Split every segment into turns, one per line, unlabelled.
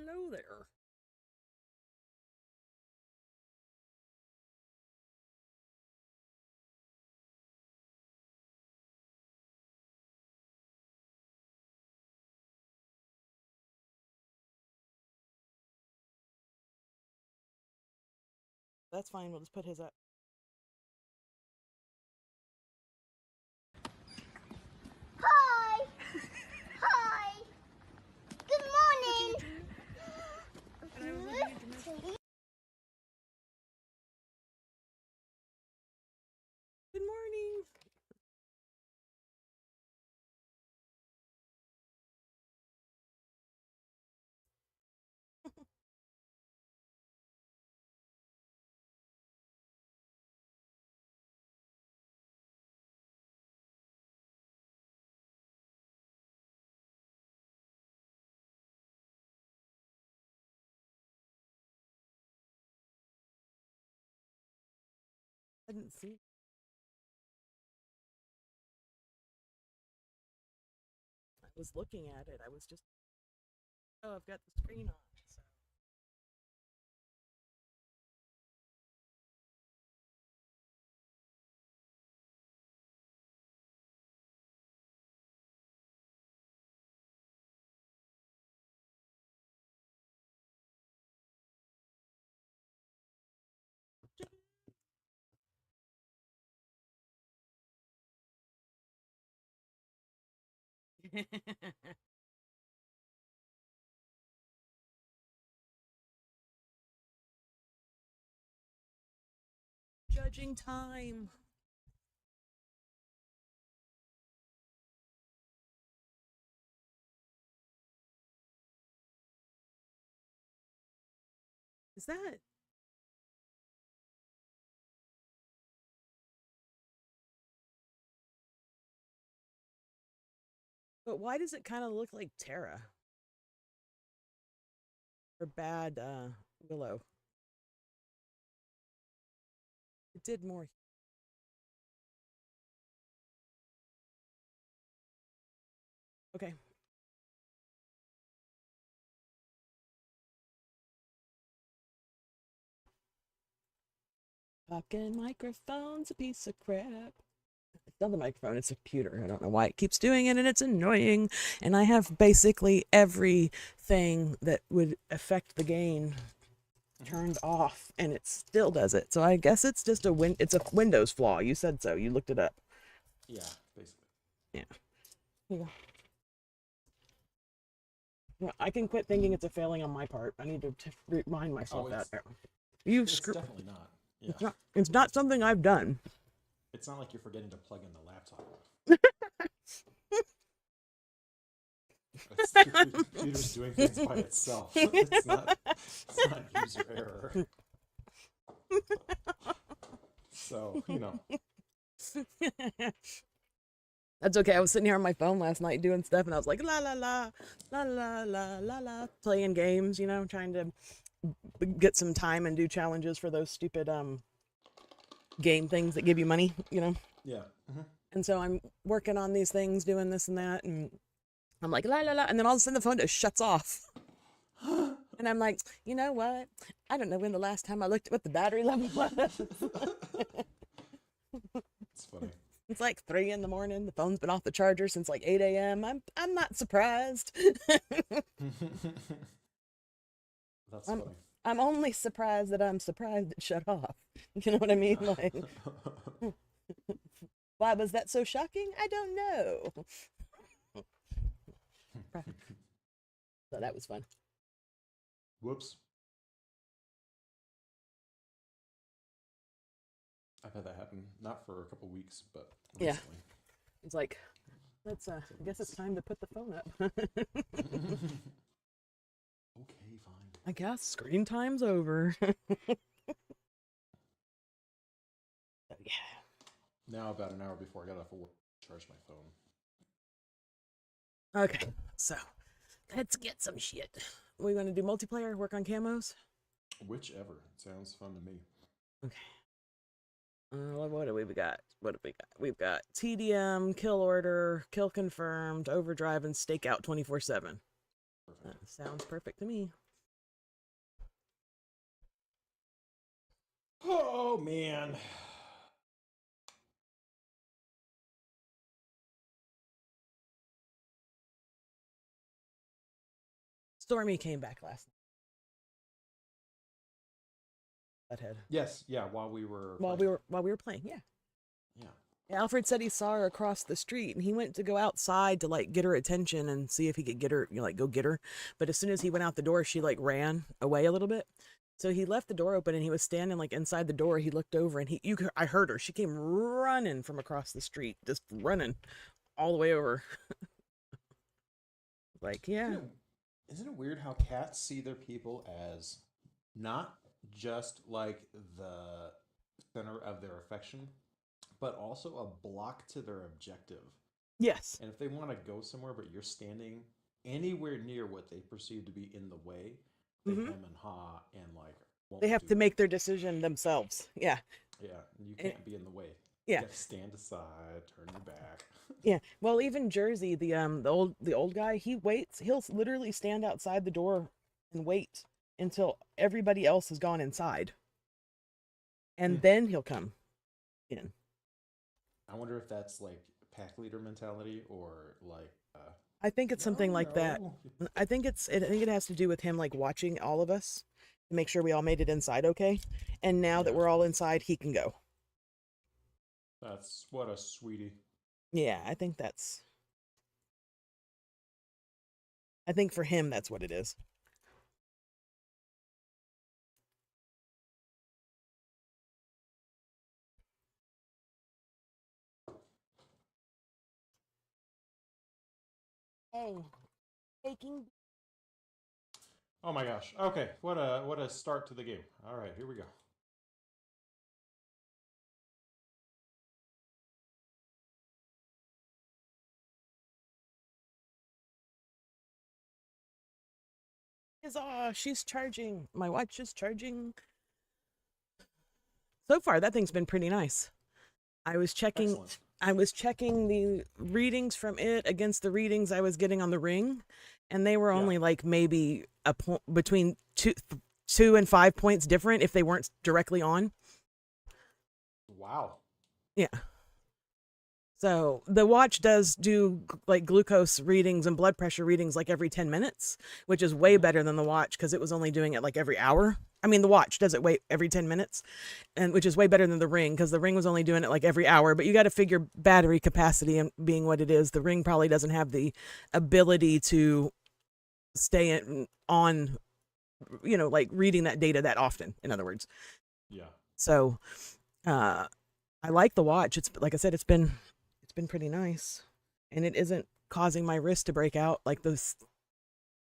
Hello there. That's fine. We'll just put his up.
Hi! Hi! Good morning!
Good morning. I didn't see. I was looking at it. I was just. Oh, I've got the screen on. So. Judging time. Is that? But why does it kind of look like Terra? Or bad Willow? It did more. Okay. Fucking microphone's a piece of crap. It's not the microphone, it's a computer. I don't know why it keeps doing it and it's annoying. And I have basically everything that would affect the gain turned off and it still does it. So I guess it's just it's a Windows flaw. You said so. You looked it up.
Yeah, basically.
Yeah. Here you go. Yeah, I can quit thinking it's a failing on my part. I need to remind myself that.
It's definitely not. Yeah.
It's not something I've done.
It's not like you're forgetting to plug in the laptop. The computer's doing things by itself. It's not user error. So,
That's okay. I was sitting here on my phone last night doing stuff, and I was like, la la la, la la la la la, playing games, trying to get some time and do challenges for those stupid game things that give you money,
Yeah.
And so I'm working on these things, doing this and that, and I'm like, la la la, and then all of a sudden the phone just shuts off. And I'm like, you know what? I don't know when the last time I looked at what the battery level was.
It's funny.
It's like 3 in the morning. The phone's been off the charger since like 8 a.m. I'm not surprised.
That's funny.
I'm only surprised that I'm surprised it shut off. You know what I mean? Like, why was that so shocking? I don't know. So that was fun.
Whoops. I've had that happen, not for a couple weeks, but recently.
Yeah. It's like, let's I guess it's time to put the phone up.
Okay, fine.
I guess screen time's over. So, yeah.
Now about an hour before I got off of work, I charged my phone.
Okay, so let's get some shit. We want to do multiplayer, work on camos?
Whichever. Sounds fun to me.
Okay. What do we got? What have we got? We've got TDM, kill order, kill confirmed, overdrive, and stakeout 24/7.
Perfect.
Sounds perfect to me.
Oh man.
Stormy came back last night. Butthead.
Yes, yeah, while we were
While we were playing, yeah.
Yeah.
Alfred said he saw her across the street, and he went to go outside to like get her attention and see if he could get her, like go get her. But as soon as he went out the door, she like ran away a little bit. So he left the door open, and he was standing like inside the door. He looked over, and I heard her. She came running from across the street, just running all the way over. Like, yeah,
Isn't it weird how cats see their people as not just like the center of their affection, but also a block to their objective?
yes,
And if they want to go somewhere, but you're standing anywhere near what they perceive to be in the way, they
Mhm.
hem and haw and like won't
they have
do
to
it.
make their decision themselves. Yeah,
Yeah, and you
And-
can't be in the way.
yeah.
You gotta stand aside, turn your back.
Yeah. Well, even Jersey, the old guy, he waits. He'll literally stand outside the door and wait until everybody else has gone inside. And
Hmm.
then he'll come in.
I wonder if that's like pack leader mentality or like
I think it's something
"No,
like that.
no."
I think it has to do with him like watching all of us to make sure we all made it inside okay. And now that
Yeah.
we're all inside, he can go.
That's what a sweetie.
Yeah, I think for him that's what it is. Hey, taking
Oh my gosh. Okay, what a start to the game. All right, here we go.
she's charging. My watch is charging. So far, that thing's been pretty nice. I was checking.
Excellent.
I was checking the readings from it against the readings I was getting on the ring, and they were
Yeah.
only like maybe a point between 2 and 5 points different if they weren't directly on.
Wow.
Yeah. So the watch does do like glucose readings and blood pressure readings like every 10 minutes, which is way better than the watch because it was only doing it like every hour. I mean, the watch does it every 10 minutes, and which is way better than the ring because the ring was only doing it like every hour. But you got to figure battery capacity and being what it is. The ring probably doesn't have the ability to stay on, like reading that data that often. In other words,
Yeah.
so I like the watch. It's like I said, it's been pretty nice, and it isn't causing my wrist to break out like this.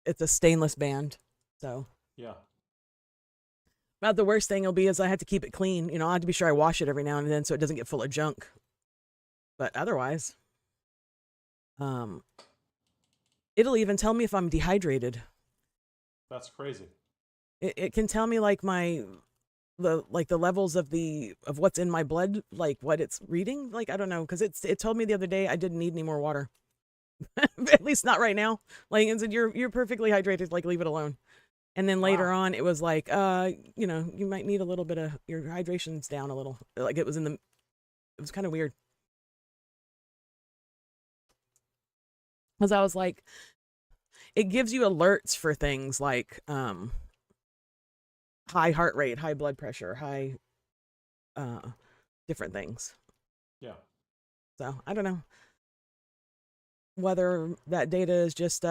It's a stainless band, so.
Yeah.
About the worst thing will be is I have to keep it clean. I have to be sure I wash it every now and then so it doesn't get full of junk. But otherwise, it'll even tell me if I'm dehydrated.
That's crazy.
It can tell me like the levels of what's in my blood, like what it's reading. Like I don't know, because it told me the other day I didn't need any more water. At least not right now. Like it said, you're perfectly hydrated. Like leave it alone. And then later
Wow.
on, it was like, you might need a little bit of your hydration's down a little. Like it was kind of weird. Because I was like, it gives you alerts for things like high heart rate, high blood pressure, high different things.
Yeah.
So I don't know whether that data is just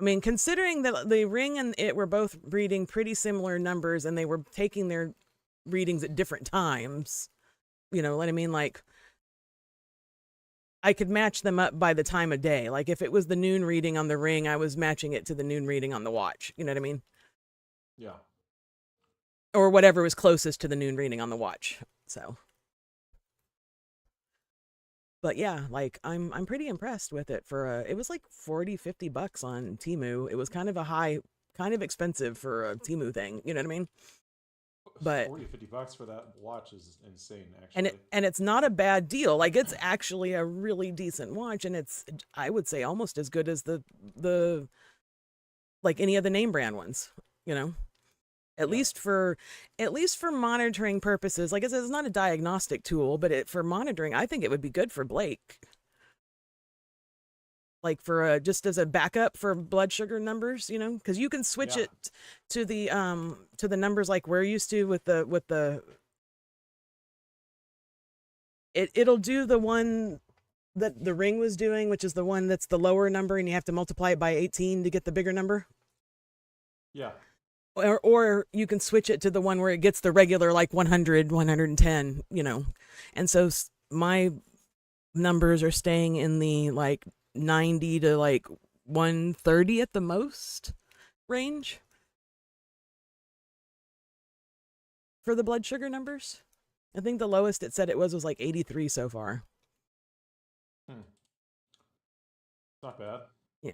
I mean, considering that the ring and it were both reading pretty similar numbers and they were taking their readings at different times, you know what I mean? Like, I could match them up by the time of day. Like, if it was the noon reading on the ring, I was matching it to the noon reading on the watch. You know what I mean?
Yeah.
Or whatever was closest to the noon reading on the watch. So. But yeah, like I'm pretty impressed with it it was like $40-$50 on Temu. It was kind of kind of expensive for a Temu thing, you know what I mean? But
$40-$50 for that watch is insane, actually.
and it's not a bad deal. Like it's actually a really decent watch, and it's I would say almost as good as the like any of the name brand ones, you know. At
Yeah.
least for monitoring purposes. Like I said, it's not a diagnostic tool, but for monitoring, I think it would be good for Blake. Like for just as a backup for blood sugar numbers, because you can switch
Yeah.
it to the numbers like we're used to with the it'll do the one that the Ring was doing, which is the one that's the lower number and you have to multiply it by 18 to get the bigger number.
Yeah.
Or you can switch it to the one where it gets the regular like 100, 110, And so my numbers are staying in the like 90 to like 130 at the most range for the blood sugar numbers. I think the lowest it said it was like 83 so far.
Not bad.
Yeah.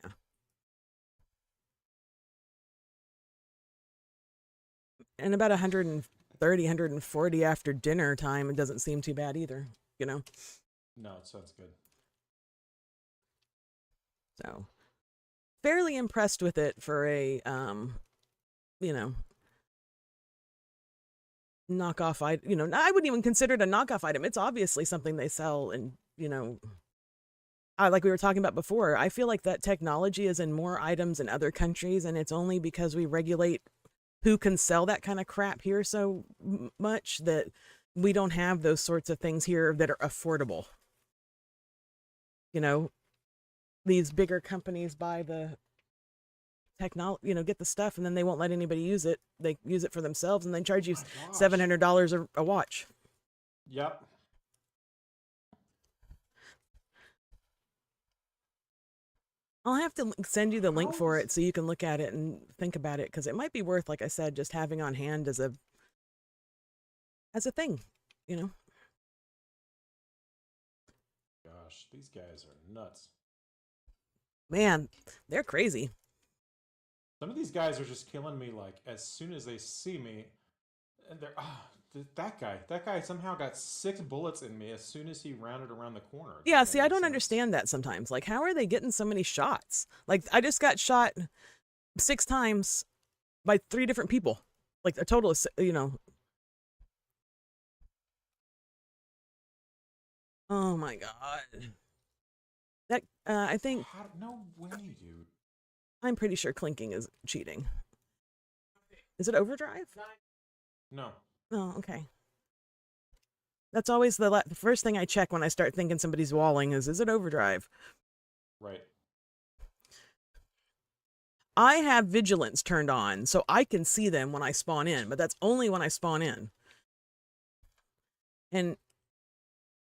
And about 130, 140 after dinner time, it doesn't seem too bad either,
No, it sounds good.
So, fairly impressed with it for a, knockoff item. I wouldn't even consider it a knockoff item. It's obviously something they sell, and like we were talking about before, I feel like that technology is in more items in other countries, and it's only because we regulate who can sell that kind of crap here so much that we don't have those sorts of things here that are affordable. These bigger companies buy the technology, get the stuff, and then they won't let anybody use it. They use it for themselves, and they charge you $700 a watch.
Yep.
I'll have to send you the link for it so you can look at it and think about it, because it might be worth, like I said, just having on hand as a thing,
Gosh, these guys are nuts.
Man, they're crazy.
Some of these guys are just killing me like as soon as they see me. And they're that guy somehow got 6 bullets in me as soon as he rounded around the corner.
Yeah, see, I don't understand that sometimes. Like, how are they getting so many shots? Like, I just got shot 6 times by 3 different people. Like, a total of, Oh my God. That, I think,
No way, dude.
I'm pretty sure clinking is cheating. Is it overdrive?
No.
Oh, okay. That's always the first thing I check when I start thinking somebody's walling is it overdrive?
Right.
I have vigilance turned on, so I can see them when I spawn in, but that's only when I spawn in. And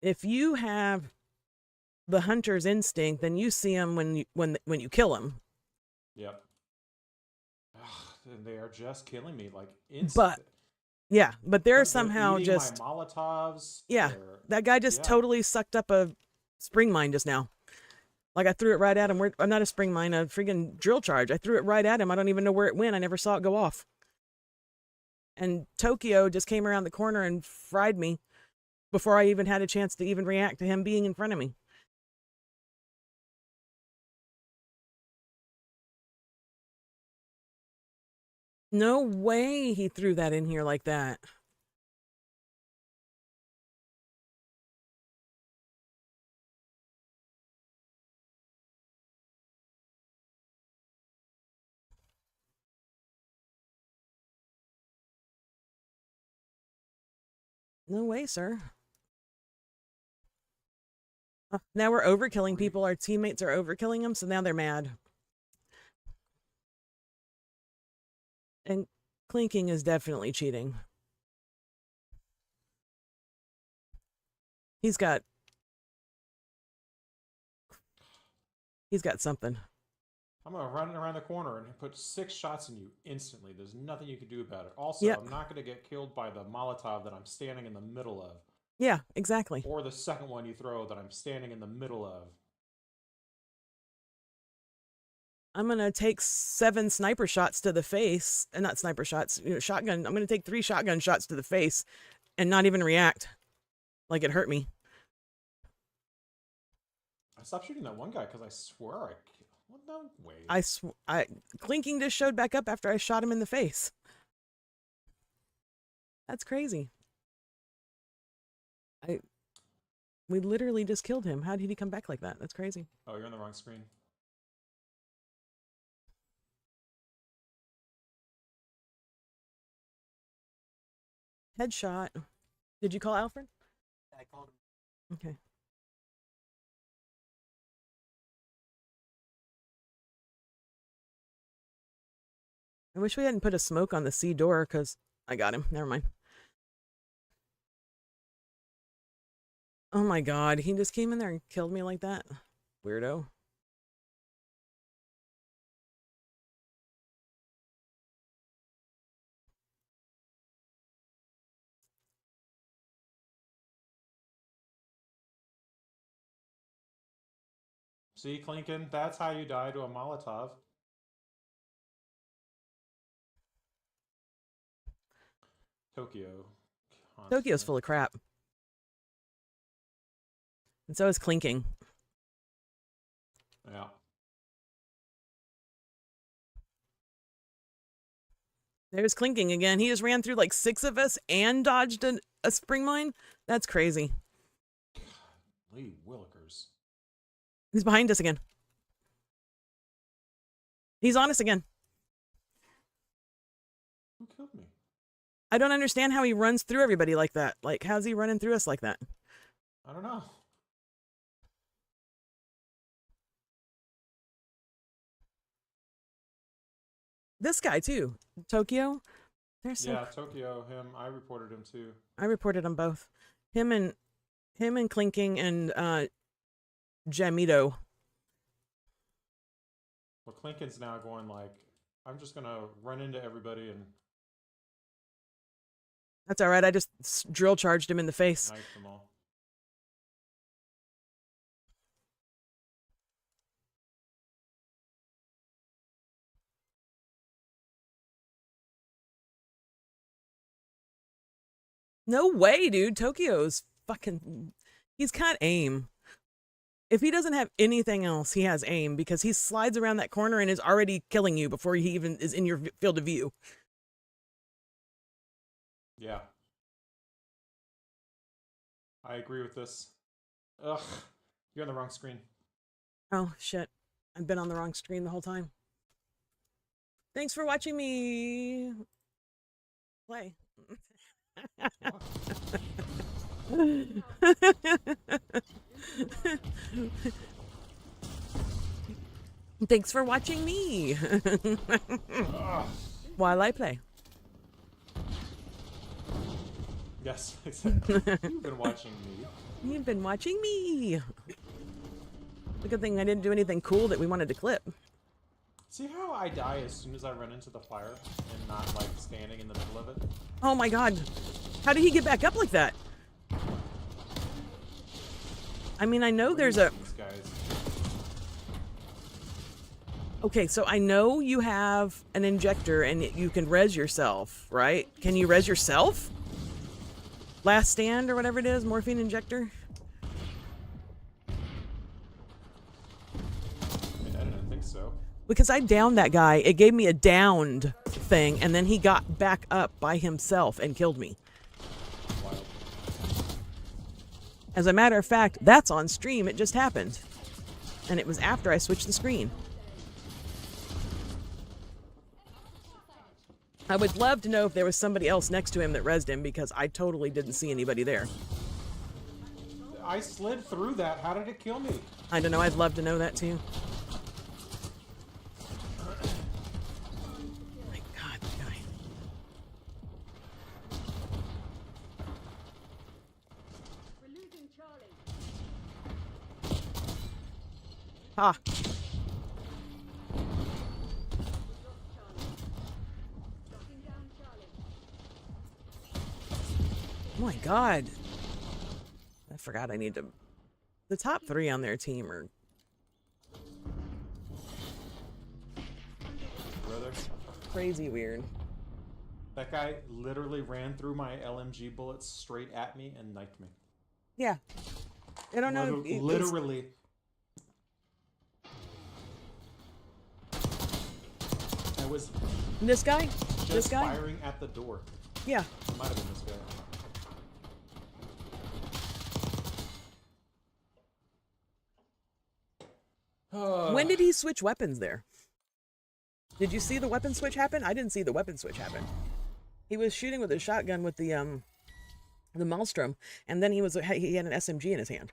if you have the hunter's instinct, then you see them when you kill them.
Yep. They are just killing me like instantly.
But yeah, but they're somehow
eating
just
my Molotovs.
Yeah, that guy just totally sucked up a spring mine just now. Like, I threw it right at him. I'm not a spring mine, a friggin' drill charge. I threw it right at him. I don't even know where it went. I never saw it go off. And Tokyo just came around the corner and fried me before I even had a chance to even react to him being in front of me. No way he threw that in here like that. No way, sir. Now we're overkilling people. Our teammates are overkilling them, so now they're mad. And clinking is definitely cheating. He's got something.
I'm gonna run around the corner and put 6 shots in you instantly. There's nothing you can do about it. Also,
Yep.
I'm not gonna get killed by the Molotov that I'm standing in the middle of.
Yeah, exactly.
Or the second one you throw that I'm standing in the middle of.
I'm going to take 7 sniper shots to the face, and not sniper shots, shotgun. I'm going to take 3 shotgun shots to the face and not even react like it hurt me.
I stopped shooting that one guy because I swear I killed. No way.
Clinking just showed back up after I shot him in the face. That's crazy. We literally just killed him. How did he come back like that? That's crazy.
Oh, you're on the wrong screen.
Headshot. Did you call Alfred?
I called him.
Okay. I wish we hadn't put a smoke on the C door because I got him. Never mind. Oh my god, he just came in there and killed me like that. Weirdo.
See, Clinkin, that's how you die to a Molotov. Tokyo.
Tokyo's full of crap. And so is Clinking.
Yeah.
There's Clinking again. He just ran through like 6 of us and dodged a spring mine. That's crazy.
Lee Willikers.
He's behind us again. He's on us again.
Who killed me?
I don't understand how he runs through everybody like that. Like, how's he running through us like that?
I don't know.
This guy too, Tokyo. They're so.
Yeah, Tokyo, him. I reported him too.
I reported them both. Him and Clinking and Jamito.
Well, Clinkin's now going like, I'm just gonna run into everybody and
That's all right. I just drill charged him in the face.
knife them all.
No way, dude. Tokyo's fucking. He's got aim. If he doesn't have anything else, he has aim because he slides around that corner and is already killing you before he even is in your field of view.
Yeah. I agree with this. Ugh. You're on the wrong screen.
Oh, shit. I've been on the wrong screen the whole time. Thanks for watching me play. Thanks for watching me while I play.
Yes, exactly. You've been watching me.
You've been watching me. The good thing I didn't do anything cool that we wanted to clip.
See how I die as soon as I run into the fire and not like standing in the middle of it?
Oh my god. How did he get back up like that? I mean, I know there's a...
These guys.
Okay, so I know you have an injector and you can res yourself, right? Can you res yourself? Last stand or whatever it is, morphine injector?
I mean, I didn't think so.
Because I downed that guy. It gave me a downed thing, and then he got back up by himself and killed me.
Wild.
As a matter of fact, that's on stream. It just happened. And it was after I switched the screen. I would love to know if there was somebody else next to him that rezzed him because I totally didn't see anybody there.
I slid through that. How did it kill me?
I don't know. I'd love to know that too. My God, that guy.
We're losing Charlie.
Ah. Oh my God. I forgot I need to... The top 3 on their team are...
Brother,
crazy weird.
that guy literally ran through my LMG bullets straight at me and knifed me.
Yeah. I don't know.
Literally. I was
This guy?
just
This guy?
firing at the door.
Yeah.
It might have been this guy.
When did he switch weapons there? Did you see the weapon switch happen? I didn't see the weapon switch happen. He was shooting with a shotgun with the Maelstrom, and then he had an SMG in his hand.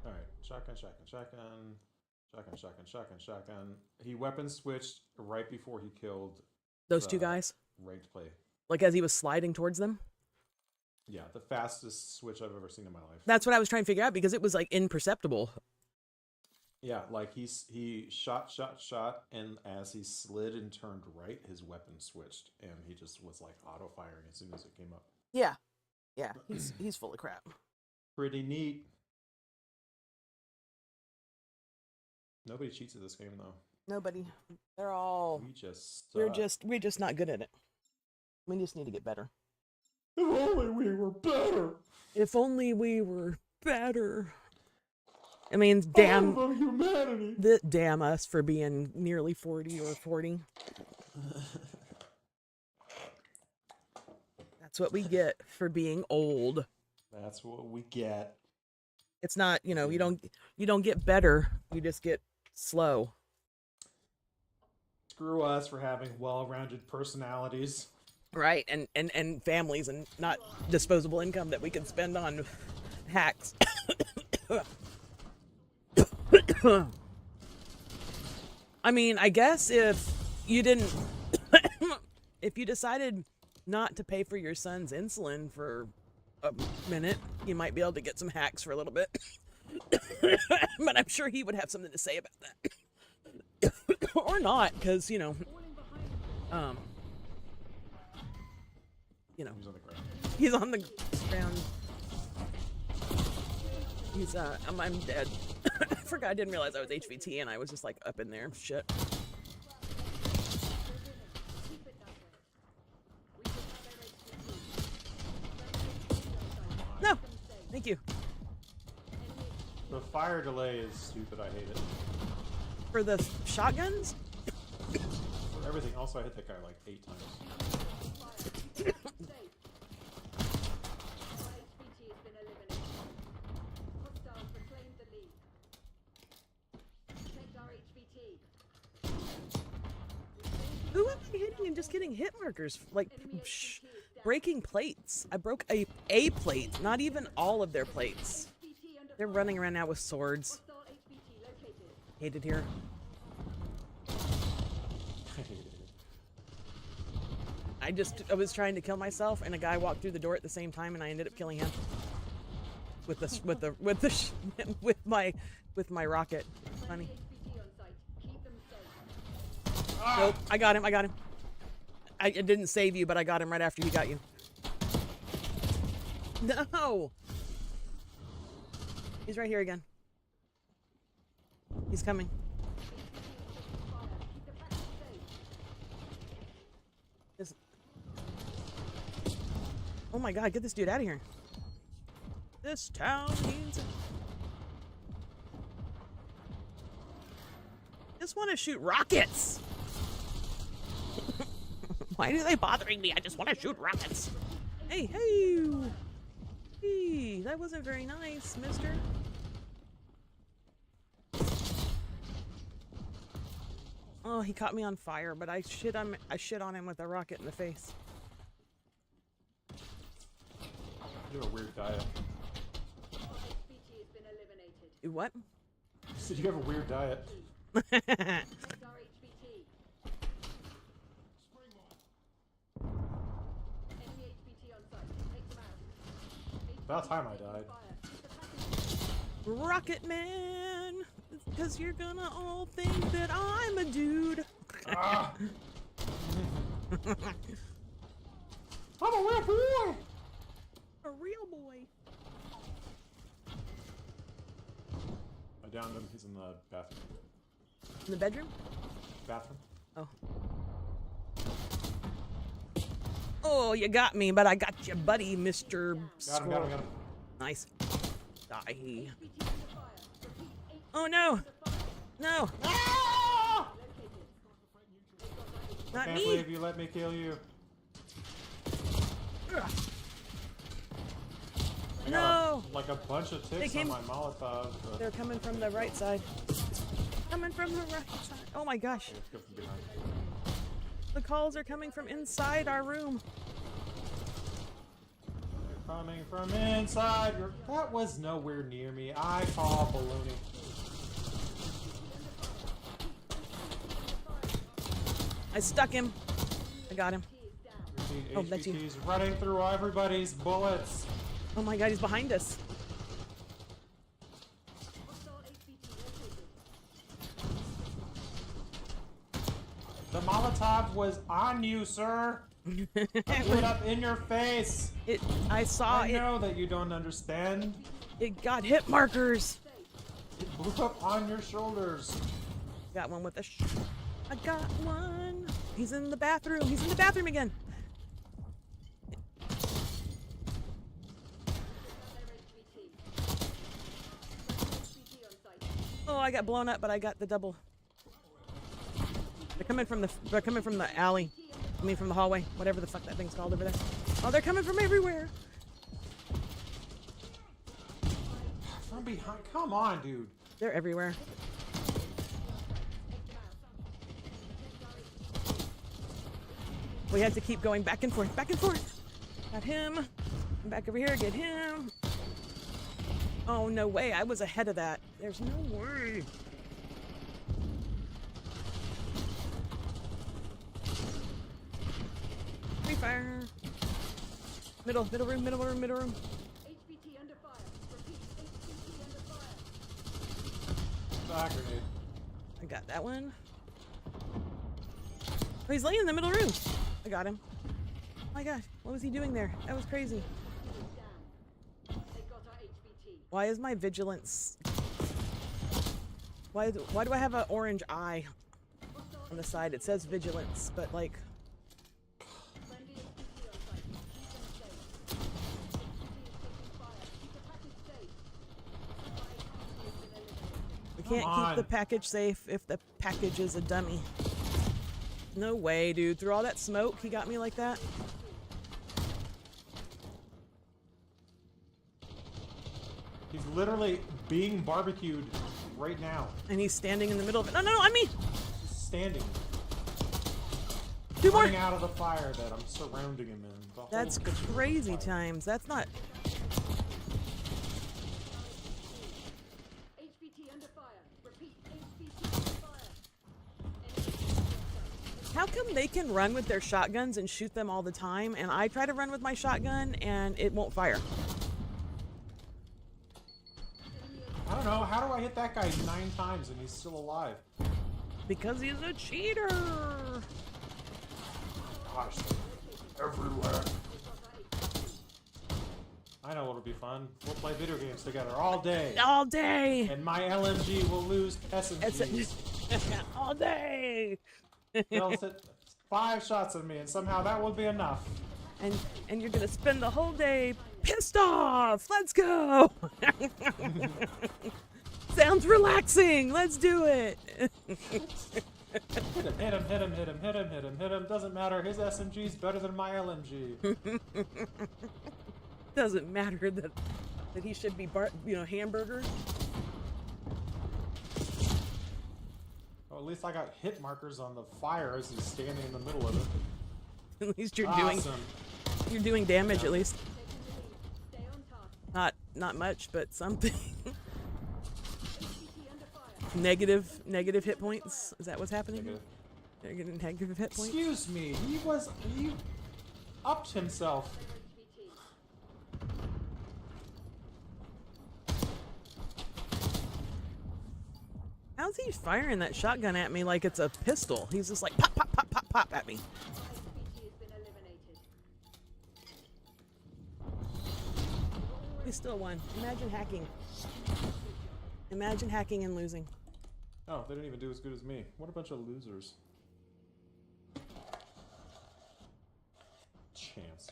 All right, shotgun, shotgun, shotgun, shotgun, shotgun, shotgun, shotgun. He weapon switched right before he killed
Those two guys,
ranked play.
like as he was sliding towards them.
Yeah, the fastest switch I've ever seen in my life.
That's what I was trying to figure out because it was like imperceptible.
Yeah, like he shot, and as he slid and turned right, his weapon switched, and he just was like auto firing as soon as it came up.
Yeah, yeah, he's full of crap.
Pretty neat. Nobody cheats at this game though.
Nobody. They're all.
We're
just not good at it. We just need to get better.
If only we were better.
If only we were better. I mean, damn
humanity.
Damn us for being nearly 40 or 40. That's what we get for being old.
That's what we get.
It's not, you don't get better. You just get slow.
Screw us for having well-rounded personalities.
Right, and families and not disposable income that we can spend on hacks. I mean, I guess if you didn't, if you decided not to pay for your son's insulin for a minute, you might be able to get some hacks for a little bit. But I'm sure he would have something to say about that. Or not, because,
He's on the ground.
he's on the ground. He's, I'm dead. I forgot, I didn't realize I was HVT and I was just like up in there. Shit. No, thank you.
The fire delay is stupid. I hate it.
For the shotguns?
For everything. Also, I hit that guy like 8 times.
Who am I hitting and just getting hit markers? Like, breaking plates. I broke a plate, not even all of their plates. They're running around now with swords. Hate it here. I was trying to kill myself, and a guy walked through the door at the same time, and I ended up killing him with my rocket. Funny. Nope, I got him. I didn't save you, but I got him right after he got you. No! He's right here again. He's coming. Oh my god, get this dude out of here. This town needs it. Just want to shoot rockets. Why are they bothering me? I just want to shoot rockets. Hey, that wasn't very nice, mister. Oh, he caught me on fire, but I shit on him with a rocket in the face.
You have a weird diet.
What?
I said you have a weird diet. About time I died.
Rocket Man, because you're gonna all think that I'm a dude.
Ah. I'm a real boy.
A real boy.
I downed him. He's in the bathroom.
In the bedroom?
Bathroom.
Oh. Oh, you got me, but I got you, buddy, Mr.
Got him.
Nice. Die. Oh no! No!
Ah!
Not
Can't
me!
believe you let me kill you.
Oh,
Like a bunch of ticks
came-
on my Molotov. But
they're coming from the right side. Coming from the right side. Oh my gosh.
let's go from behind.
The calls are coming from inside our room.
They're coming from inside your. That was nowhere near me. I call baloney.
I stuck him. I got him.
Repeat,
Oh, that's you.
HVT's running through everybody's bullets.
Oh my god, he's behind us.
Hostile HVT located.
The Molotov was on you, sir. I blew it up in your face.
I saw
I
it.
know that you don't understand.
It got hit markers.
It blew up on your shoulders.
Got one with a I got one. He's in the bathroom. He's in the bathroom again. Oh, I got blown up, but I got the double. They're coming from the alley. I mean from the hallway. Whatever the fuck that thing's called over there. Oh, they're coming from everywhere.
From behind. Come on, dude.
They're everywhere. We had to keep going back and forth, back and forth. Got him. Back over here, get him. Oh, no way. I was ahead of that. There's no way. Free fire. Middle room, middle room, middle room.
HVT under fire. Repeat, HVT under fire.
Back grenade.
I got that one. Oh, he's laying in the middle room. I got him. Oh my gosh, what was he doing there? That was crazy.
Down. They got our HVT.
Why is my vigilance? Why do I have an orange eye on the side? It says vigilance, but like,
Friendly HVT on site. Keep them safe. HVT is taking fire. Keep the package safe. Our HVT has been eliminated.
we can't
Come
keep the
on.
package safe if the package is a dummy. No way, dude. Through all that smoke, he got me like that.
He's literally being barbecued right now.
And he's standing in the middle of it. No, no, no, on me!
He's standing.
Two more!
Running out of the fire that I'm surrounding him in. The whole
That's
kitchen is on
crazy
fire.
times. That's not...
HVT under fire. Repeat, HVT under fire. Enemy HVT on site.
How come they can run with their shotguns and shoot them all the time, and I try to run with my shotgun and it won't fire?
I don't know. How do I hit that guy 9 times and he's still alive?
Because he's a cheater!
Gosh, everywhere. I know what'll be fun. We'll play video games together all day.
All day!
And my LMG will lose SMGs.
All day!
They'll hit 5 shots at me and somehow that will be enough.
And you're gonna spend the whole day pissed off! Let's go! Sounds relaxing! Let's do it!
Hit him, hit him, hit him, hit him, hit him, hit him, hit him. Doesn't matter. His SMG's better than my LMG.
Doesn't matter that he should be hamburger.
Well, at least I got hit markers on the fire as he's standing in the middle of it.
At least you're
Awesome.
doing damage at least.
Taking the lead. Stay on task.
Not much, but something.
HVT under fire.
Negative hit points. Is that what's happening?
Negative.
They're getting negative hit points.
Excuse me. He upped himself.
HVT.
How's he firing that shotgun at me like it's a pistol? He's just like pop, pop, pop, pop, pop at me.
HVT has been eliminated.
We still won. Imagine hacking. Imagine hacking and losing.
Oh, they didn't even do as good as me. What a bunch of losers. Chance.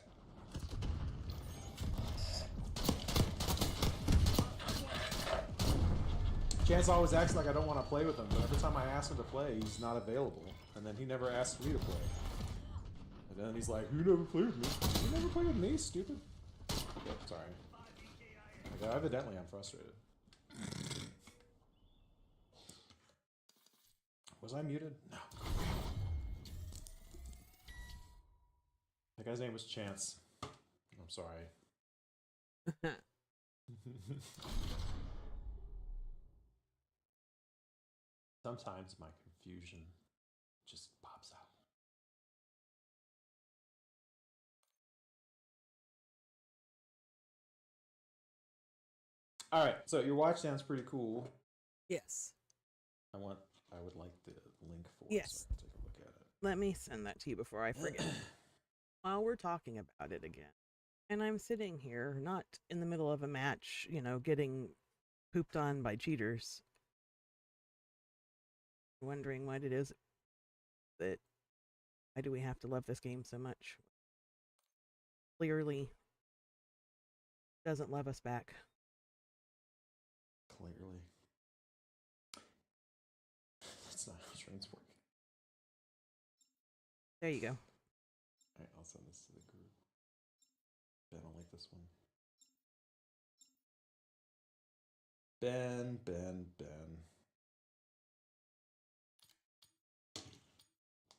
Chance always acts like I don't want to play with him, but every time I ask him to play, he's not available. And then he never asks me to play. And then he's like, you never play with me. You never play with me, stupid. Yep, sorry. I go. Evidently, I'm frustrated. Was I muted? No. That guy's name was Chance. I'm sorry. Sometimes my confusion just pops out. All right, so your watch sounds pretty cool.
Yes.
I would like the link for it
Yes.
so I can take a look at it.
Let me send that to you before I forget. While we're talking about it again, and I'm sitting here, not in the middle of a match, you know, getting pooped on by cheaters, wondering what it is that, why do we have to love this game so much? Clearly doesn't love us back.
Clearly. That's not how trains work.
There you go.
Alright, I'll send this to the group. Ben, I'll like this one. Ben.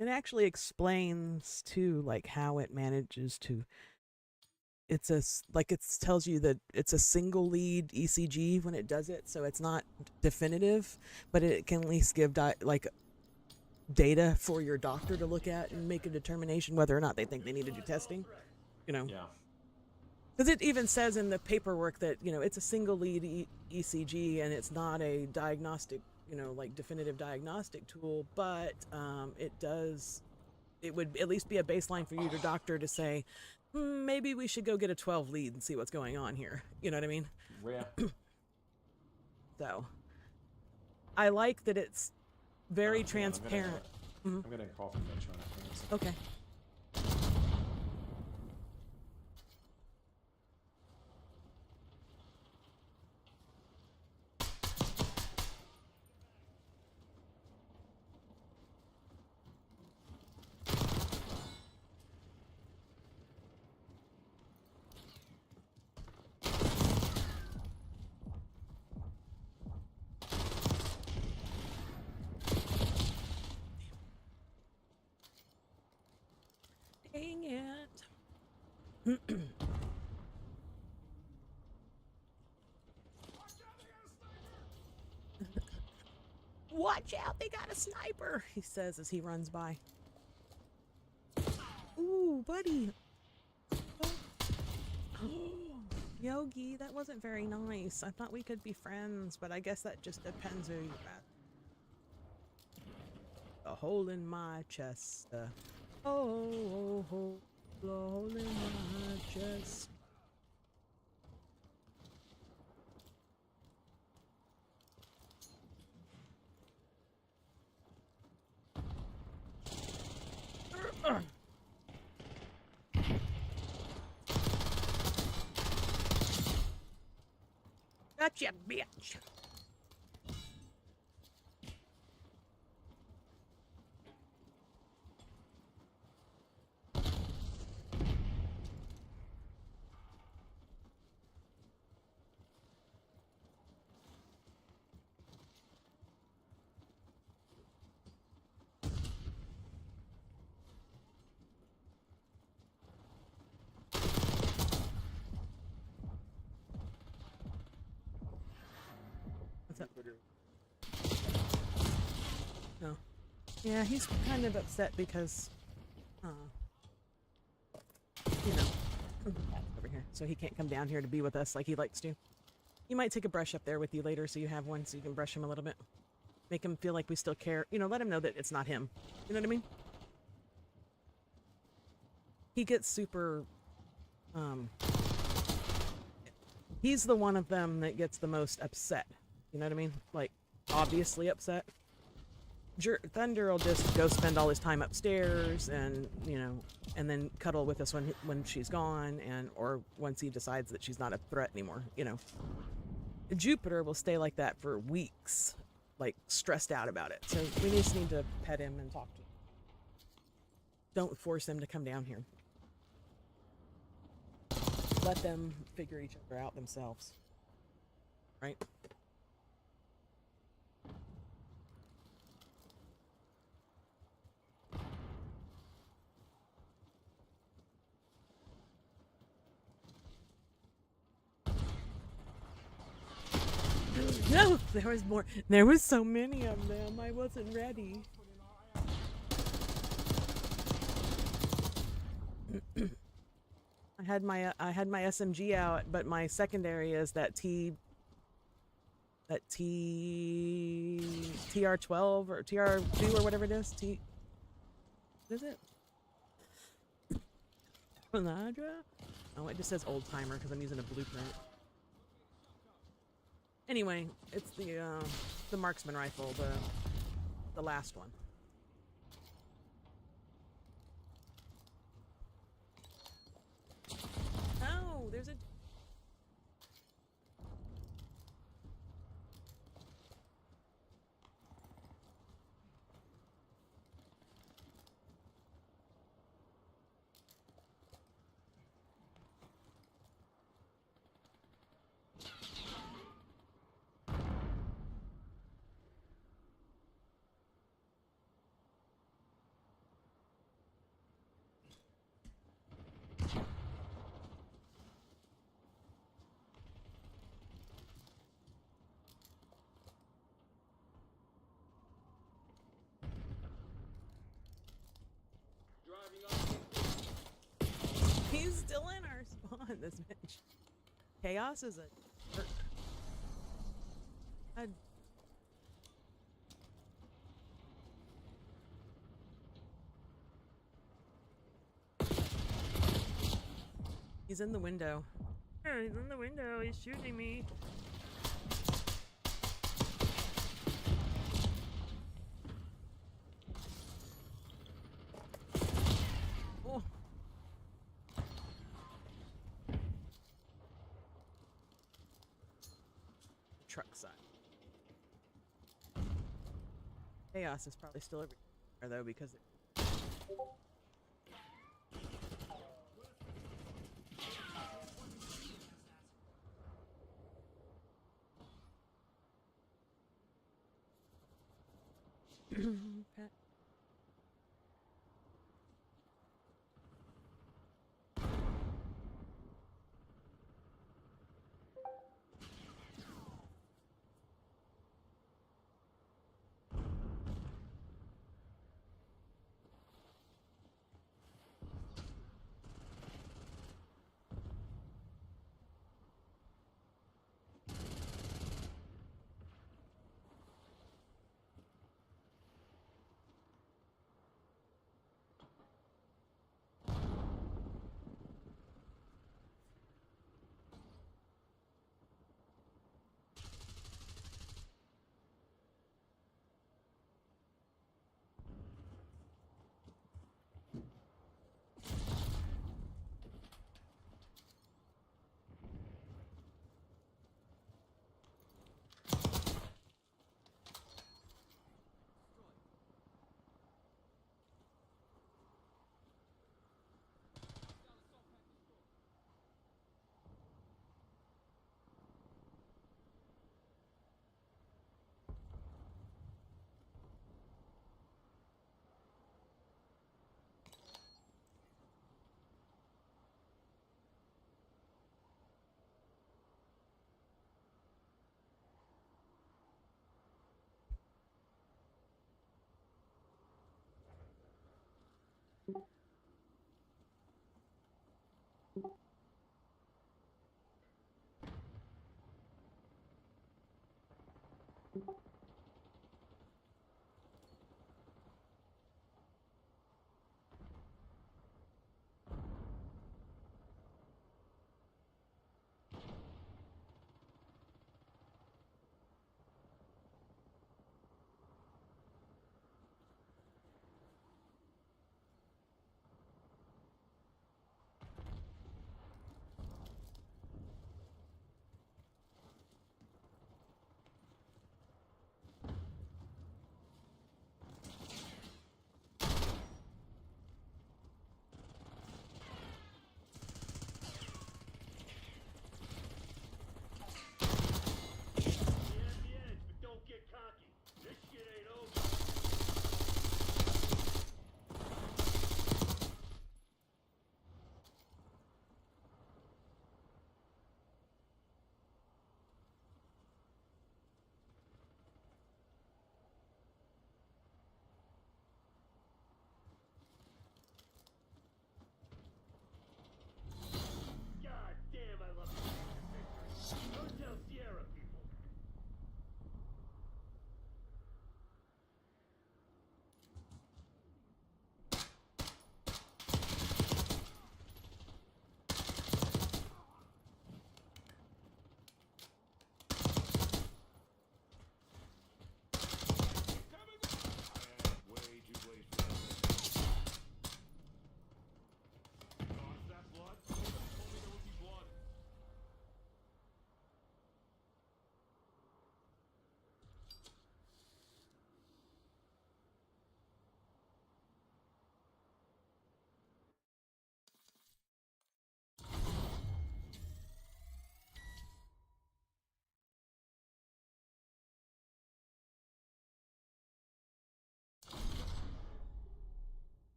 It actually explains too, like how it manages to. It's like it tells you that it's a single lead ECG when it does it, so it's not definitive, but it can at least give like data for your doctor to look at and make a determination whether or not they think they need to do testing. You know,
Yeah.
because it even says in the paperwork that, you know, it's a single lead ECG and it's not a diagnostic, you know, like definitive diagnostic tool, but it would at least be a baseline for you, your doctor, to say, maybe we should go get a 12 lead and see what's going on here. You know what I mean?
Yeah.
So I like that it's very
Hang on,
transparent.
I'm getting a call from Medtronic.
Okay. Dang it. Watch out, they got a sniper, he says as he runs by. Ooh, buddy. Yogi, that wasn't very nice. I thought we could be friends, but I guess that just depends who you're at. A hole in my chest. A hole in my chest. Gotcha, bitch. What's up? No. Yeah, he's kind of upset because, you know, over here. So he can't come down here to be with us like he likes to. You might take a brush up there with you later so you have one so you can brush him a little bit. Make him feel like we still care. You know, let him know that it's not him. You know what I mean? He gets super, he's the one of them that gets the most upset. You know what I mean? Like, obviously upset. Thunder will just go spend all his time upstairs and, you know, and then cuddle with us when she's gone, and or once he decides that she's not a threat anymore, you know. Jupiter will stay like that for weeks, like stressed out about it. So we just need to pet him and talk to him. Don't force him to come down here. Let them figure each other out themselves. right? No, there was more. There was so many of them. I wasn't ready. I had my SMG out, but my secondary is that TR12 or TR2 or whatever it is. What is it? Panadra? Oh, it just says old timer because I'm using a blueprint. Anyway, it's the marksman rifle, the last one. Oh, there's a. He's still in our spawn, this bitch. Chaos is a jerk. He's in the window. Yeah, he's in the window. He's shooting me. Oh. Truck side. Chaos is probably still over there though because it. Pat.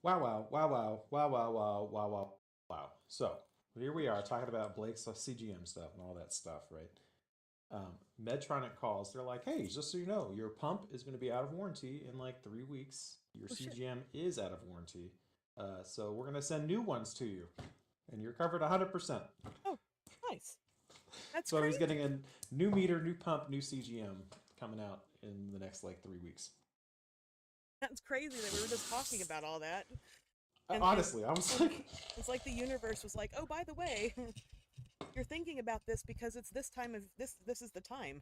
Wow, wow, wow, wow, wow, wow, wow, wow, wow, wow. So here we are talking about Blake's CGM stuff and all that stuff, right? Medtronic calls. They're like, "Hey, just so you know, your pump is going to be out of warranty in like 3 weeks. Your
Oh, shit.
CGM is out of warranty, so we're going to send new ones to you, and you're covered 100%."
Oh, nice. That's
So he's
great.
getting a new meter, new pump, new CGM coming out in the next like 3 weeks.
That's crazy that we were just talking about all that. And
Honestly, I was like,
it's like the universe was like, oh, by the way, you're thinking about this because it's this time of this is the time.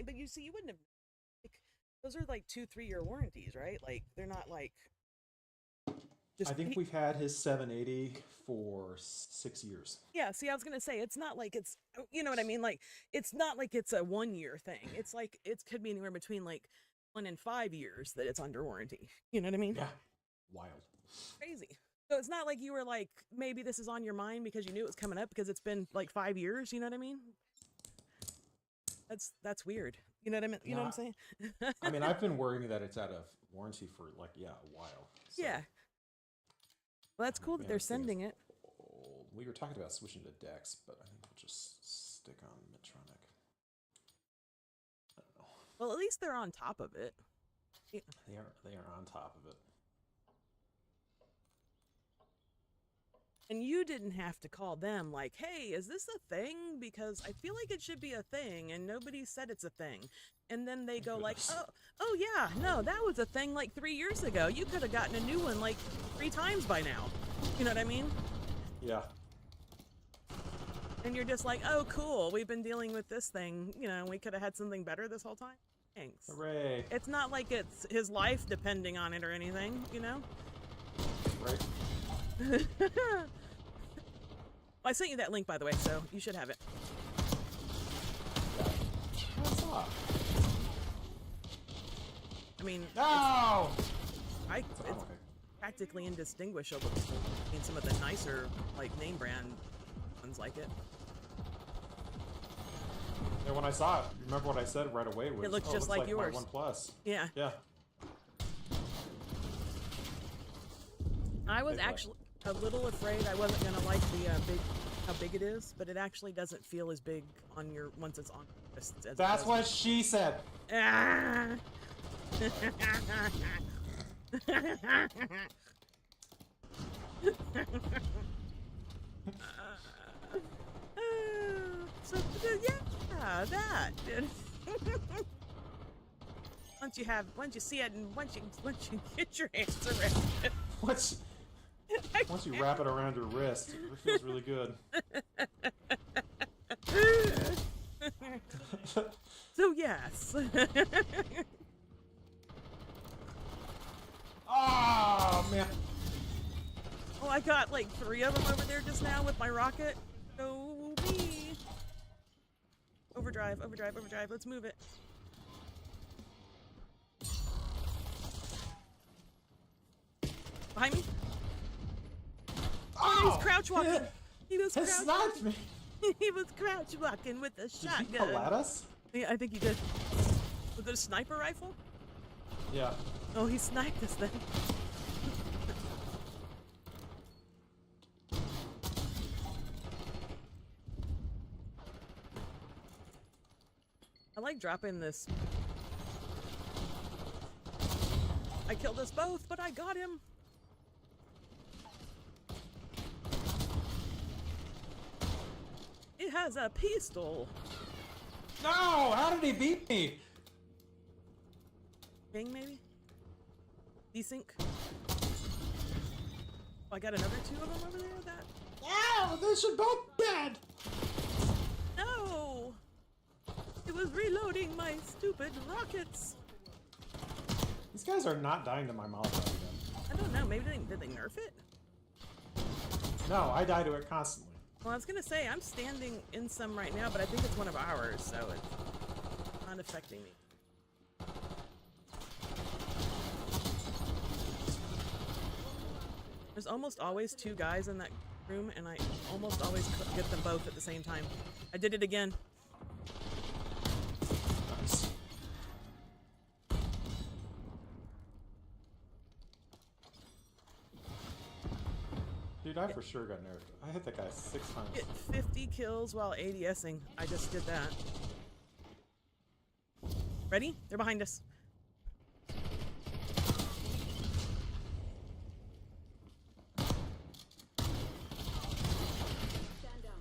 But you see, you wouldn't have like those are like 2-3 year warranties, right? Like they're not like just
I think we've had his 780 for 6 years.
yeah, see, I was gonna say it's not like it's you know what I mean? Like it's not like it's a 1 year thing. It's like it could be anywhere between like 1 and 5 years that it's under warranty. You know what I mean?
Yeah, wild.
Crazy. So it's not like you were like maybe this is on your mind because you knew it was coming up because it's been like 5 years. You know what I mean? That's weird. You know what I mean? You know what I'm saying?
I mean, I've been worrying that it's out of warranty for like a while. So,
Yeah. Well, that's cool that
man,
they're
this thing is
sending it.
old. We were talking about switching to Dex, but I think we'll just stick on Medtronic. I don't know.
Well, at least they're on top of it. Yeah.
They are on top of it.
And you didn't have to call them like, hey, is this a thing? Because I feel like it should be a thing and nobody said it's a thing. And then they go like, oh yeah, no, that was a thing like 3 years ago. You could have gotten a new one like 3 times by now. You know what I mean?
Yeah.
And you're just like, oh, cool. We've been dealing with this thing. You know, we could have had something better this whole time. Thanks.
Hooray.
It's not like it's his life depending on it or anything, you know?
Right.
I sent you that link, by the way, so you should have it.
What's up?
I mean,
No!
it's
Okay.
practically indistinguishable between some of the nicer, like, name brand ones like it.
And when I saw it, remember what I said right away was,
It looks
"Oh,
just like yours."
my OnePlus.
Yeah.
Yeah.
I was
Big
actually a little afraid I wasn't going to like the how big it is, but it actually doesn't feel as big on your, once it's on your wrist as it
That's
does.
what she said.
Ah! So yeah, that. Once you see it, and once you get your hands around it.
Once you wrap it around your wrist, it feels really good.
So yes.
Oh man.
Oh, I got like 3 of them over there just now with my rocket. Go me. Overdrive, overdrive, overdrive. Let's move it. Behind me.
Oh,
He's crouch walking. He was
It
crouch.
sniped me.
He was crouch walking with a
Did he
shotgun.
pull at us?
Yeah, I think he did. Was it a sniper rifle?
Yeah.
Oh, he sniped us then. I like dropping this. I killed us both, but I got him. It has a pistol.
No! How did he beat me?
Bing, maybe? Desync? Oh, I got another 2 of them over there? That.
No! They should both be dead!
No! It was reloading my stupid rockets.
These guys are not dying to my Molotov again.
I don't know. Maybe did they nerf it?
No, I die to it constantly.
Well, I was gonna say I'm standing in some right now, but I think it's one of ours, so it's not affecting me. There's almost always 2 guys in that room, and I almost always get them both at the same time. I did it again.
Nice. Dude, I for sure got nerfed. I hit that guy 6 times.
Get 50 kills while ADSing. I just did that. Ready? They're behind us.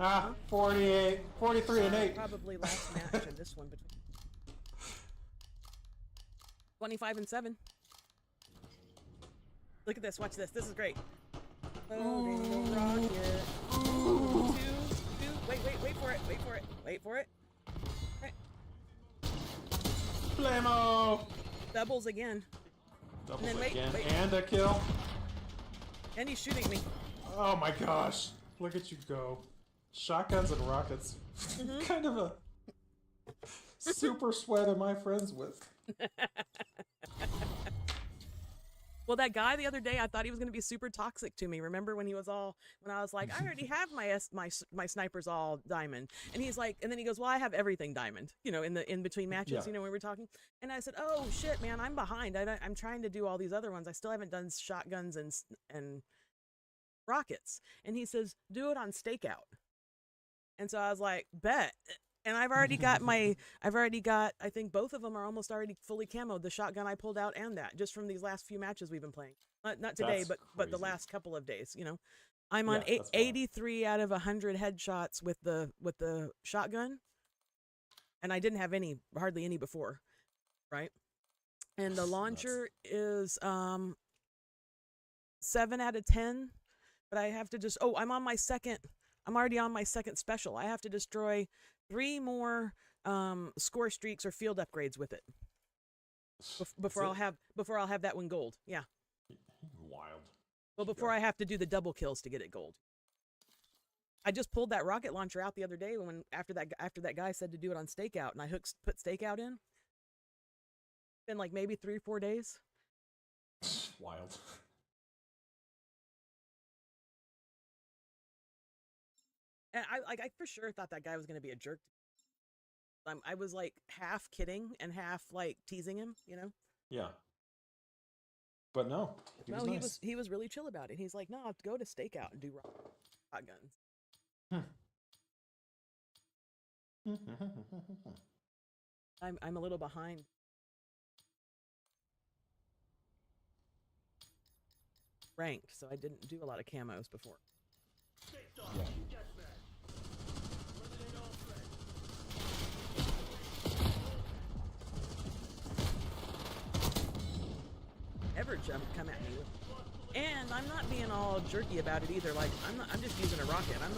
Ah, 48, 43 and 8.
Probably last match in this one between 25 and 7. Look at this. Watch this. This is great. Loading the rocket. Two. Wait for it. Wait for it. Right.
Flamo!
Doubles again.
Doubles
then wait,
again.
wait.
And a kill.
And he's shooting me.
Oh my gosh. Look at you go. Shotguns and rockets. Kind of a super sweat am I friends with?
Well, that guy the other day, I thought he was going to be super toxic to me. Remember when he was all, when I was like, I already have my snipers all diamond, and he's like, and then he goes, well, I have everything diamond, you know, in between matches,
Yeah.
you know, when we were talking, and I said, oh shit, man, I'm behind. I'm trying to do all these other ones. I still haven't done shotguns and rockets, and he says, do it on stakeout, and so I was like, bet. And I've already got I think both of them are almost already fully camoed. The shotgun I pulled out and that, just from these last few matches we've been playing. Not today,
That's
but the
crazy.
last couple of days, you know. I'm on
Yeah, that's wild.
83 out of 100 headshots with the shotgun. And I didn't have hardly any before, right? And the launcher is 7 out of 10, but I have to just I'm already on my second special. I have to destroy 3 more score streaks or field upgrades with it before I'll have that one gold. Yeah.
Wild.
Well, before I have to do the double kills to get it gold. I just pulled that rocket launcher out the other day after that guy said to do it on stakeout, and I put stakeout in. Been like maybe 3 or 4 days.
Wild.
And I for sure thought that guy was going to be a jerk. I was like half kidding and half like teasing him, you know?
Yeah. But no.
No,
nice.
he was really chill about it. He's like, no, I'll go to stakeout and do shotguns. I'm a little behind. Ranked, so I didn't do a lot of camos before.
Yeah.
Ever come at me with, and I'm not being all jerky about it either. Like I'm just using a rocket. I'm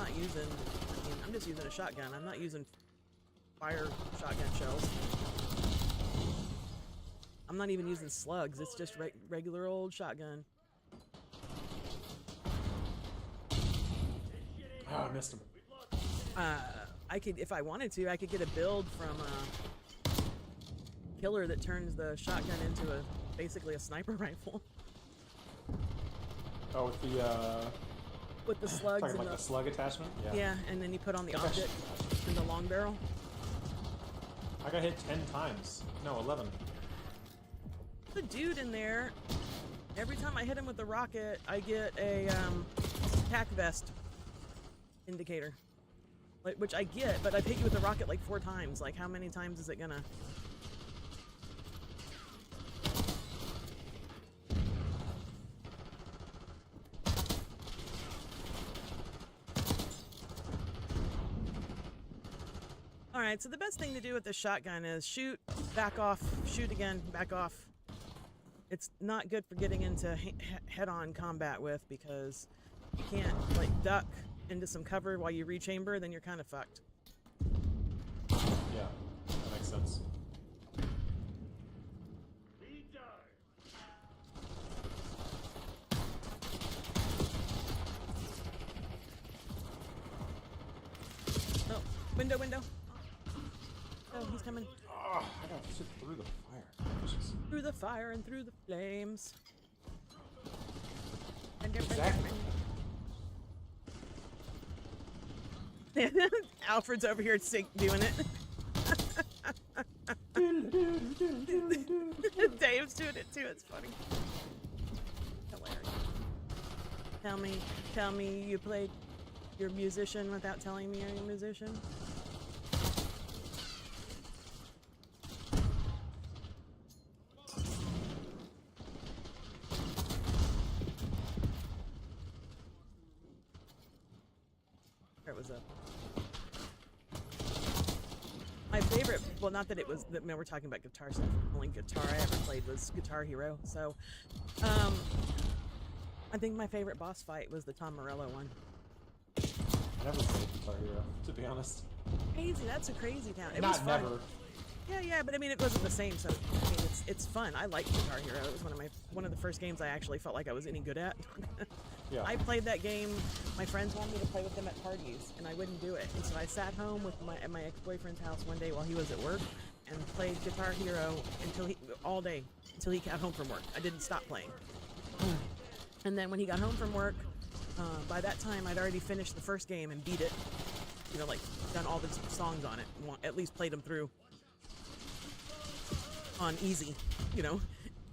just using a shotgun. I'm not using fire shotgun shells. I'm not even using slugs. It's just regular old shotgun.
Oh, I missed him.
I could, if I wanted to, I could get a build from killer that turns the shotgun into basically a sniper rifle.
Oh, with the
With the slugs
talking
and
like the slug attachment. Yeah.
yeah, and then you put on the
That's
object in the long barrel.
I got hit 10 times. No, 11.
The dude in there, every time I hit him with the rocket, I get a tac vest indicator, like, which I get, but I've hit you with the rocket like 4 times. Like, how many times is it gonna? All right, so the best thing to do with this shotgun is shoot, back off, shoot again, back off. It's not good for getting into head-on combat with, because you can't like duck into some cover while you rechamber, then you're kind of fucked.
Yeah, that makes sense.
Oh, window. Oh, he's coming.
Oh, I got shit through the fire. Jesus.
Through the fire and through the flames.
Exactly.
Alfred's over here doing it. Dave's doing it too. It's funny. Hilarious. Tell me you played. You're a musician without telling me you're a musician. There was a. My favorite, well, not that it was, that, man, we're talking about guitar stuff. The only guitar I ever played was Guitar Hero. So, I think my favorite boss fight was the Tom Morello one.
I never played Guitar Hero, to be honest.
Crazy, that's a crazy town. It
Not
was fun.
never.
Yeah, but I mean, it wasn't the same. So, I mean, it's fun. I like Guitar Hero. It was one of the first games I actually felt like I was any good at.
Yeah.
I played that game. My friends wanted me to play with them at parties, and I wouldn't do it. And so I sat home at my ex-boyfriend's house one day while he was at work, and played Guitar Hero all day until he got home from work. I didn't stop playing. And then when he got home from work, by that time I'd already finished the first game and beat it. You know, like done all the songs on it, at least played them through on easy. You know.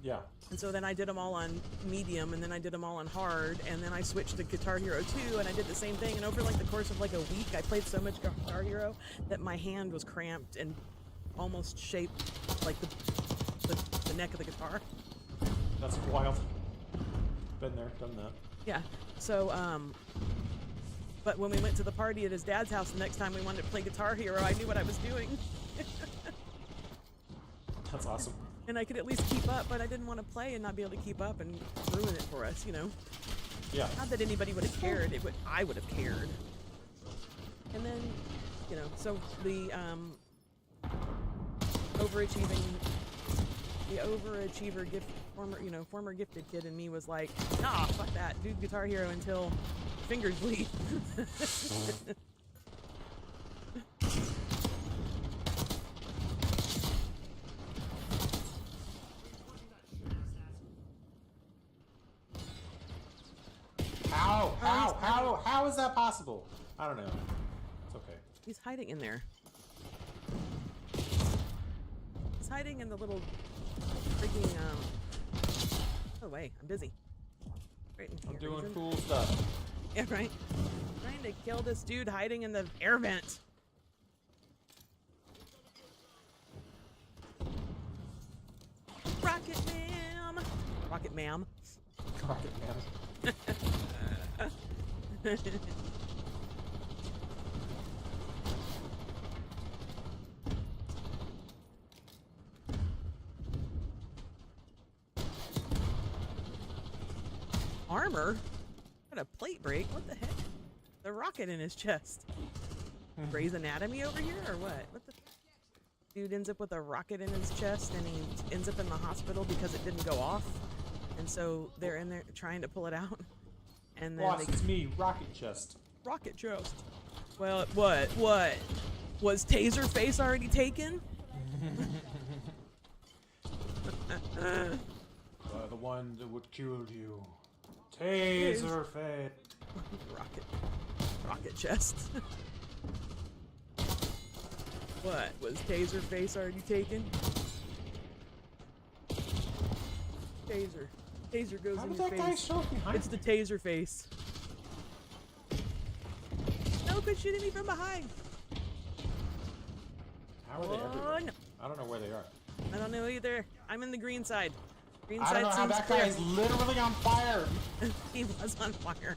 Yeah.
And so then I did them all on medium, and then I did them all on hard, and then I switched to Guitar Hero 2, and I did the same thing. And over like the course of like a week, I played so much Guitar Hero that my hand was cramped and almost shaped like the neck of the guitar.
That's wild. Been there, done that.
Yeah. So, but when we went to the party at his dad's house the next time we wanted to play Guitar Hero, I knew what I was doing.
That's awesome.
And I could at least keep up, but I didn't want to play and not be able to keep up and ruin it for us, you know?
Yeah.
Not that anybody would have cared. I would have cared. And then, you know, so the overachiever former gifted kid in me was like, nah, fuck that. Do Guitar Hero until fingers bleed.
How is that possible? I don't know. It's okay.
He's hiding in there. He's hiding in the little freaking oh wait, I'm busy. Right in
I'm
here.
doing
Reason.
cool stuff.
Yeah, right. Trying to kill this dude hiding in the air vent. Rocket ma'am. Rocket ma'am.
Rocket Man.
Armor? Got a plate break? What the heck? The rocket in his chest. Grey's Anatomy over here, or what? What the? Dude ends up with a rocket in his chest, and he ends up in the hospital because it didn't go off, and so they're in there trying to pull it out, and then
Boss, it's me, Rocket Chest.
rocket chest. Well, what? Was Taserface already taken?
The one that would kill you. Taserface.
Rocket chest. What? Was Taserface already taken? Taser goes
How
in
did
your
that guy
face.
show up behind
It's
me?
the taser face. No, quit shooting me from behind.
How are they everywhere?
No.
I don't know where they are.
I don't know either. I'm in the green side. Green
I
side
don't know how
seems
that
clear.
guy is literally on fire.
He was on fire.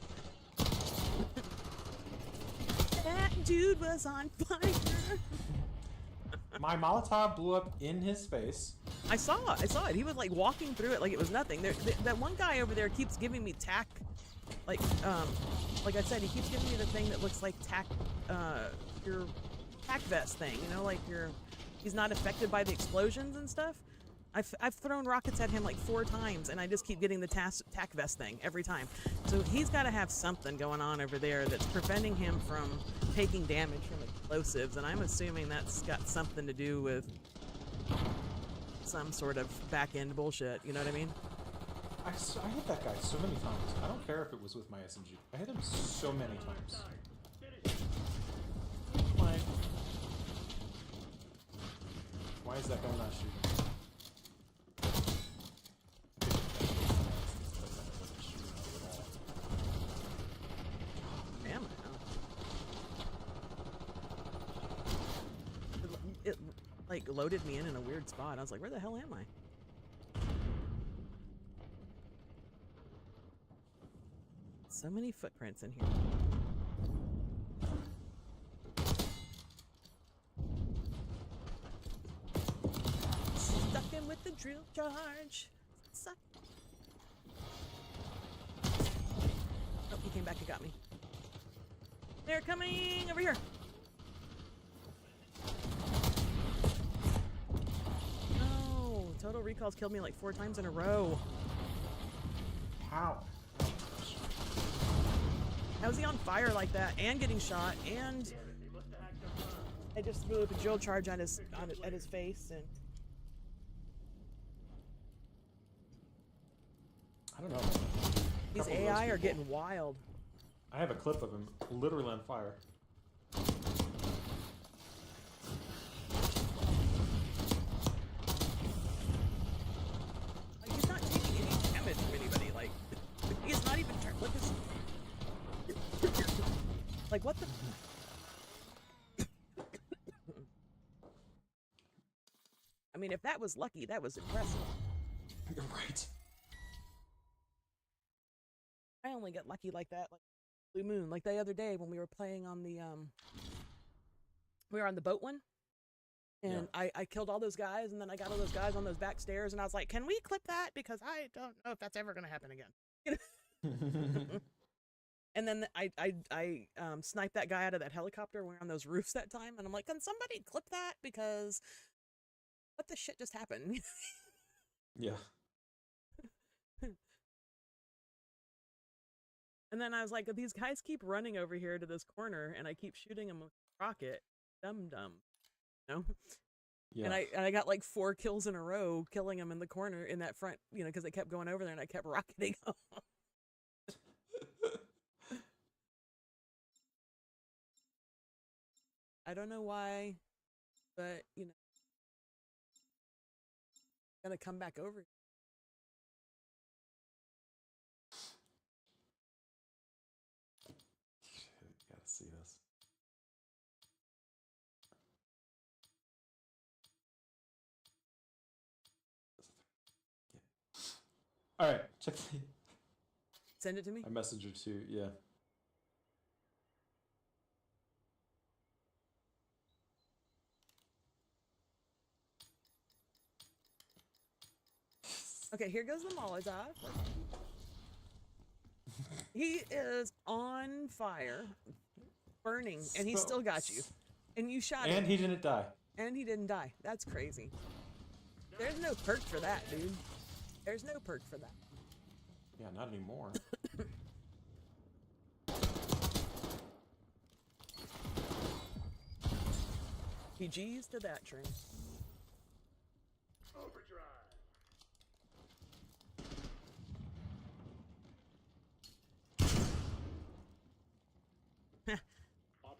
That dude was on fire.
My Molotov blew up in his face.
I saw it. He was like walking through it like it was nothing. That one guy over there keeps giving me tack, like I said, he keeps giving me the thing that looks like tack, your tack vest thing. You know, like he's not affected by the explosions and stuff. I've thrown rockets at him like 4 times, and I just keep getting the tack vest thing every time. So he's got to have something going on over there that's preventing him from taking damage from explosives, and I'm assuming that's got something to do with some sort of back-end bullshit. You know what I mean?
I hit that guy so many times. I don't care if it was with my SMG. I hit him so many times. Why is that guy not shooting?
like loaded me in a weird spot. I was like, where the hell am I? So many footprints in here. Stuck in with the drill charge. Suck. Oh, he came back and got me. They're coming over here. No, Total Recall's killed me like 4 times in a row.
How?
How is he on fire like that and getting shot? And I just threw up a drill charge at his face, and
I don't know.
these
Couple of those
AI are
people.
getting wild.
I have a clip of him literally on fire.
Like, he's not taking any damage from anybody. Like, he's not even turned. Look at this. Like, what the? I mean, if that was lucky, that was impressive.
You're right.
I only get lucky like that, like Blue Moon. Like the other day when we were playing on the we were on the boat one, and I killed all those guys, and then I got all those guys on those back stairs, and I was like, can we clip that, because I don't know if that's ever gonna happen again. And then I sniped that guy out of that helicopter. We were on those roofs that time, and I'm like, can somebody clip that, because what the shit just happened?
Yeah.
And then I was like, these guys keep running over here to this corner, and I keep shooting them with a rocket. Dumb. You know?
Yeah.
And I got like 4 kills in a row, killing them in the corner in that front, you know, because they kept going over there, and I kept rocketing them. I don't know why, but, you know, gotta come back over.
You gotta see this. All right, check.
Send it to me.
I messaged her too. Yeah.
Okay, here goes the Molotov. He is on fire, burning, and he still got you. And you shot him.
And he didn't die.
And he didn't die. That's crazy. There's no perk for that, dude. There's no perk for that.
Yeah, not anymore.
PG's to that train.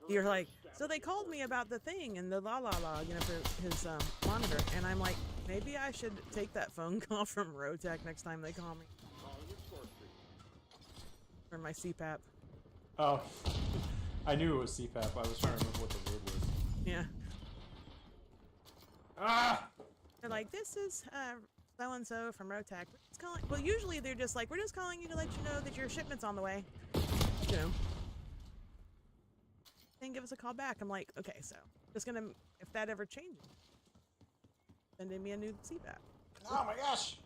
You're like, so they called me about the thing and the la, you know, for his monitor, and I'm like, maybe I should take that phone call from Rotec next time they call me. For my CPAP.
Oh, I knew it was CPAP. I was trying to remember what the word was.
Yeah.
Ah!
They're like, this is so-and-so from Rotec. It's calling. Well, usually they're just like, we're just calling you to let you know that your shipment's on the way. You know. Then give us a call back. I'm like, okay, so just gonna, if that ever changes, sending me a new CPAP.
Oh my gosh!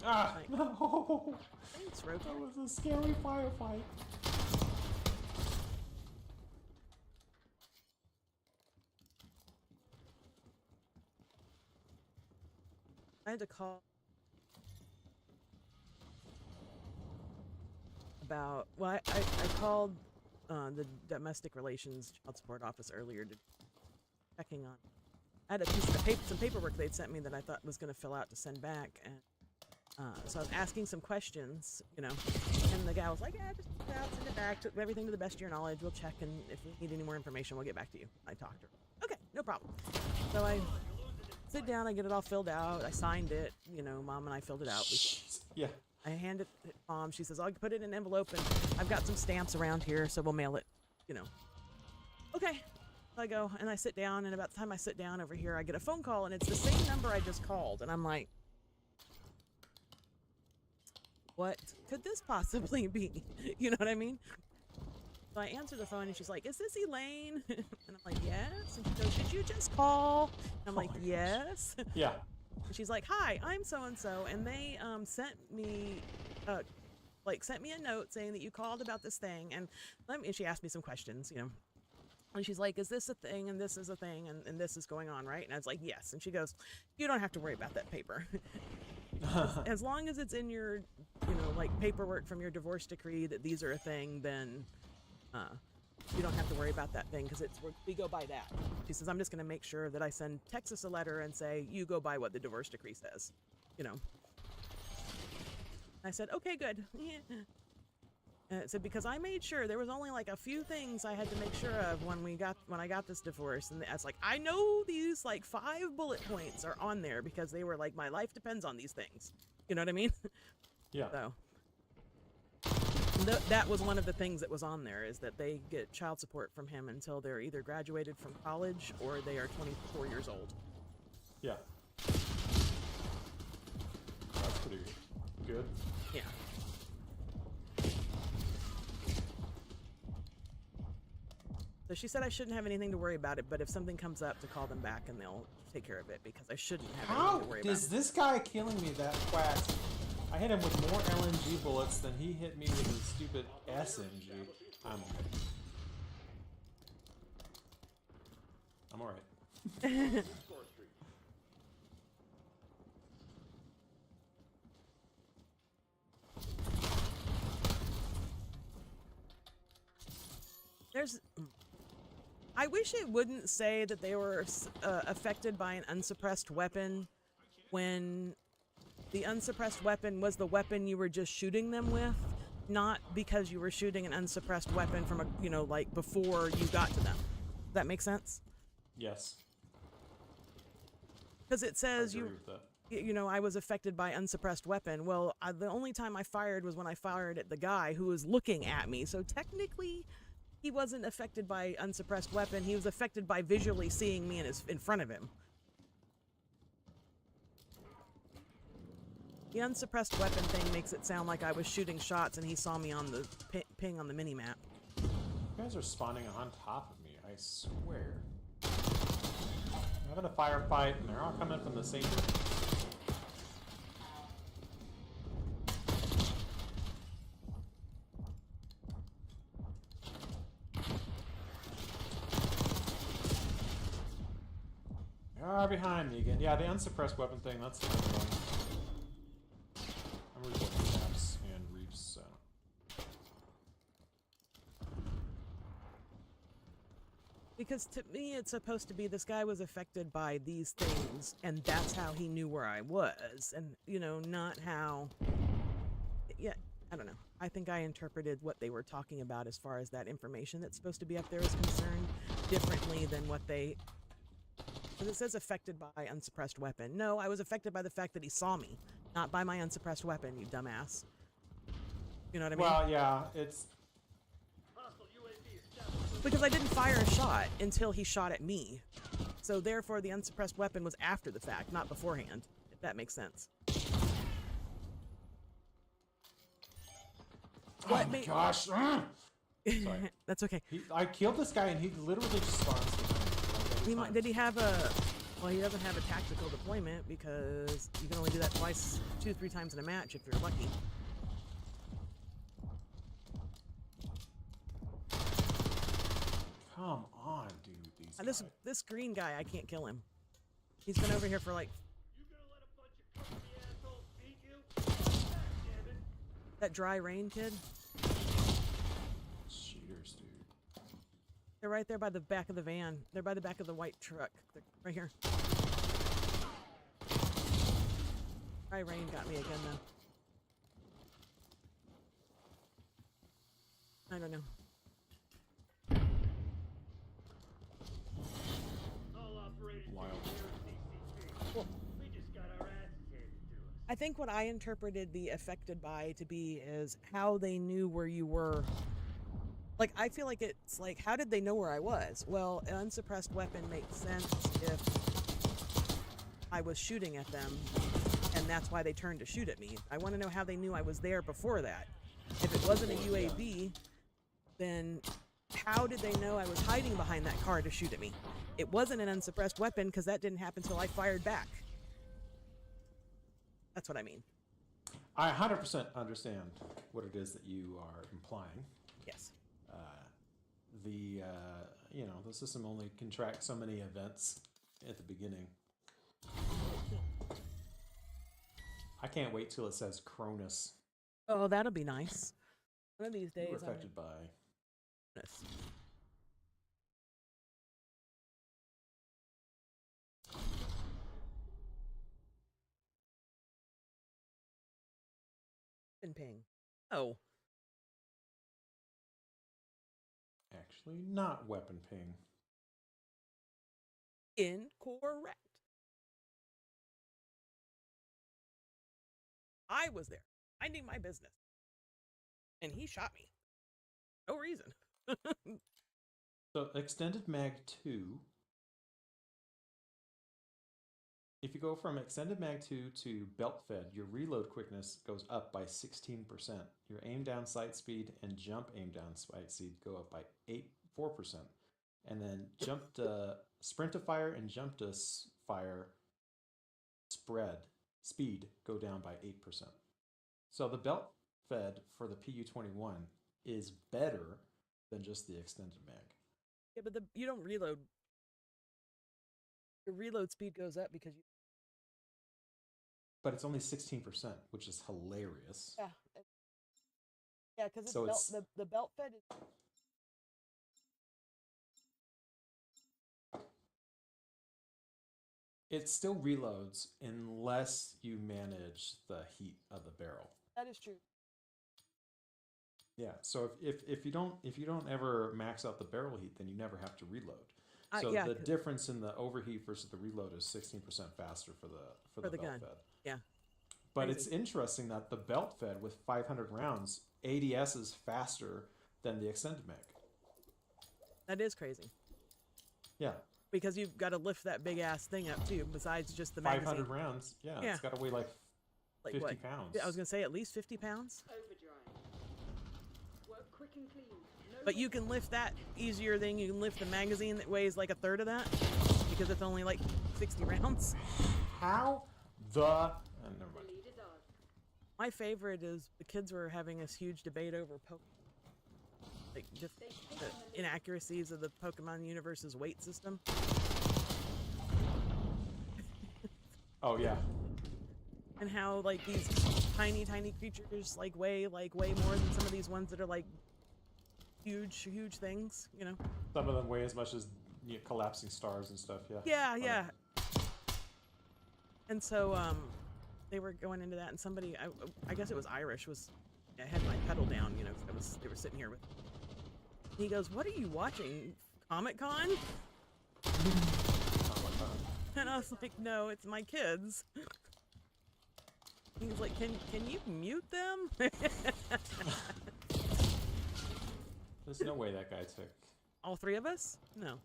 Ah!
Like,
No!
thanks, Rotec.
That was a scary firefight.
I had to call about, well, I called the domestic relations child support office earlier to checking on. I had a piece of paper, some paperwork they'd sent me that I thought was going to fill out to send back, and so I was asking some questions, you know, and the guy was like, yeah, just fill it out, send it back, to everything to the best of your knowledge, we'll check, and if we need any more information, we'll get back to you. I talked to her. Okay, no problem. So I sit down, I get it all filled out, I signed it, you know, Mom and I filled it out.
Yeah.
I hand it to Mom. She says, I'll put it in an envelope, and I've got some stamps around here, so we'll mail it, you know. Okay. I go and I sit down, and about the time I sit down over here, I get a phone call, and it's the same number I just called, and I'm like, what could this possibly be? You know what I mean? So I answer the phone, and she's like, is this Elaine? And I'm like, yes. And she goes, did you just call? And I'm like,
my gosh.
yes.
Yeah.
And she's like, hi, I'm so-and-so, and they sent me a note saying that you called about this thing, and she asked me some questions, you know. And she's like, is this a thing, and this is a thing, and this is going on, right? And I was like, yes. And she goes, you don't have to worry about that paper. As long as it's in your, you know, like paperwork from your divorce decree that these are a thing, then you don't have to worry about that thing, because we go by that. She says, I'm just going to make sure that I send Texas a letter and say, you go by what the divorce decree says, you know. I said, okay, good. Yeah. So because I made sure there was only like a few things I had to make sure of when I got this divorce, and I was like, I know these like 5 bullet points are on there because they were like, my life depends on these things. You know what I mean?
Yeah.
So that was one of the things that was on there, is that they get child support from him until they're either graduated from college or they are 24 years old.
Yeah. That's pretty good.
Yeah. So she said I shouldn't have anything to worry about it, but if something comes up, to call them back and they'll take care of it, because I shouldn't have
How
anything to worry
is
about.
this guy killing me that fast? I hit him with more LNG bullets than he hit me with his stupid SMG. I'm okay. I'm alright.
I wish it wouldn't say that they were affected by an unsuppressed weapon when the unsuppressed weapon was the weapon you were just shooting them with, not because you were shooting an unsuppressed weapon from a, you know, like before you got to them. Does that make sense?
Yes.
Because it
I
says
agree with that.
you know, I was affected by unsuppressed weapon. Well, the only time I fired was when I fired at the guy who was looking at me. So technically, he wasn't affected by unsuppressed weapon. He was affected by visually seeing me in front of him. The unsuppressed weapon thing makes it sound like I was shooting shots and he saw me on the ping on the mini-map.
You guys are spawning on top of me, I swear. I'm having a firefight and they're all coming from the same direction. They are behind me again. Yeah, the unsuppressed weapon thing, that's kind of annoying. I'm recording Caps and Reefs, so.
Because to me, it's supposed to be this guy was affected by these things, and that's how he knew where I was. And, you know, not how... Yeah, I don't know. I think I interpreted what they were talking about as far as that information that's supposed to be up there is concerned differently than what they... Because it says affected by unsuppressed weapon. No, I was affected by the fact that he saw me, not by my unsuppressed weapon, you dumbass. You know what I mean?
Well, yeah, it's...
Because I didn't fire a shot until he shot at me. So therefore the unsuppressed weapon was after the fact, not beforehand, if that makes sense.
Oh my gosh! Sorry.
That's okay.
I killed this guy and he literally just spawns behind me.
Did he have a... Well, he doesn't have a tactical deployment because you can only do that 2-3 times in a match if you're lucky.
Come on, dude. These guys.
This green guy, I can't kill him. He's been over here for like...
You gonna let a bunch of company assholes beat you? Damn it.
That dry rain kid.
Cheaters, dude.
They're right there by the back of the van. They're by the back of the white truck. They're right here. Dry rain got me again, though. I don't know.
All operators
Wild.
here at CCP. We just got our asses handed to us.
I think what I interpreted the affected by to be is how they knew where you were Like, I feel like it's like, how did they know where I was? Well, an unsuppressed weapon makes sense if I was shooting at them, and that's why they turned to shoot at me. I want to know how they knew I was there before that. If it wasn't a UAV, then how did they know I was hiding behind that car to shoot at me? It wasn't an unsuppressed weapon because that didn't happen until I fired back. That's what I mean.
I 100% understand what it is that you are implying.
Yes.
The system only can track so many events at the beginning. I can't wait till it says Cronus.
Oh, that'll be nice. One of these
You
days,
were
I'm gonna
affected by.
do this. And ping. Oh,
Actually, not weapon ping.
incorrect. I was there, minding my business, and he shot me. No reason.
So extended mag 2. If you go from extended mag 2 to belt fed, your reload quickness goes up by 16%. Your aim down sight speed and jump aim down sight speed go up by 4%. And then jump to sprint to fire and jump to fire speed go down by 8%. So the belt fed for the PU-21 is better than just the extended mag.
Yeah, but you don't reload. Your reload speed goes up because you.
But it's only 16%, which is hilarious.
Yeah. Yeah, because
So
the belt fed is.
It still reloads unless you manage the heat of the barrel.
That is true.
Yeah. So if you don't ever max out the barrel heat, then you never have to reload. So
Yeah,
the difference in the overheat versus the reload is 16% faster for the
the
belt
gun.
fed.
Yeah.
But
Crazy.
it's interesting that the belt fed with 500 rounds, ADS is faster than the extended mag.
That is crazy.
Yeah.
Because you've got to lift that big ass thing up too, besides just the
500
magazine.
rounds. Yeah,
Yeah.
It's got to weigh like 50
what?
pounds.
I was gonna say at least 50 pounds.
Overdrive. Work quick and clean. No
But you can lift that easier than you can lift the magazine that weighs like a third of that, because it's only like 60 rounds.
How the... never mind.
lead is ours.
My favorite is the kids were having this huge debate over like just the inaccuracies of the Pokemon universe's weight system.
Oh, yeah.
And how like these tiny creatures like weigh way more than some of these ones that are like huge things, you know.
Some of them weigh as much as collapsing stars and stuff, yeah.
Yeah. And so they were going into that, and somebody, I guess it was Irish, I had my pedal down, you know, 'cause they were sitting here with. He goes, "What are you watching? Comic-Con?" And I was like, "No, it's my kids." He was like, "Can you mute them?"
There's no way that guy took...
All three of us? No.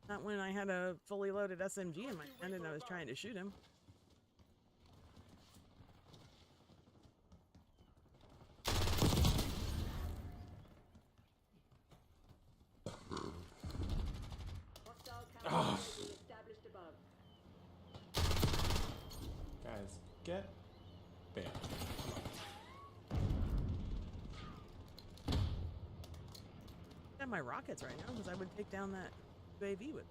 Not when I had a fully loaded SMG in my hand and I was trying to shoot him.
Hostile counter established above.
Guys, get banned.
I have my rockets right now because I would take down that UAV with.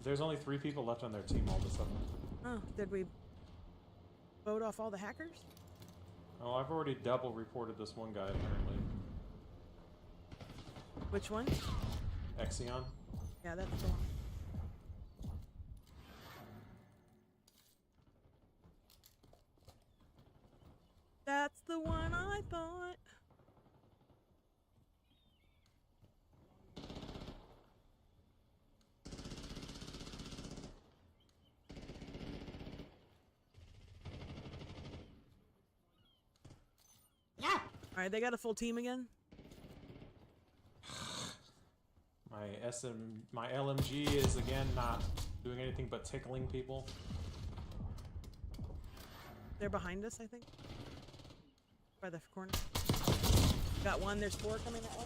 There's only 3 people left on their team all of a sudden.
Oh, did we vote off all the hackers?
Oh, I've already double reported this one guy, apparently.
Which one?
Exion.
Yeah, that's the one. That's the one I thought. All right, they got a full team again.
My LMG is again not doing anything but tickling people.
They're behind us, I think. By the corner. Got one. There's 4 coming that way.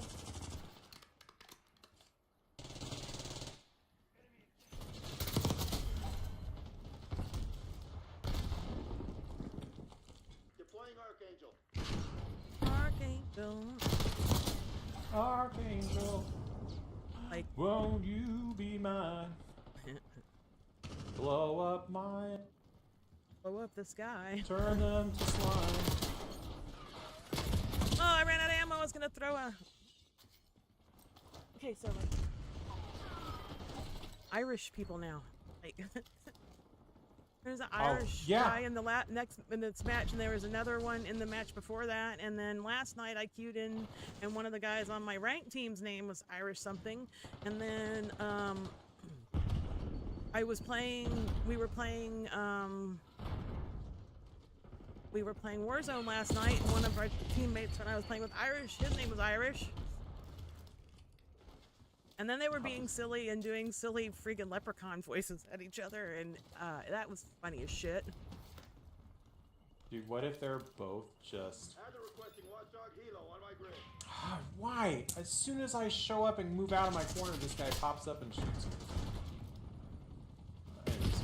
Deploying Archangel.
Archangel.
Archangel,
Like,
won't you be mine? Blow up my,
blow up the sky.
turn them to slime.
Oh, I ran out of ammo. I was gonna throw a. Okay, so like Irish people now. Like, there's an Irish
yeah.
guy in the next in this match, and there was another one in the match before that. And then last night I queued in, and one of the guys on my rank team's name was Irish something. And then I was playing. We were playing Warzone last night, and one of our teammates when I was playing with Irish, his name was Irish. And then they were being silly and doing silly freaking leprechaun voices at each other, and that was funny as shit.
Dude, what if they're both just...
Adder requesting Watchdog Helo on my grid.
Why? As soon as I show up and move out of my corner, this guy pops up and shoots me. Anyways,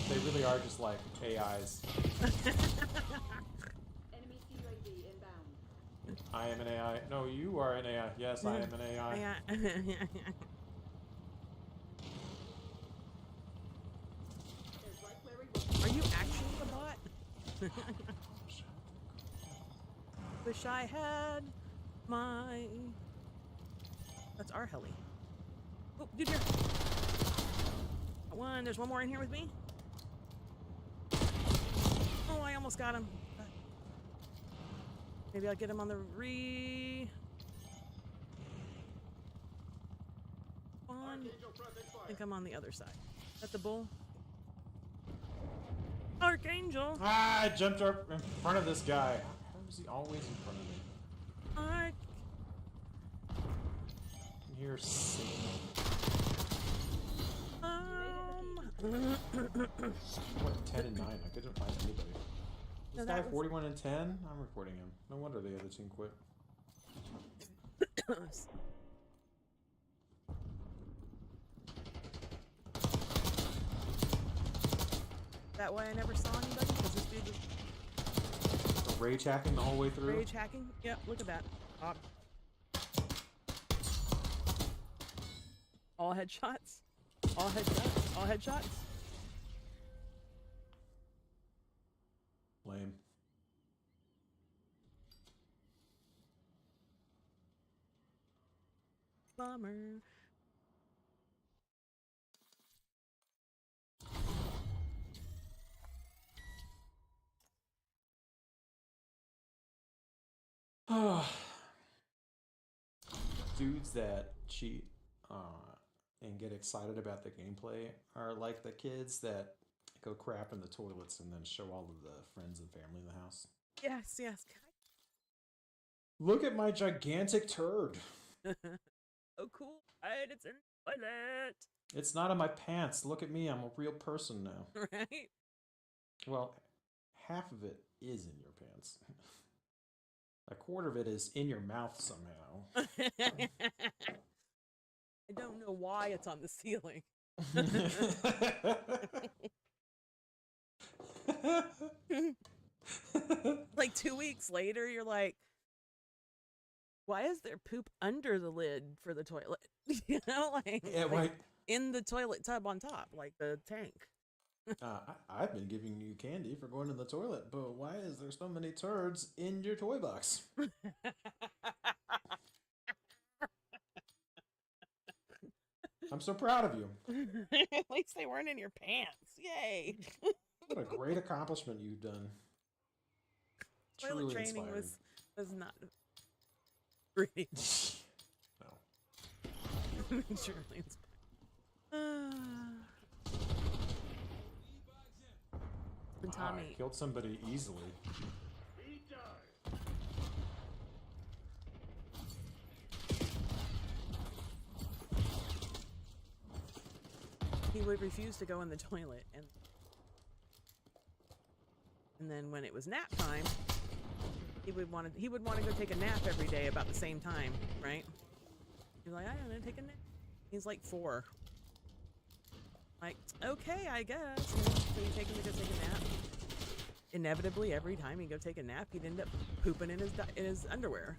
they really are just like AIs.
Enemy CUAV inbound.
I am an AI. No, you are an AI. Yes, I am an AI.
Yeah.
There's right where we want.
Are you actually the bot? Wish I had my. That's our heli. Oh, dude, here. Got one. There's one more in here with me. Oh, I almost got him. Maybe I'll get him on the re. One.
Archangel pressing
I
fire.
think I'm on the other side. Is that the bull? Archangel!
Ah, I jumped up in front of this guy. How is he always in front of me? You're sick. What, 10 and 9? I couldn't find anybody.
No,
This
that
guy
was-
41 and 10? I'm reporting him. No wonder the other team quit.
That way I never saw anybody because this dude was
Rage hacking the whole way through?
rage hacking. Yep, look at that. All headshots. All headshots. All headshots.
Lame.
Bummer.
Dudes that cheat and get excited about the gameplay are like the kids that go crap in the toilets and then show all of the friends and family in the house.
Yes, yes.
Look at my gigantic turd.
Oh, cool. Right, it's in the toilet.
It's not in my pants. Look at me. I'm a real person now.
Right?
Well, half of it is in your pants. A quarter of it is in your mouth somehow.
I don't know why it's on the ceiling. Like 2 weeks later, you're like, why is there poop under the lid for the toilet? You know, like,
Yeah,
like
right.
in the toilet tub on top, like the tank.
I've been giving you candy for going to the toilet, but why is there so many turds in your toy box? I'm so proud of you.
At least they weren't in your pants. Yay.
What a great accomplishment you've done.
Toilet
Truly
training
inspiring.
was not really
No.
truly inspiring. And
Wow, I
Tommy,
killed somebody easily.
Be done.
he would refuse to go in the toilet, and then when it was nap time, he would want to go take a nap every day about the same time, right? He's like, I'm gonna take a nap. He's like 4. Like, okay, I guess. You know, so you take him to go take a nap. Inevitably, every time he'd go take a nap, he'd end up pooping in his underwear.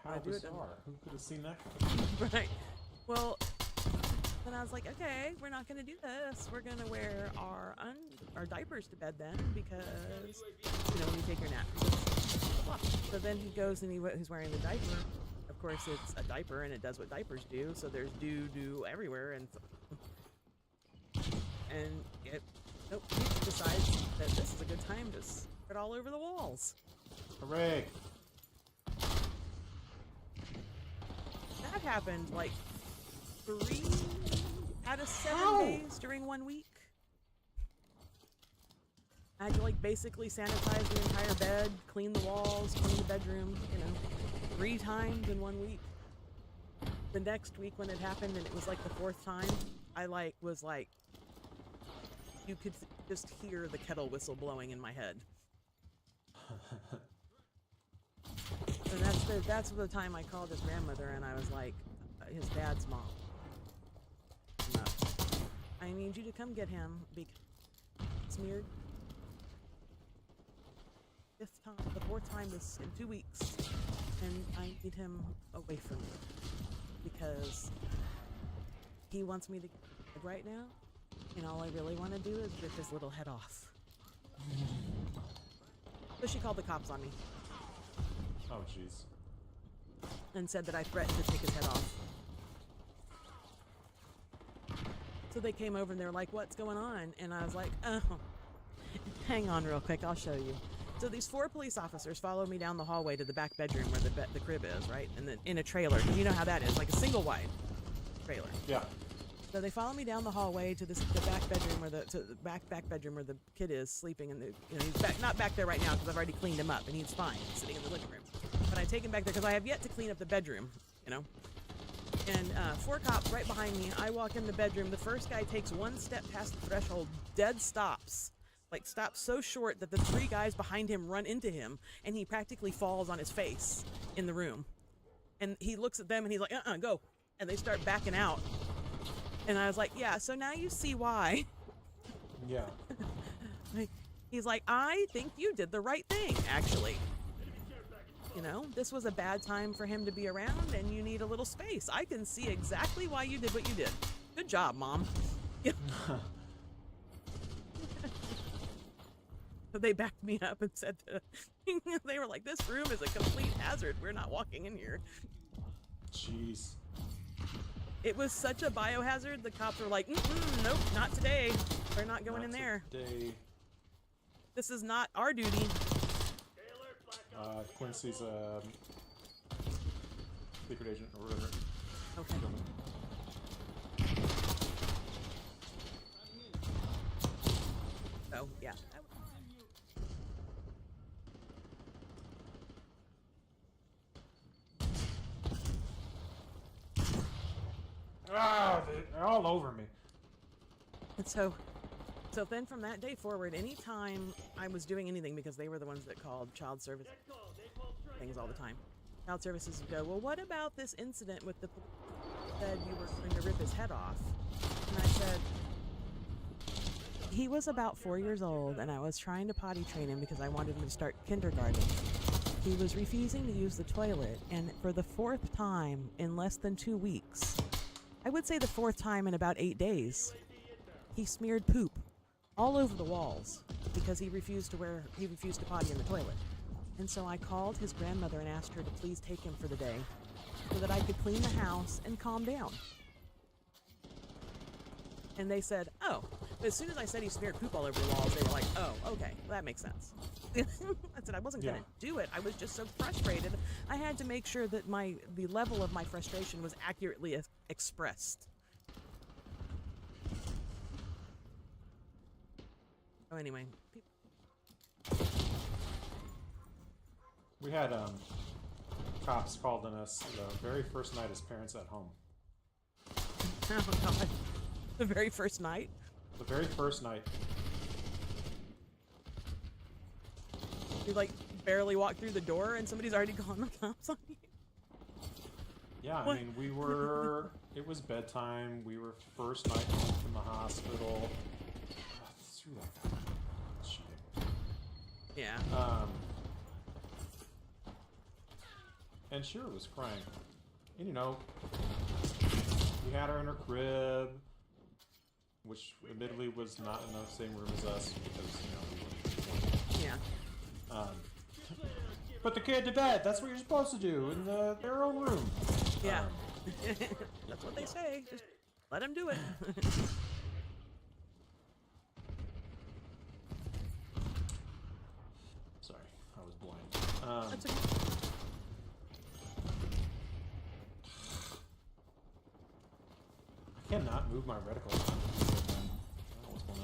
How
I do it
bizarre. Who could have seen that?
Right. Well, then I was like, okay, we're not gonna do this. We're gonna wear our diapers to bed then, because you know when you take your nap. So then he goes and he's wearing the diaper. Of course, it's a diaper and it does what diapers do. So there's doo everywhere, and nope. He decides that this is a good time to spread all over the walls.
Hooray!
That happened like 3 out of 7
How?
days during 1 week. I had to like basically sanitize the entire bed, clean the walls, clean the bedroom, you know, 3 times in 1 week. The next week when it happened, and it was like the 4th time, I was like, you could just hear the kettle whistle blowing in my head. And that's the time I called his grandmother, and I was like, his dad's mom. No. I need you to come get him because smeared. 5th time, the 4th time is in 2 weeks, and I need him away from me because he wants me to get right now, and all I really want to do is rip his little head off. So she called the cops on me
Oh, jeez.
and said that I threatened to take his head off. So they came over and they were like, what's going on? And I was like, oh, hang on real quick, I'll show you. So these 4 police officers followed me down the hallway to the back bedroom where the crib is, right? And then in a trailer. You know how that is, like a single wide trailer.
Yeah.
So they follow me down the hallway to the back bedroom where the back bedroom where the kid is sleeping, and he's not back there right now because I've already cleaned him up and he's fine, he's sitting in the living room. But I take him back there because I have yet to clean up the bedroom, you know. And 4 cops right behind me. I walk in the bedroom. The first guy takes 1 step past the threshold, dead stops. Like stops so short that the 3 guys behind him run into him, and he practically falls on his face in the room. And he looks at them and he's like, go. And they start backing out. And I was like, yeah, so now you see why.
Yeah.
He's like, I think you did the right thing, actually. You know, this was a bad time for him to be around, and you need a little space. I can see exactly why you did what you did. Good job, Mom. So they backed me up and said, they were like, this room is a complete hazard. We're not walking in here.
Jeez.
It was such a biohazard. The cops were like, nope, not today. We're not going in there.
Today.
This is not our duty.
Taylor, Blackout.
Quincy's secret agent or whatever.
Okay. So, yeah.
Ah, they're all over me.
And so then from that day forward, anytime I was doing anything, because they were the ones that called child service
Get called. They called strike.
things all the time. Child services would go, well, what about this incident with the police said you were going to rip his head off? And I said, he was about 4 years old, and I was trying to potty train him because I wanted him to start kindergarten. He was refusing to use the toilet, and for the 4th time in less than 2 weeks, I would say the 4th time in about 8 days, he smeared poop all over the walls because he refused to potty in the toilet. And so I called his grandmother and asked her to please take him for the day so that I could clean the house and calm down. And they said, oh. But as soon as I said he smeared poop all over the walls, they were like, oh, okay, well, that makes sense. I said I wasn't going to do it. I was just so frustrated. I had to make sure that the level of my frustration was accurately expressed. So anyway,
We had cops called on us the very first night as parents at home.
Oh god. The very first night.
The very first night.
You like barely walk through the door and somebody's already calling the cops on you.
Yeah,
What?
I mean, we were. It was bedtime. We were first night home from the hospital. Through that shit.
Yeah.
And Shira was crying. And you know, we had her in her crib, which admittedly was not in the same room as us because we
Yeah.
were. Put the kid to bed. That's what you're supposed to do in their own room.
Yeah. That's what they say. Just let him do it.
Sorry, I was blind.
That's okay.
I cannot move my reticle. I don't know what's going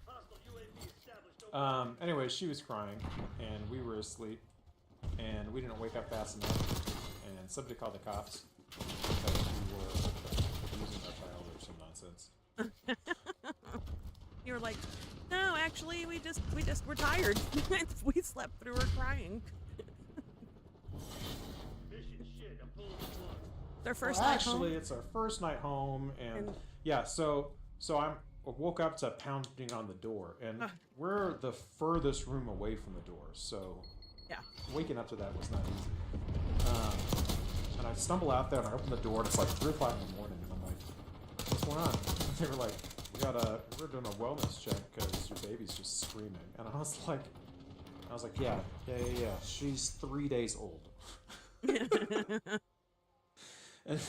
Hostile UAV established.
on. Anyway, she was crying, and we were asleep, and we didn't wake up fast enough, and somebody called the cops because we were abusing our child or some nonsense.
You were like, no, actually, we just were tired. We slept through her crying.
Mission shit. I'm pulling the plug.
Their first
Well,
night
actually,
home.
it's our first night home, and
And-
yeah, so I woke up to pounding on the door, and we're the furthest room away from the door, so
Yeah.
waking up to that was not easy. And I stumble out there, and I open the door, and it's like 3 o'clock in the morning, and I'm like, "What's going on?" And they were like, "We're doing a wellness check because your baby's just screaming," and I was like, "Yeah, she's 3 days old." And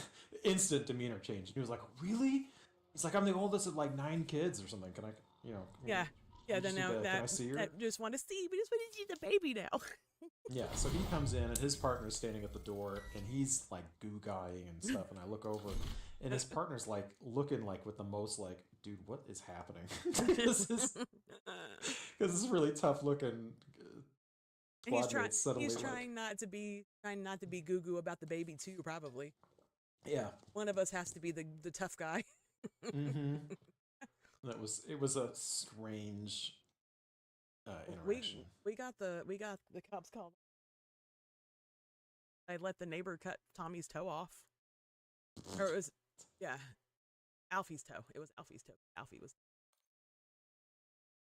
instant demeanor change. And he was like, "Really?" He's like, "I'm the oldest of like 9 kids or something. Can I, you know?"
Yeah. Yeah, then now
Can I see her?
that just want to see. We just want to see the baby now.
Yeah. So he comes in, and his partner's standing at the door, and he's like goo guying and stuff. And I look over, and his partner's like looking like with the most like, "Dude, what is happening?" Because this is really tough looking.
And he's
Quadmates suddenly, like-
trying not to be goo goo about the baby too. Probably
Yeah.
one of us has to be the tough guy.
Mm-hmm. It was a strange interaction.
We got the cops called. I let the neighbor cut Tommy's toe off, or it was Alfie's toe. It was Alfie's toe.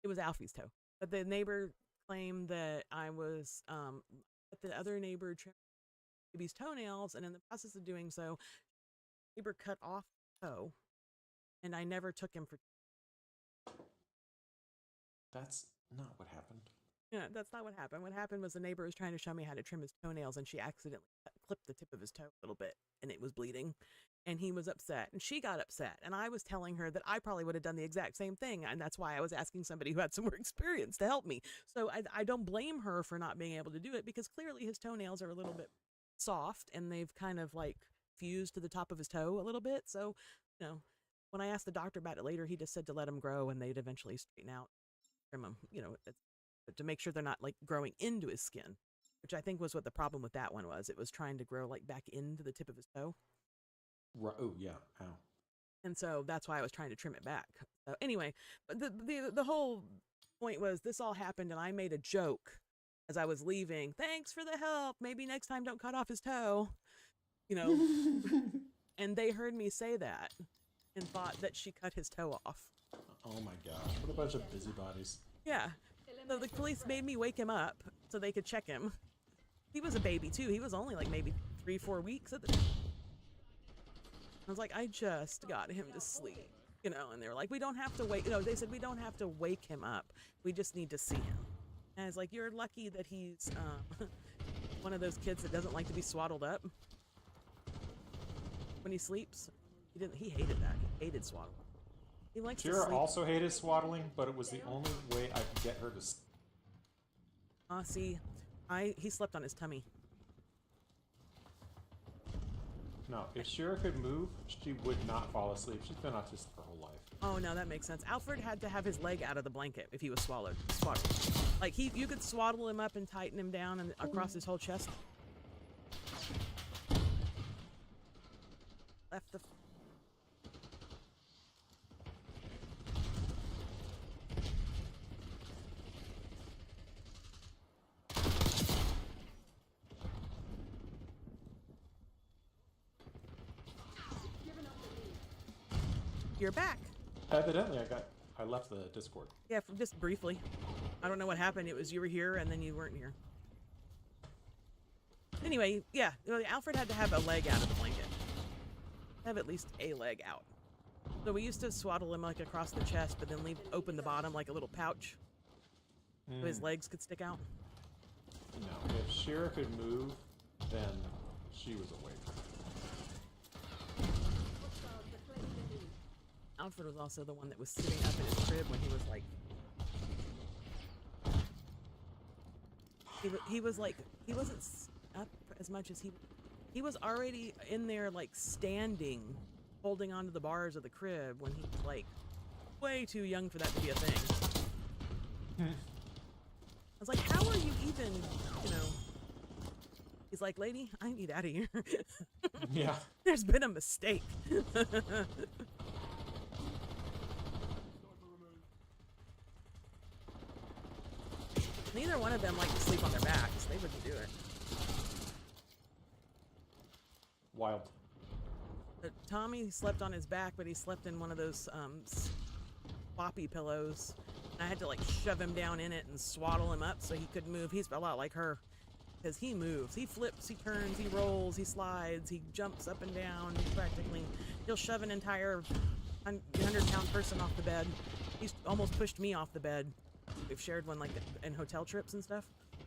It was Alfie's toe. But the neighbor claimed that I was that the other neighbor trimmed baby's toenails, and in the process of doing so, the neighbor cut off the toe, and I never took him for.
That's not what happened.
Yeah, that's not what happened. What happened was the neighbor was trying to show me how to trim his toenails, and she accidentally clipped the tip of his toe a little bit, and it was bleeding. And he was upset, and she got upset. And I was telling her that I probably would have done the exact same thing, and that's why I was asking somebody who had some more experience to help me. So I don't blame her for not being able to do it, because clearly his toenails are a little bit soft, and they've kind of like fused to the top of his toe a little bit. So, you know, when I asked the doctor about it later, he just said to let them grow, and they'd eventually straighten out, trim them, you know, to make sure they're not like growing into his skin, which I think was what the problem with that one was. It was trying to grow like back into the tip of his toe.
Right. Oh yeah. Ow.
And so that's why I was trying to trim it back. So anyway, but the whole point was this all happened, and I made a joke as I was leaving. Thanks for the help. Maybe next time don't cut off his toe, you know. And they heard me say that and thought that she cut his toe off.
Oh my gosh! What a bunch of busybodies.
Yeah. So the police made me wake him up so they could check him. He was a baby too. He was only like maybe 3-4 weeks at the time. I was like, I just got him to sleep, you know, and they were like, we don't have to wake, you know, they said, we don't have to wake him up. We just need to see him. And I was like, you're lucky that he's one of those kids that doesn't like to be swaddled up when he sleeps. He hated that. He hated swaddling. He likes to
Shira
sleep.
also hated swaddling, but it was the only way I could get her to.
See, he slept on his tummy.
No, if Shira could move, she would not fall asleep. She's been autistic her whole life.
Oh no, that makes sense. Alfred had to have his leg out of the blanket if he was swaddled. Like you could swaddle him up and tighten him down and across his whole chest. Left the You're back.
Evidently, I left the Discord.
Yeah, just briefly. I don't know what happened. It was you were here and then you weren't here. Anyway, yeah, Alfred had to have a leg out of the blanket. Have at least a leg out. So we used to swaddle him like across the chest, but then leave open the bottom like a little pouch, so his legs could stick out.
No, if Shira could move, then she was awake.
Hostiles reclaim the lead.
Alfred was also the one that was sitting up in his crib when he was like. He was like, he wasn't up as much as he was already in there like standing, holding onto the bars of the crib when he was like way too young for that to be a thing. I was like, how are you even, you know? He's like, lady, I need out of here.
Yeah.
There's been a mistake. Neither one of them like to sleep on their backs. They wouldn't do it.
Wild.
Tommy slept on his back, but he slept in one of those floppy pillows. And I had to like shove him down in it and swaddle him up so he could move. He's a lot like her, because he moves, he flips, he turns, he rolls, he slides, he jumps up and down. Practically, he'll shove an entire 100-pound person off the bed. He's almost pushed me off the bed. We've shared one like in hotel trips and stuff.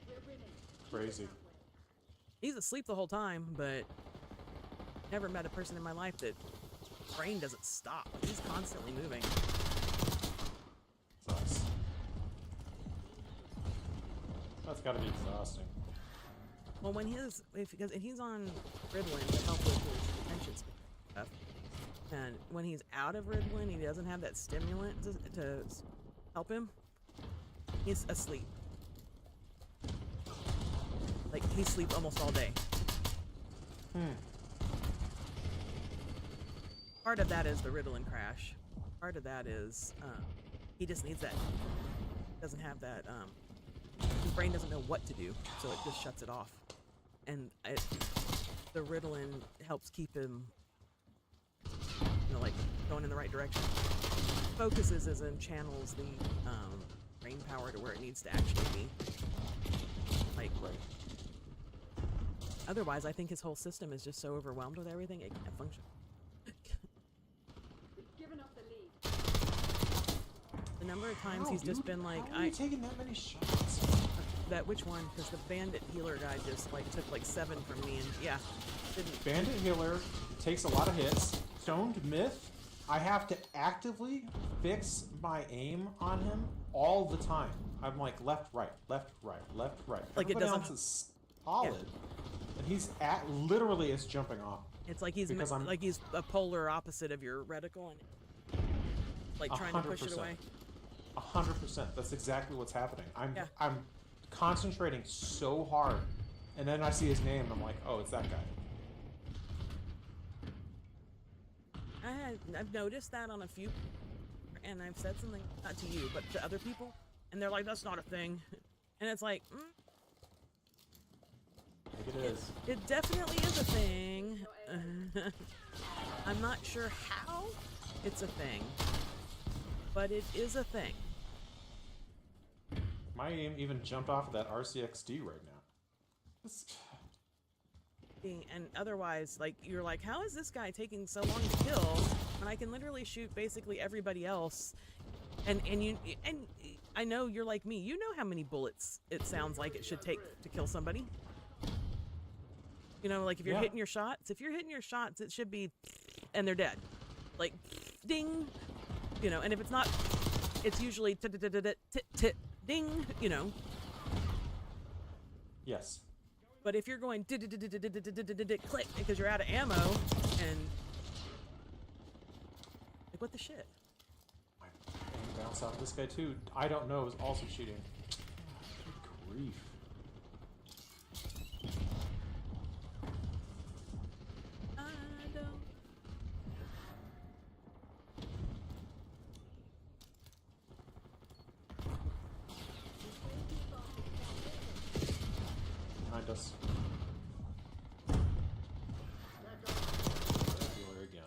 We're winning.
Crazy.
He's asleep the whole time, but never met a person in my life that brain doesn't stop. He's constantly moving.
Sucks. That's gotta be exhausting.
Well, when because he's on Ritalin to help with his attention stuff, and when he's out of Ritalin, he doesn't have that stimulant to help him. He's asleep. Like he sleeps almost all day. Part of that is the Ritalin crash. Part of that is he just needs that. Doesn't have that. His brain doesn't know what to do, so it just shuts it off. And the Ritalin helps keep him, you know, like going in the right direction. Focuses as in channels the brain power to where it needs to actually be. Like,
Right.
otherwise, I think his whole system is just so overwhelmed with everything it can't function.
We've given up the lead.
The number of times
How,
he's just
dude?
been like,
How are you taking that many shots?
that which one? Because the bandit healer guy just like took like 7 from me, and yeah, didn't.
Bandit Healer takes a lot of hits. Stoned Myth, I have to actively fix my aim on him all the time. I'm like left, right, left, right, left, right.
Like it
Everybody
doesn't-
else is solid, and he's literally is jumping off.
It's like he's
Because I'm-
like he's a polar opposite of your reticle, and like trying to push it
100%.
away.
100%. That's exactly what's happening.
Yeah.
I'm concentrating so hard, and then I see his name, and I'm like, oh, it's that guy.
I've noticed that on a few, and I've said something not to you, but to other people, and they're like, "That's not a thing," and it's like,
I think it is.
it definitely is a thing. I'm not sure how it's a thing, but it is a thing.
My aim even jumped off of that RCXD right now. This-
And otherwise, like you're like, how is this guy taking so long to kill when I can literally shoot basically everybody else? And I know you're like me. You know how many bullets it sounds like it should take to kill somebody. You know, like if you're
Yeah.
hitting your shots, it should be, and they're dead, like ding. You know, and if it's not, it's usually ding. You know.
Yes.
But if you're going click because you're out of ammo and like what the shit?
My aim bounced off this guy too. I don't know, is also cheating. Good grief.
I don't.
Behind us. Healer again.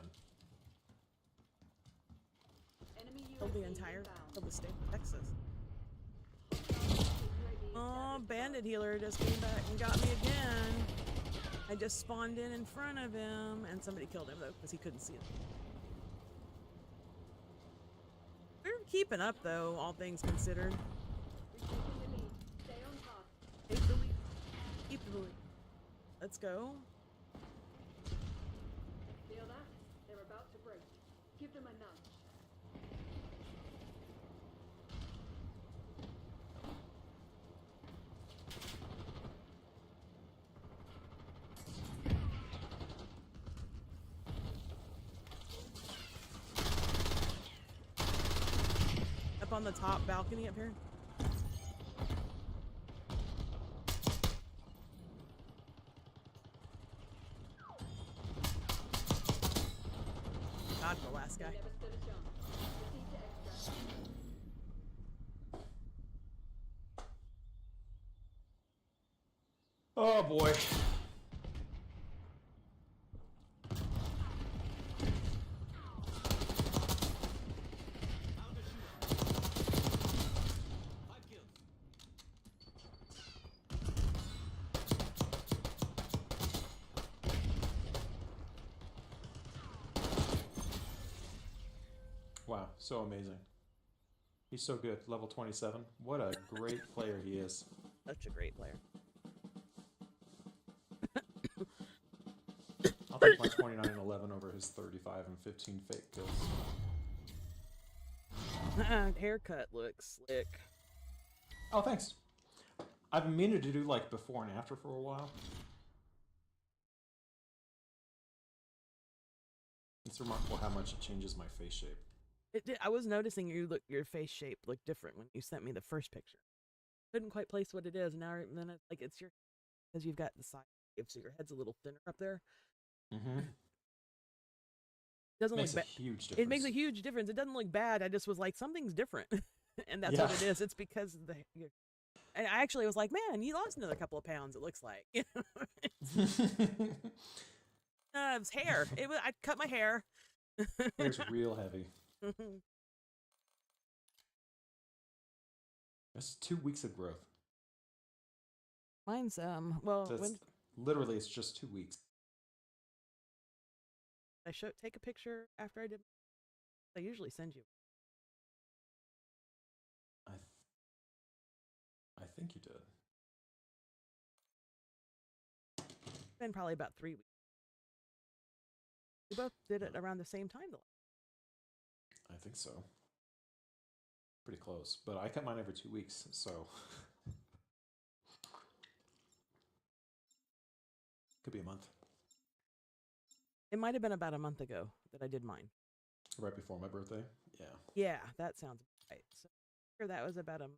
the entire of the state of Texas.
UAV
Oh,
established
bandit healer just came back and got me again. I just spawned in front of him, and somebody killed him though because he couldn't see it. We're keeping up though, all things considered.
above. Retreating the lead. Stay on task.
Take the lead. Keep the lead. Let's go.
Feel that? They're about to break. Give them a nudge.
Up on the top balcony up here. God, the last guy.
Never stood a chance. Proceed to extract.
Oh boy. Wow, so amazing. He's so good. Level 27. What a great player he is.
Such a great player.
I'll take my 29 and 11 over his 35 and 15 fake kills.
Haircut looks slick.
Oh, thanks. I've been meaning to do like before and after for a while. It's remarkable how much it changes my face shape.
I was noticing your face shape looked different when you sent me the first picture. Couldn't quite place what it is. Now then it's like it's your because you've got the side, so your head's a little thinner up there.
Mm-hmm.
Doesn't
Makes
look
a huge difference.
It makes a huge difference. It doesn't look bad. I just was like something's different, and that's what it
Yeah.
is. It's because of and I actually was like, man, you lost another couple of pounds. It looks like. It's hair. I cut my hair.
It's real heavy. That's 2 weeks of growth.
Mine's well,
That's
when
literally it's just 2 weeks.
I take a picture after I did. I usually send you.
I think you did.
It's been probably about 3 weeks. We both did it around the same time.
I think so. Pretty close, but I cut mine every 2 weeks, so could be a month.
It might have been about a month ago that I did mine.
Right before my birthday. Yeah.
Yeah, that sounds right. So sure, that was about a.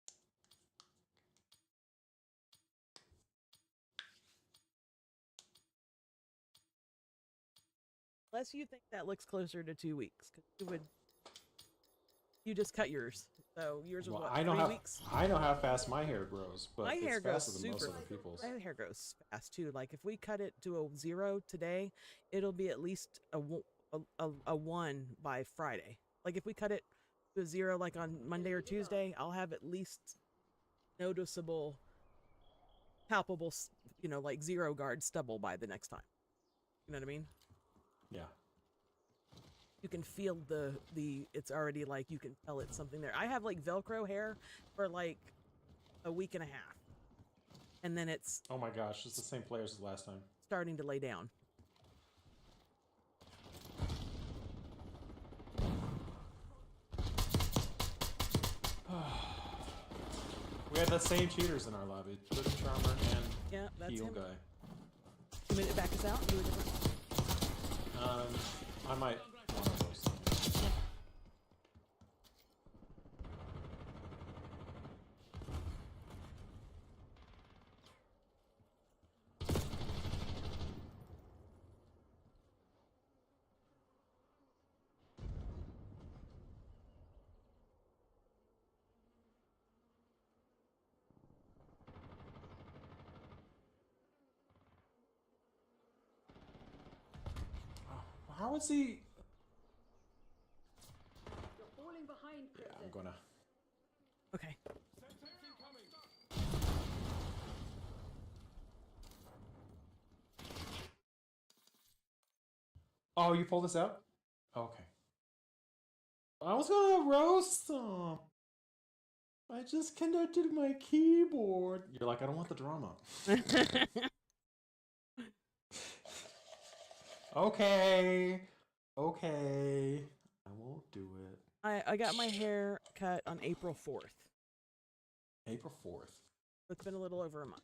Unless you think that looks closer to 2 weeks, because you just cut yours, so yours was
Well,
what,
I know
3
how
weeks?
I know how fast my hair grows, but
My
it's
hair grows
faster than most
super
other people's.
My hair grows fast too. Like if we cut it to a 0 today, it'll be at least a 1 by Friday. Like if we cut it to a 0 like on Monday or Tuesday, I'll have at least noticeable, palpable, like 0 guard stubble by the next time. You know what I mean?
Yeah.
You can feel it's already like you can tell it's something there. I have like Velcro hair for like a week and a half. And then it's
Oh my gosh, it's the same players as last time.
starting to lay down.
We had the same cheaters in our lobby. Pudding Charmer and
Yeah, that's
Heal
him.
Guy.
You made it back us out? You were different.
I might one of those. How is he?
You're falling behind, Chris.
gonna.
Okay.
Oh, you pulled this out? Okay. I was gonna roast them. I just connected my keyboard. You're like, I don't want the drama. Okay. Okay. I won't do it.
I got my hair cut on April 4th.
April 4th.
It's been a little over a month.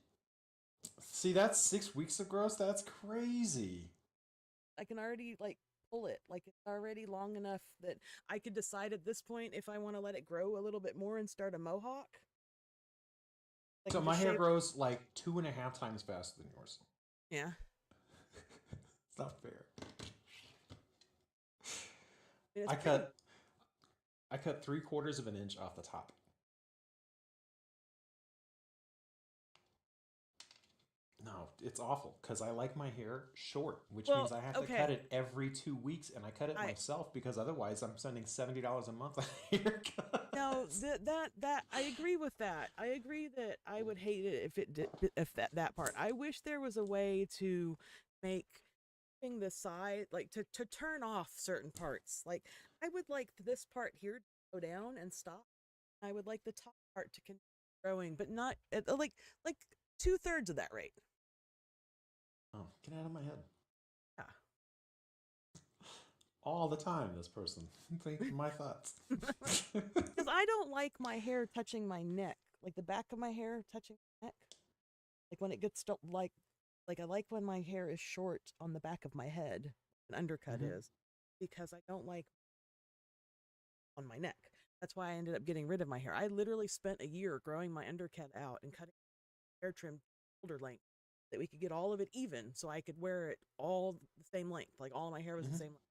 See, that's 6 weeks of growth. That's crazy.
I can already like pull it. Like it's already long enough that I could decide at this point if I want to let it grow a little bit more and start a mohawk. Like,
So
and
my
just
hair
shave-
grows like 2.5 times faster than yours.
Yeah.
It's not fair.
mean,
I
it's pretty-
cut 3/4 of an inch off the top. No, it's awful because I like my hair short, which
Well,
means I have to
okay.
cut it every 2 weeks, and I cut it myself because otherwise I'm spending $70 a month on a haircut.
No, that I agree with that. I agree that I would hate it if it did if that part. I wish there was a way to make the side like to turn off certain parts. Like I would like this part here to go down and stop. I would like the top part to continue growing, but not like 2/3 of that rate.
Oh, get out of my head.
Yeah.
All the time, this person. Think my thoughts.
Because I don't like my hair touching my neck, like the back of my hair touching my neck. Like when it gets like I like when my hair is short on the back of my head, an undercut
Mhm.
is, because I don't like on my neck. That's why I ended up getting rid of my hair. I literally spent a year growing my undercut out and cutting hair trim shoulder length that we could get all of it even, so I could wear it all the same length, like all my hair was the
Mhm.
same length.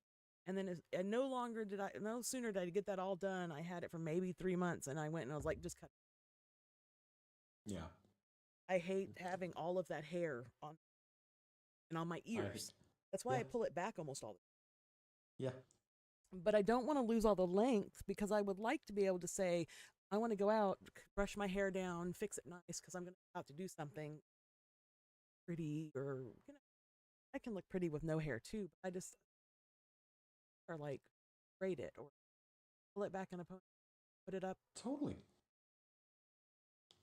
And then no sooner did I get that all done, I had it for maybe 3 months, and I went and I was like, just cut.
Yeah.
I hate having all of that hair on my ears. That's why I
yeah.
pull it back almost all the
Yeah.
time. But I don't want to lose all the length because I would like to be able to say, I want to go out, brush my hair down, fix it nice because I'm going to have to do something pretty, or I can look pretty with no hair too. But I just or like braid it or pull it back in a pony, put it up,
Totally.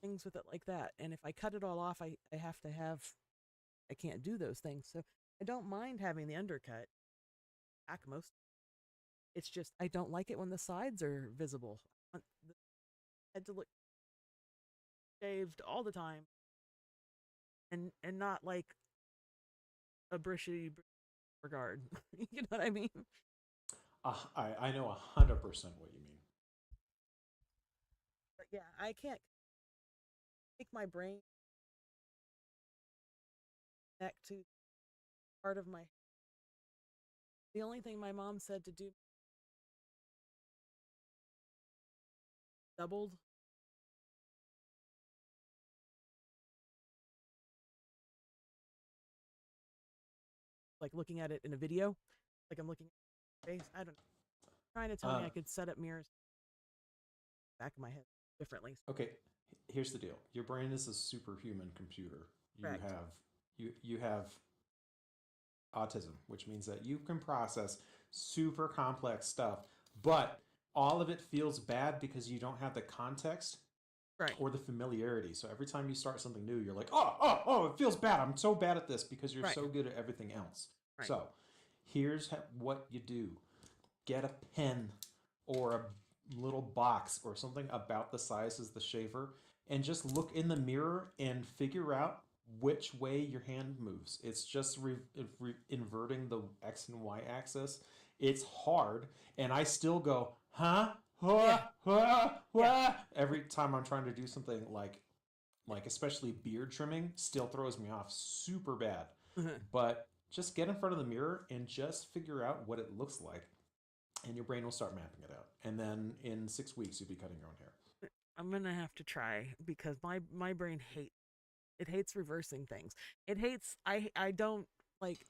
things with it like that. And if I cut it all off, I can't do those things. So I don't mind having the undercut back most. It's just I don't like it when the sides are visible. I want the head to look shaved all the time, and not like a brushy regard. You know what I mean?
I know 100% what you mean.
But yeah, I can't make my brain connect to part of my. The only thing my mom said to do doubled. Like looking at it in a video, like I'm looking at my face. I don't know. Trying to tell me I could set up mirrors back of my head differently.
Okay, here's the deal. Your brain is a superhuman computer.
Correct.
You have autism, which means that you can process super complex stuff, but all of it feels bad because you don't have the context
Right.
or the familiarity. So every time you start something new, you're like, oh, it feels bad. I'm so bad at this because you're
Right.
so good at everything else.
Right.
So here's what you do. Get a pen or a little box or something about the size as the shaver and just look in the mirror and figure out which way your hand moves. It's just inverting the X and Y axis. It's hard, and I still go, huh? Every time I'm trying to do something like especially beard trimming still throws me off super bad. But just get in front of the mirror and just figure out what it looks like, and your brain will start mapping it out. And then in 6 weeks, you'll be cutting your own hair.
I'm gonna have to try because my brain hates reversing things. It hates I don't like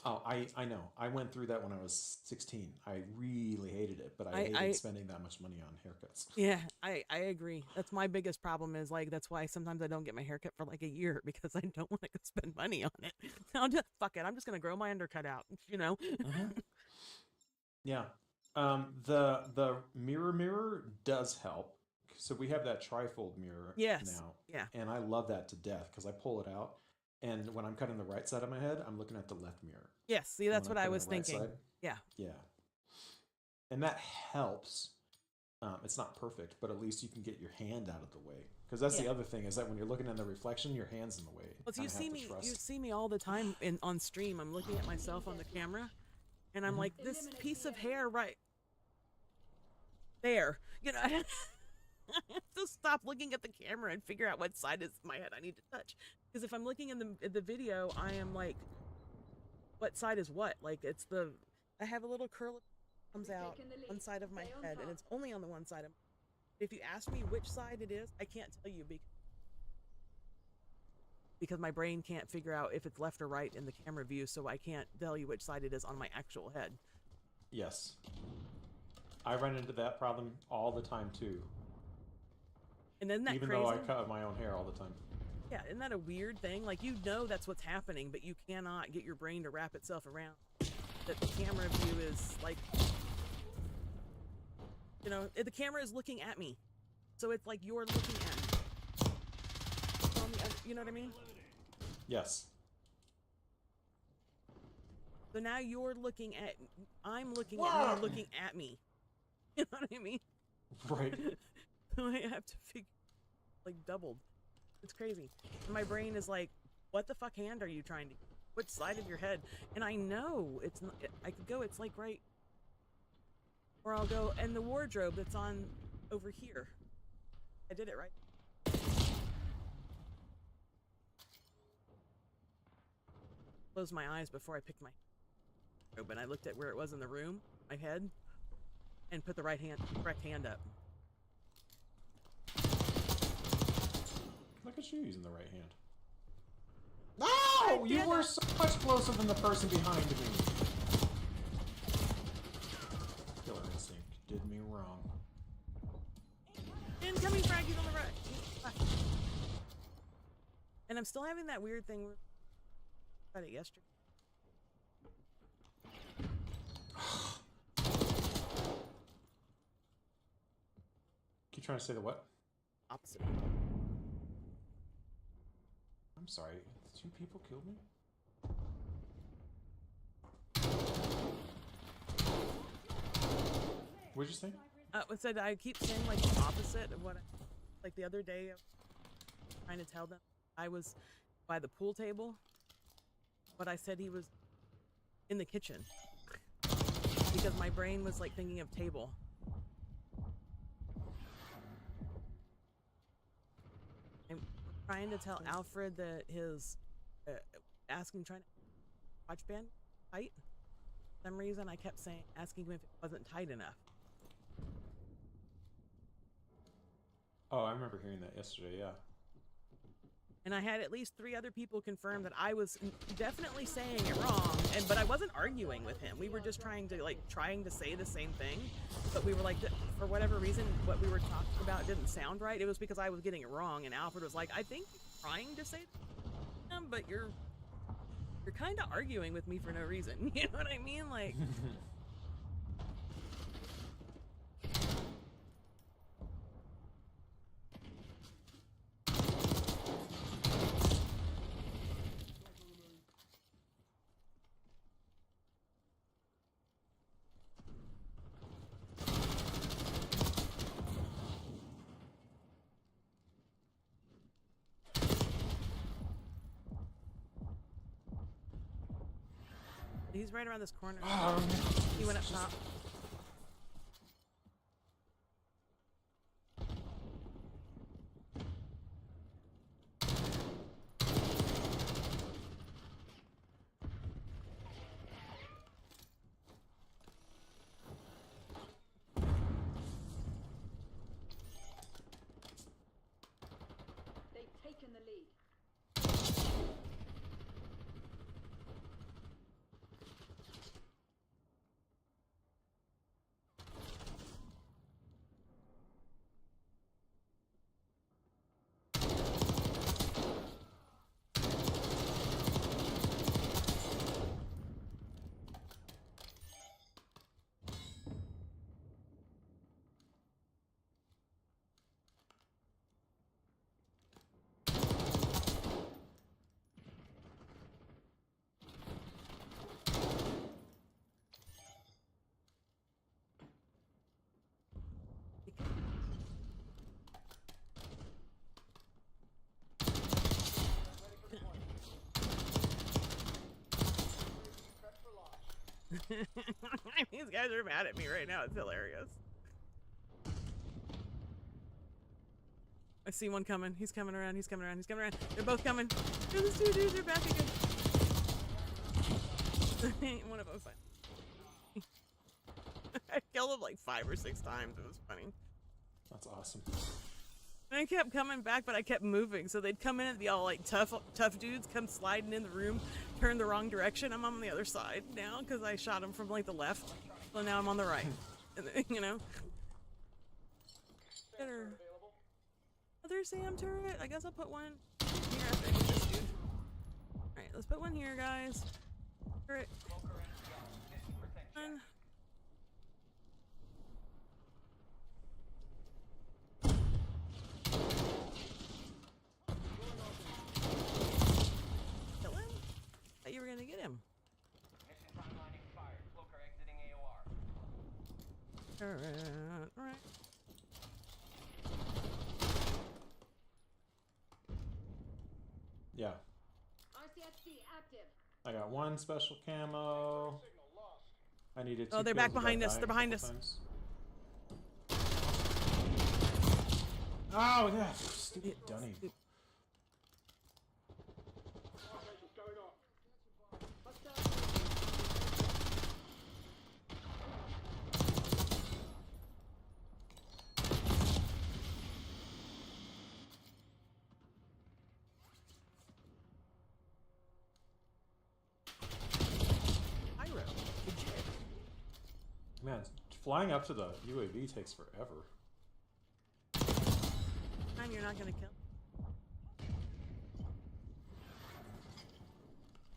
Oh, I know. I went through that when I was 16. I really hated it, but I
I
hated spending that much money on haircuts.
Yeah, I agree. That's my biggest problem is like that's why sometimes I don't get my haircut for like a year because I don't want to spend money on it. I'll just fuck it. I'm just gonna grow my undercut out, you know?
Yeah. The mirror does help. So we have that trifold mirror
Yes.
now,
Yeah.
and I love that to death because I pull it out, and when I'm cutting the right side of my head, I'm looking at the left mirror.
Yes. See, that's
When
what
I'm
I
cutting
was
the right
thinking.
side,
Yeah.
yeah, and that helps. It's not perfect, but at least you can get your hand out of the way. Because that's the
Yeah.
other thing is that when you're looking in the reflection, your hand's in the way.
Well, so you
Kinda have
see
to
me,
trust.
you see me all the time on stream. I'm looking at myself on the camera, and I'm like, this
Eliminate
piece
the
of
enemy.
hair right there. You know, I have to stop looking at the camera and figure out what side is my head I need to touch. Because if I'm looking in the video, I am like, what side is what? Like it's the I have a little curl that comes
We've
out
taken the lead.
one side of my
Stay on
head, and
top.
it's only on the one side of. If you ask me which side it is, I can't tell you because my brain can't figure out if it's left or right in the camera view, so I can't tell you which side it is on my actual head.
Yes. I run into that problem all the time too.
And isn't that
Even
crazy?
though I cut my own hair all the time.
Yeah, isn't that a weird thing? Like you know that's what's happening, but you cannot get your brain to wrap itself around that the camera view is like, you know, the camera is looking at me, so it's like you're looking at me. On the other, you know what I mean?
Yes.
So now you're looking at, I'm looking at
Whoa!
you looking at me. You know what I mean?
Right.
So I have to figure, like doubled. It's crazy. And my brain is like, what the fuck hand are you trying to, which side of your head? And I know it's not, I could go, it's like right, or I'll go, and the wardrobe that's on over here. I did it right. Closed my eyes before I picked my robe, and I looked at where it was in the room, my head, and put the correct hand up.
Look at you using the right hand. No! You were so much closer than the person behind me. Killer instinct did me wrong.
Incoming frag, he's on the right. And I'm still having that weird thing. About it yesterday.
Keep trying to say the what?
Opposite.
I'm sorry. 2 people killed me? What'd you say?
It said I keep saying like the opposite of what, like the other day, I was trying to tell them I was by the pool table, but I said he was in the kitchen because my brain was like thinking of table. I'm trying to tell Alfred that his trying to watch band tight. For some reason, I kept saying asking him if it wasn't tight enough.
Oh, I remember hearing that yesterday, yeah.
And I had at least 3 other people confirm that I was definitely saying it wrong, but I wasn't arguing with him. We were just trying to say the same thing, but we were like, for whatever reason, what we were talking about didn't sound right. It was because I was getting it wrong, and Alfred was like, I think you're trying to say that, but you're kind of arguing with me for no reason. You know what I mean? Like. He's right around this corner. He went up top.
They've taken the lead.
These guys are mad at me right now. It's hilarious. I see one coming. He's coming around. He's coming around. He's coming around. They're both coming. Those two dudes are back again. One of them's fine. I killed him like 5 or 6 times. It was funny.
That's awesome.
And I kept coming back, but I kept moving. So they'd come in and be all like tough dudes, come sliding in the room, turn the wrong direction. I'm on the other side now because I shot him from like the left. So now I'm on the right. And, you know. Better. Other Sam turret? I guess I'll put one here after I get this dude. Alright, let's put one here, guys. Turret. One. Kill him? Thought you were gonna get him.
Mission timeline expired. Cloaker exiting AOR.
Alright.
Yeah.
ICXD active.
I got one special camo. I needed 2
Oh, they're
kills
back
without
behind us.
dying
They're
a
behind
couple
us.
times. Oh, yeah. Stupid dunny.
Operations going on.
Pyro. Legit.
Man, flying up to the UAV takes forever.
And you're not gonna kill.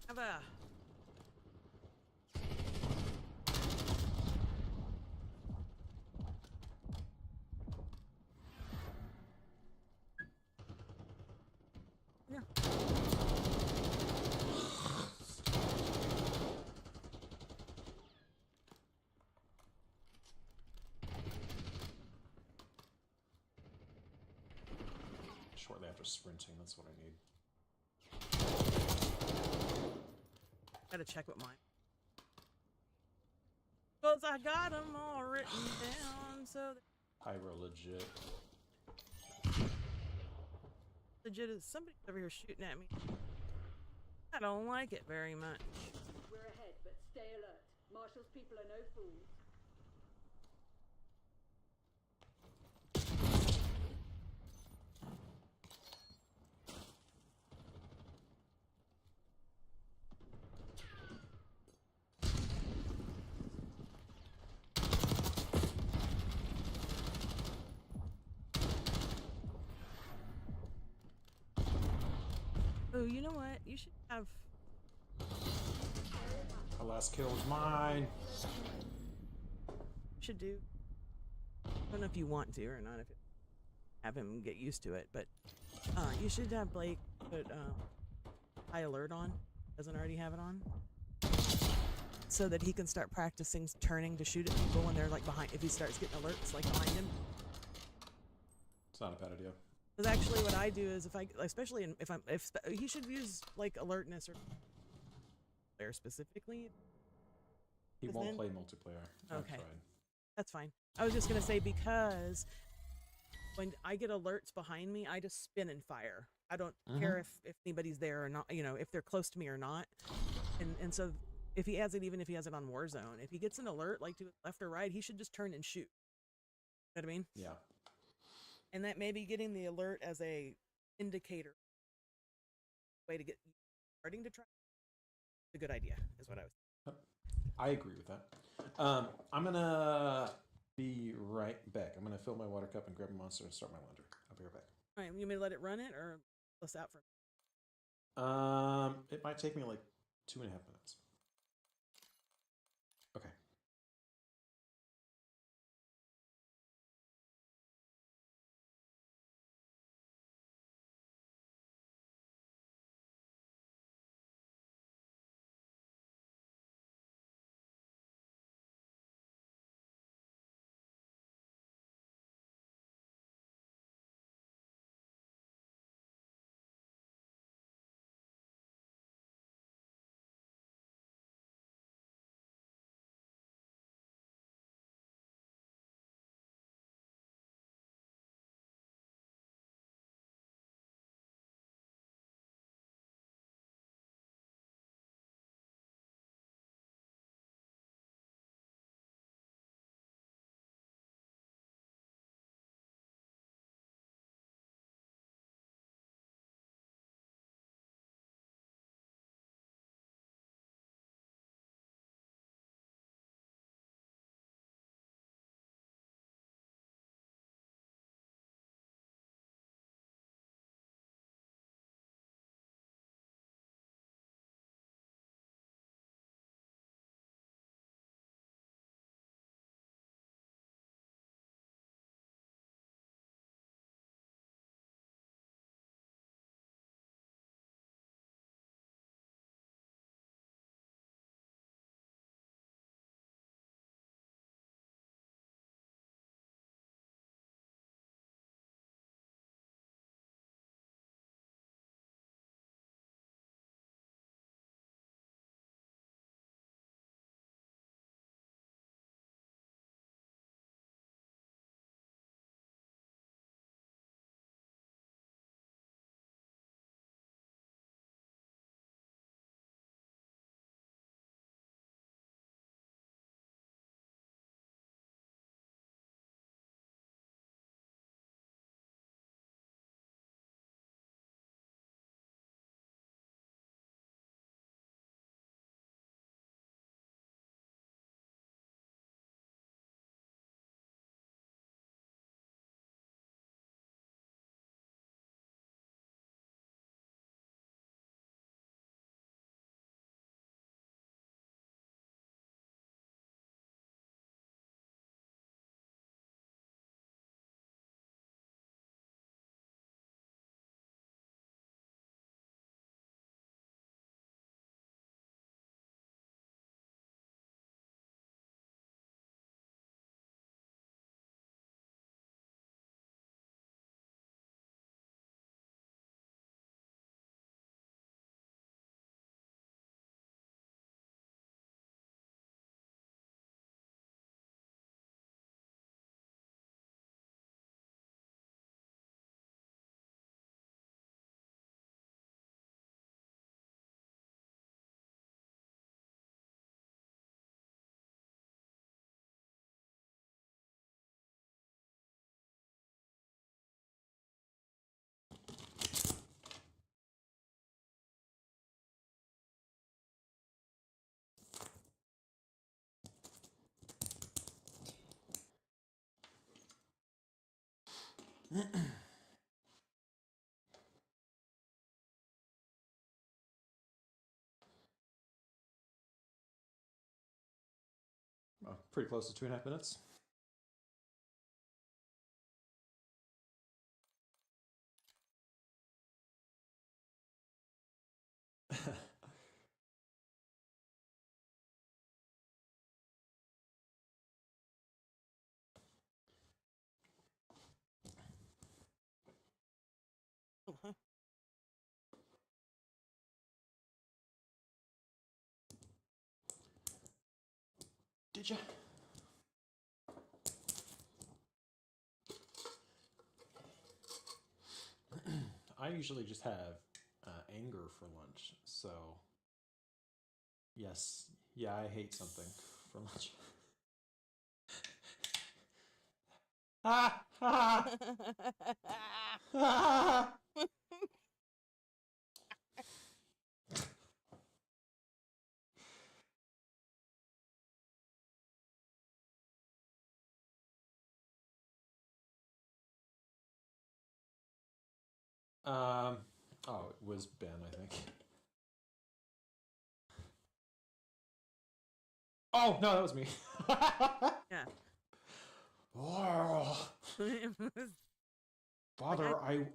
Have a. Yeah.
Shortly after sprinting, that's what I need.
Gotta check what mine. Cause I got them all written down, so
Pyro legit.
legit is somebody over here shooting at me. I don't like it very much.
We're ahead, but stay alert. Marshall's people are no fools.
Oh, you know what? You should have.
My last kill was mine.
Should do. I don't know if you want to or not. If you have him get used to it, but you should have Blake put high alert on. Doesn't already have it on, so that he can start practicing turning to shoot at people when they're like behind. If he starts getting alerts like behind him.
It's not a bad idea.
Because actually, what I do is if I, especially if he should use like alertness or player specifically.
He
'Cause
won't
then-
play multiplayer. I've
Okay.
tried.
That's fine. I was just gonna say because when I get alerts behind me, I just spin and fire. I don't care if anybody's there or not. You know, if they're close to me or not. And so if he has it, even if he has it on Warzone, if he gets an alert like to his left or right, he should just turn and shoot. You know what I mean?
Yeah.
And that maybe getting the alert as a indicator way to get starting to try a good idea is what I was.
I agree with that. I'm gonna be right back. I'm gonna fill my water cup and grab a monster and start my laundry. I'll be right back.
All right, you may let it run it or let's out for.
It might take me like 2.5 minutes. Okay. Pretty close to 2.5 minutes.
Uh-huh.
Did you? I usually just have anger for lunch, so yes, yeah, I hate something for lunch. Ah, ah, ah. Oh, it was Ben, I think. Oh no, that was me.
Yeah.
Oh,
It was-
Father, I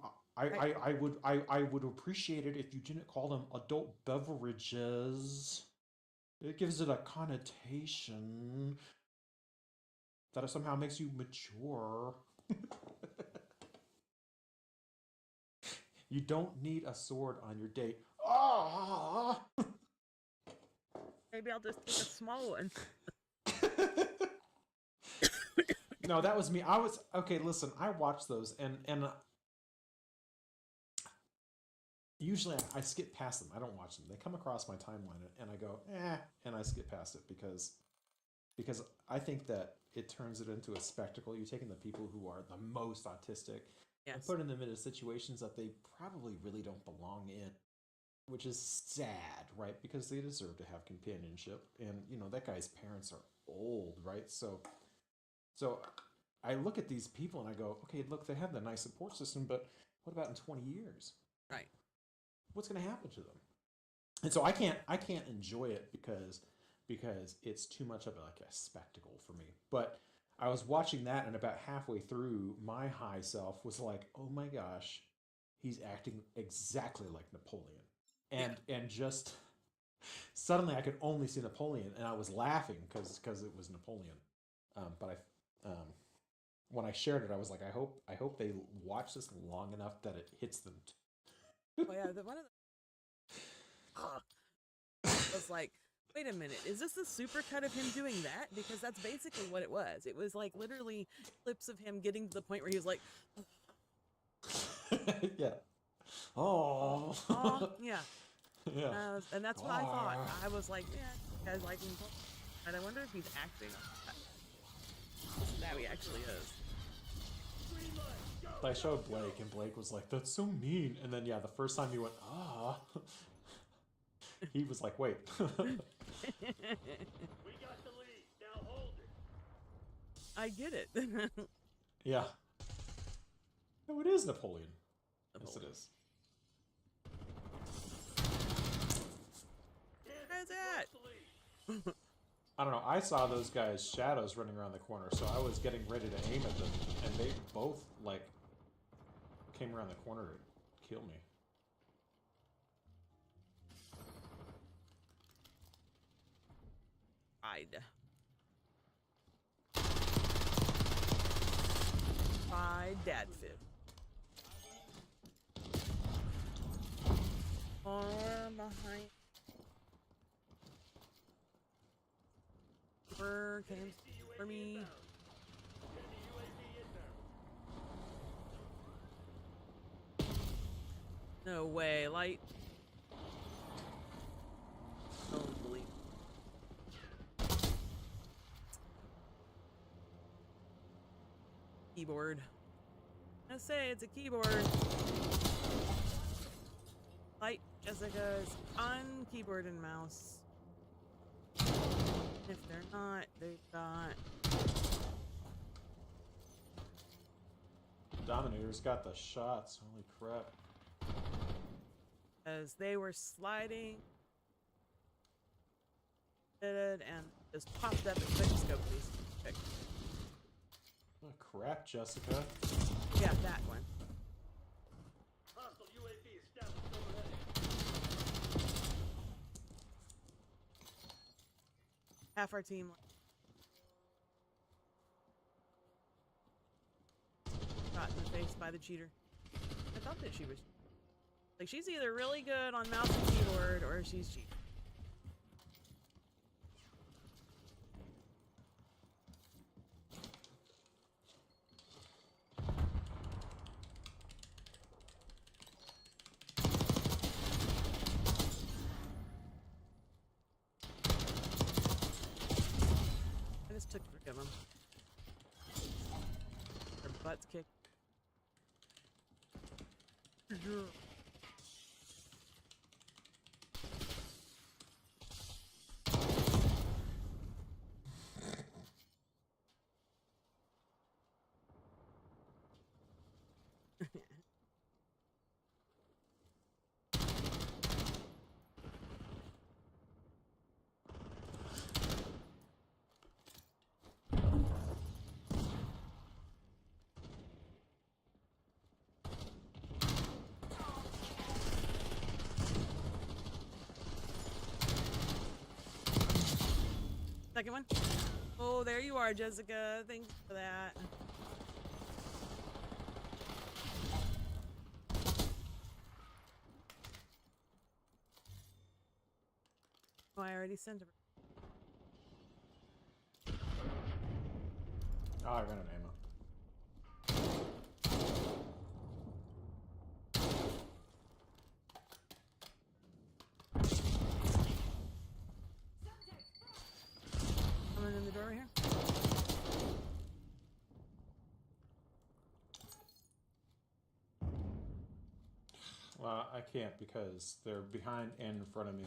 would appreciate it if you didn't call them adult beverages. It gives it a connotation that it somehow makes you mature. You don't need a sword on your date. Ah!
Maybe I'll just take a small one.
No, that was me. I was okay. Listen, I watch those, and usually I skip past them. I don't watch them. They come across my timeline, and I go, and I skip past it because I think that it turns it into a spectacle. You're taking the people who are the most autistic and
Yes.
putting them into situations that they probably really don't belong in, which is sad, right? Because they deserve to have companionship, and you know that guy's parents are old, right? So I look at these people and I go, okay, look, they have the nice support system, but what about in 20 years?
Right.
What's going to happen to them? And so I can't enjoy it because it's too much of like a spectacle for me. But I was watching that, and about halfway through, my high self was like, "Oh my gosh, he's acting exactly like Napoleon," and just suddenly I could only see Napoleon, and I was laughing because it was Napoleon. But when I shared it, I was like, I hope they watch this long enough that it hits them.
Oh yeah, one of the was like, wait a minute, is this a supercut of him doing that? Because that's basically what it was. It was like literally clips of him getting to the point where he was like,
Yeah. Oh.
oh yeah,
Yeah.
and that's what I thought. I was like, yeah, guys like him, and I wonder if he's acting. That he actually is.
I showed Blake, and Blake was like, "That's so mean." And then, yeah, the first time he went, "Ah," he was like, "Wait."
We got the lead. Now hold it.
I get it.
Yeah. No, it is Napoleon. Yes, it is.
Where's that?
What's the lead?
I don't know. I saw those guys' shadows running around the corner, so I was getting ready to aim at them, and they both like came around the corner to kill me.
Hide. By Dadfib. Arm behind. Where came for me? No way, light. Don't believe. Keyboard. I say it's a keyboard. Light Jessica's on keyboard and mouse. If they're not, they've got.
Dominator's got the shots. Holy crap.
As they were sliding and just popped up and quick scope these. Quick.
Oh, crap, Jessica.
Yeah, that one.
Hostile UAV established overhead.
Half our team. Shot in the face by the cheater. I thought that she was like, she's either really good on mouse and keyboard or she's cheating. I just took rid of him. Her butt's kicked. Second one. Oh, there you are, Jessica. Thanks for that. Oh, I already sent her.
Oh, I ran out of ammo.
Someone in the door here.
Well, I can't because they're behind and in front of me.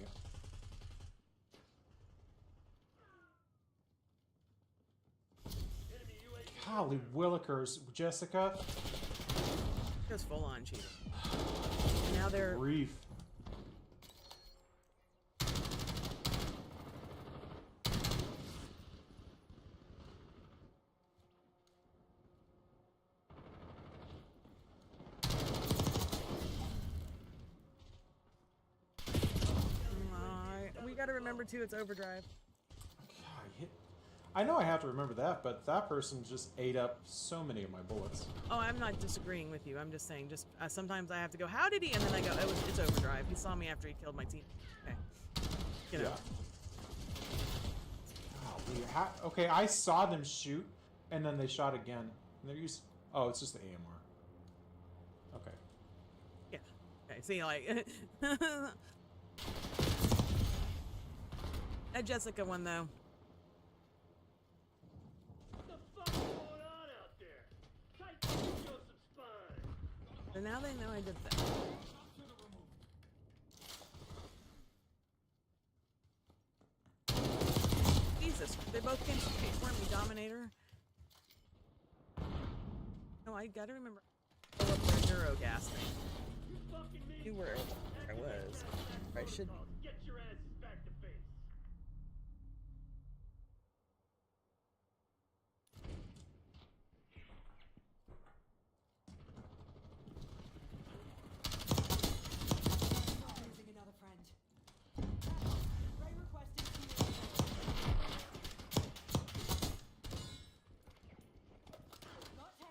Enemy UAV.
Golly willikers, Jessica.
Just full on cheating. And now they're
Grief.
we gotta remember too, it's overdrive.
I know I have to remember that, but that person just ate up so many of my bullets.
Oh, I'm not disagreeing with you. I'm just saying, just sometimes I have to go, how did he? And then I go, it's overdrive. He saw me after he killed my team. Okay. You know.
Golly, okay, I saw them shoot, and then they shot again. And they're used. Oh, it's just the AMR. Okay.
Yeah. Okay. See, like. That Jessica one though.
What the fuck's going on out there? Tighten up Joseph's spine.
So now they know I did that. Jesus, they both came to me. Weren't we, Dominator? No, I gotta remember. Pull up their Neurogas thing.
You fucking mean?
You were I was. I should.
Get your asses back to base.
Losing another friend. Ray requested Got 10.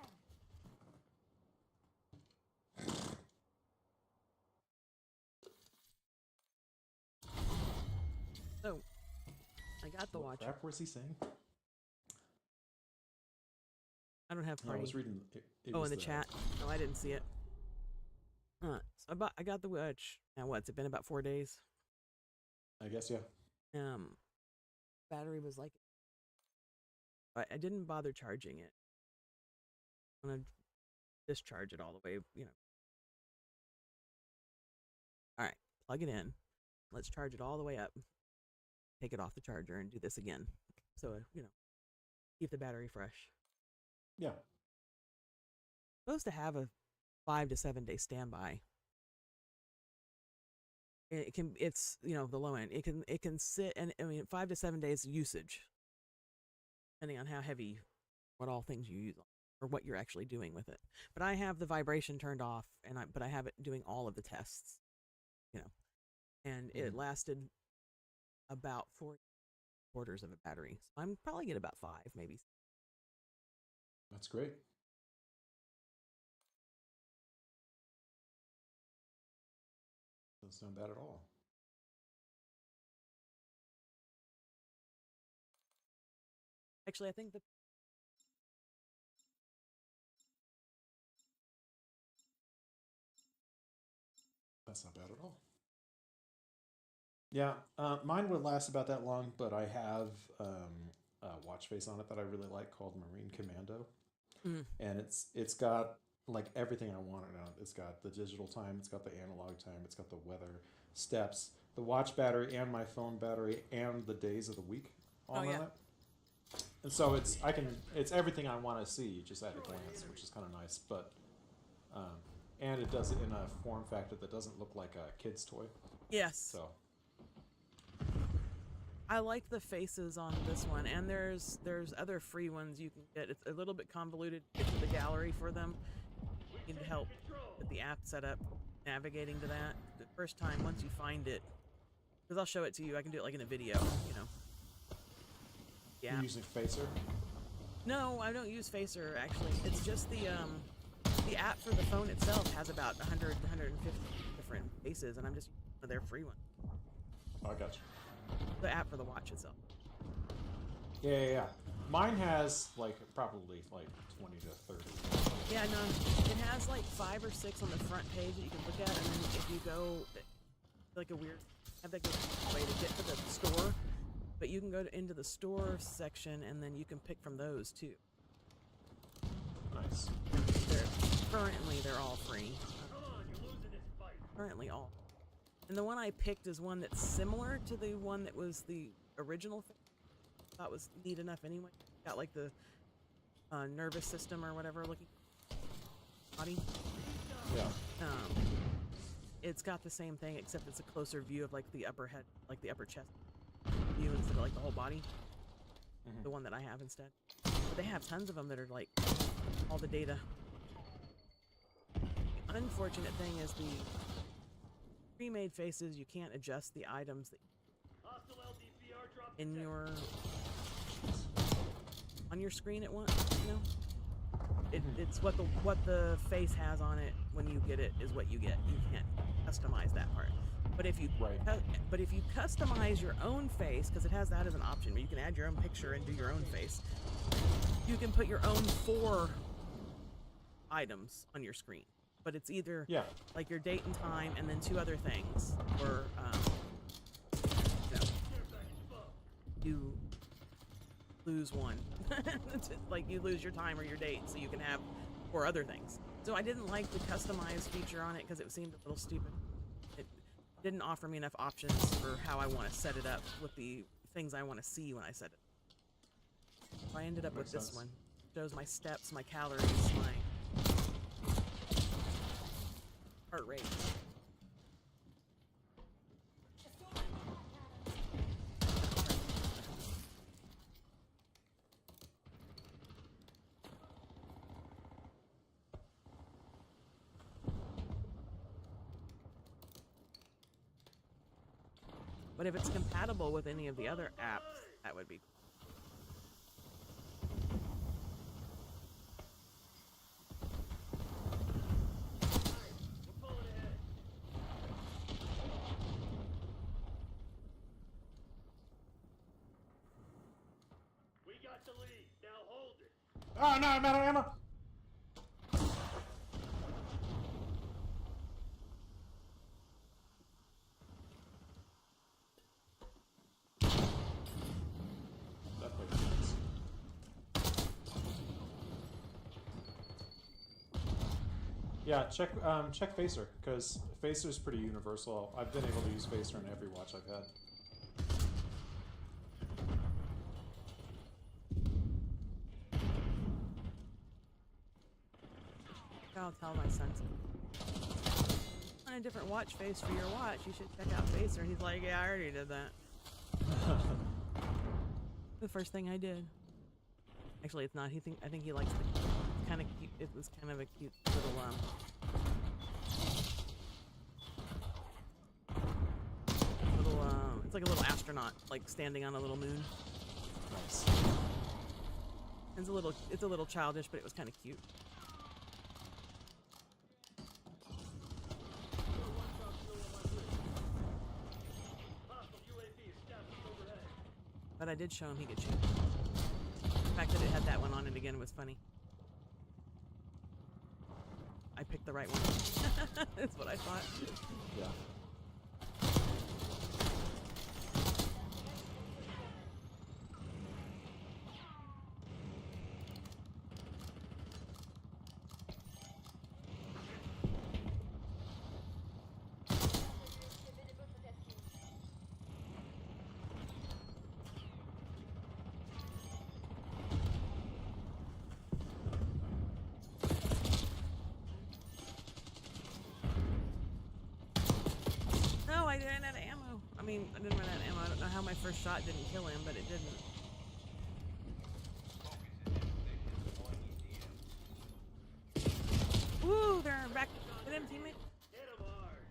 So, I got the
What
watch.
crap was he saying?
I don't have
No, I
party.
was reading. It
Oh,
was
in the chat. No, I didn't see it. So I got the watch. Now what's it been about 4 days?
I guess, yeah.
Battery was like. I didn't bother charging it. I'm gonna discharge it all the way. You know. All right, plug it in. Let's charge it all the way up. Take it off the charger and do this again. So you know, keep the battery fresh.
Yeah.
supposed to have a 5 to 7 day standby. It can, it's, you know, the low end. It can sit, and I mean, 5 to 7 days usage, depending on how heavy, what all things you use or what you're actually doing with it. But I have the vibration turned off, but I have it doing all of the tests, you know, and it lasted about 4 quarters of a battery. So I'm probably get about 5, maybe.
That's great. Doesn't sound bad at all.
Actually, I think the
That's not bad at all. Yeah, mine would last about that long, but I have a watch face on it that I really like called Marine Commando, and it's got like everything I want it on. It's got the digital time, it's got the analog time, it's got the weather, steps, the watch battery, and my phone battery, and the days of the week all
Oh, yeah.
on it. And so it's everything I want to see just at a glance, which is kind of nice. But and it does it in a form factor that doesn't look like a kid's toy.
yes.
So
I like the faces on this one, and there's other free ones you can get. It's a little bit convoluted to get to the gallery for them. You need help with the app setup, navigating to that. The first time, once you find it, because I'll show it to you, I can do it like in a video, you know. Yeah.
you're using Facer.
No, I don't use Facer, actually. It's just the app for the phone itself has about 100, 150 different faces, and I'm just using one of their free ones.
Oh, I got you.
The app for the watch itself.
Yeah. Mine has like probably like 20 to 30.
Yeah, no, it has like 5 or 6 on the front page that you can look at, and then if you go, like a weird, have that good way to get to the store, but you can go into the store section, and then you can pick from those too.
Nice.
They're all free.
Come on, you're losing this fight.
Currently all. And the one I picked is one that's similar to the one that was the original thing. Thought was neat enough anyway. Got like the nervous system or whatever looking body.
Yeah.
It's got the same thing except it's a closer view of like the upper head, like the upper chest view instead of like the whole body. The one that I have instead. But they have tons of them that are like all the data. The unfortunate thing is the pre-made faces, you can't adjust the items that
Hostile LDPR drop
in
detected.
your on your screen at once, you know. It's what the face has on it when you get it is what you get. You can't customize that part. But if you
Right.
but if you customize your own face, because it has that as an option where you can add your own picture and do your own face, you can put your own 4 items on your screen. But it's either
Yeah.
like your date and time and then 2 other things, or you know, you lose one. Like you lose your time or your date, so you can have 4 other things. So I didn't like the customize feature on it because it seemed a little stupid. It didn't offer me enough options for how I want to set it up with the things I want to see when I set it. So I ended up with
Makes
this
sense.
one. Shows my steps, my calories, my heart rate. But if it's compatible with any of the other apps, that would be cool.
We're pulling ahead. We got the lead. Now hold it.
Oh no, I'm out of ammo. That makes sense. Yeah, check Facer, because Facer's pretty universal. I've been able to use Facer in every watch I've had.
I'll tell my son. On a different watch face for your watch. You should check out Facer. And he's like, yeah, I already did that. The first thing I did. Actually, it's not. I think he likes the kind of cute. It was kind of a cute little it's like a little astronaut, like standing on a little moon.
Nice.
It's a little childish, but it was kind of cute.
Hostile UAV established overhead.
But I did show him he could shoot. The fact that it had that one on it again was funny. I picked the right one. That's what I thought.
Yeah.
No, I didn't have ammo. I mean, I didn't run out of ammo. I don't know how my first shot didn't kill him, but it didn't. Woo, they're back. Hit him, teammate.
Hit 'em hard.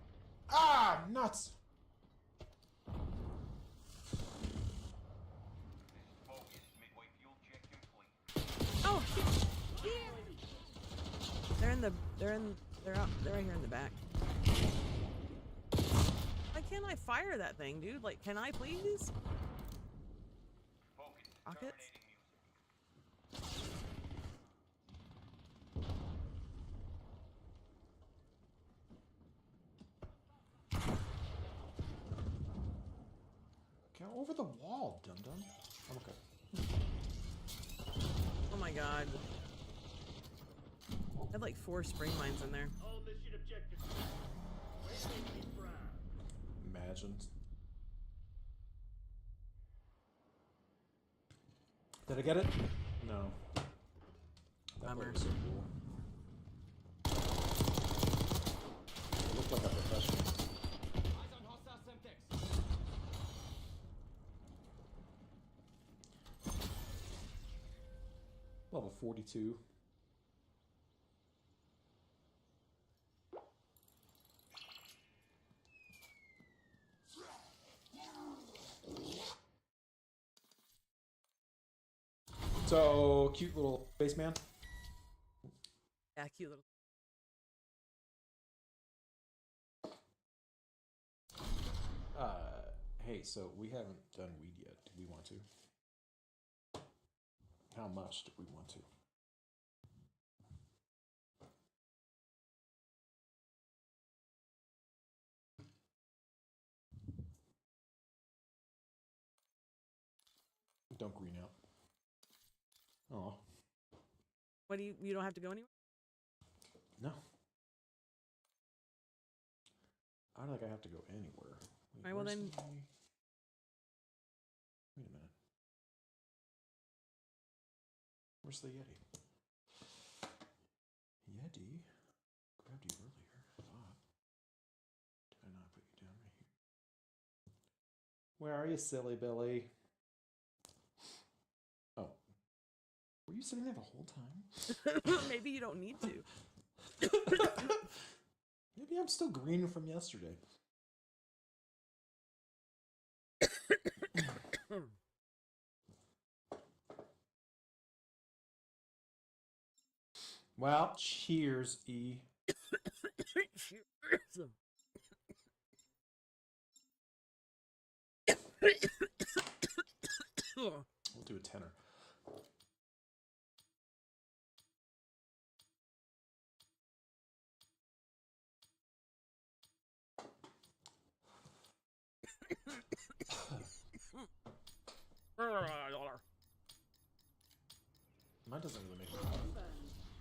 Ah, nuts!
Focus. Midway fuel check complete.
Oh, shit. Yeah. They're right here in the back. Why can't I fire that thing, dude? Like, can I please?
Focus.
Rockets?
Terminating music.
Get over the wall, dum dum. I'm okay.
Oh my god. I had like 4 spray mines in there.
All mission objectives. Raise me proud.
Imagine. Did I get it? No. That
Bummer.
part was so cool. It looked like a professional.
Eyes on hostile Semtex.
Level 42. So, cute little spaceman.
Yeah, cute little.
Hey, so we haven't done weed yet. Do we want to? How much do we want to? Don't green out. Oh,
What do you don't have to go anywhere?
no. I don't think I have to go anywhere. Wait,
Alright, well
where's
then-
the- Wait a minute. Where's the Yeti? Yeti? Grabbed you earlier, I thought. Did I not put you down right here? Where are you, silly Billy? Oh. Were you sitting there the whole time?
Maybe you don't need to.
Maybe I'm still green from yesterday. Well, cheers, E. We'll do a tenor. Mine doesn't really make me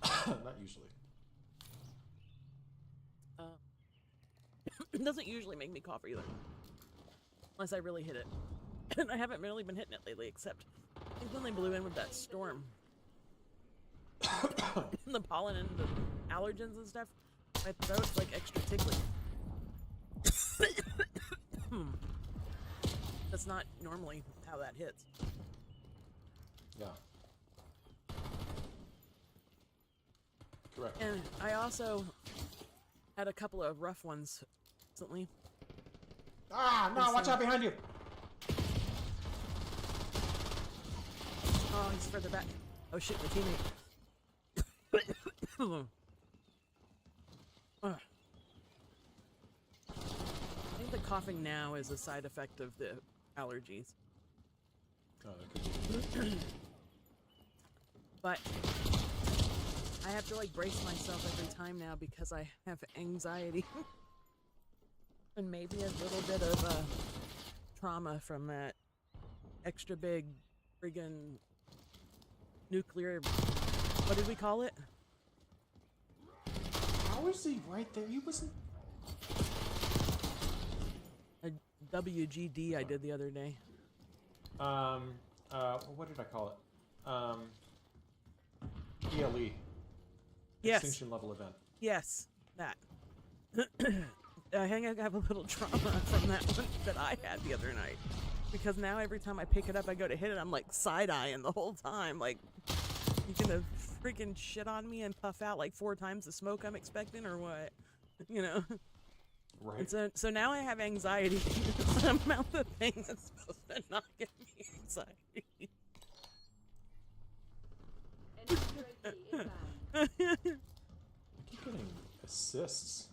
Confirmed.
not usually.
It doesn't usually make me cough either. Unless I really hit it. And I haven't really been hitting it lately, except I think when they blew in with that storm. the pollen and the allergens and stuff, my throat's like extra tickly. That's not normally how that hits.
Yeah. Correct.
And I also had a couple of rough ones recently.
Ah, no, watch out behind you!
Oh, he's further back. Oh shit, my teammate. Ugh. I think the coughing now is a side effect of the allergies.
Oh, that could be.
But I have to like brace myself every time now because I have anxiety. And maybe a little bit of trauma from that extra big friggin' nuclear, what did we call it?
How is he right there? He wasn't.
A WGD I did the other day.
What did I call it? ELE.
Yes.
Extinction level event.
Yes, that. I think I have a little trauma from that one that I had the other night. Because now every time I pick it up, I go to hit it, I'm like side-eyeing the whole time. Like, you gonna freaking shit on me and puff out like 4 times the smoke I'm expecting or what? You know?
Right.
And so now I have anxiety about the thing that's supposed to not give me anxiety.
Enemy UAV inbound.
I keep getting assists.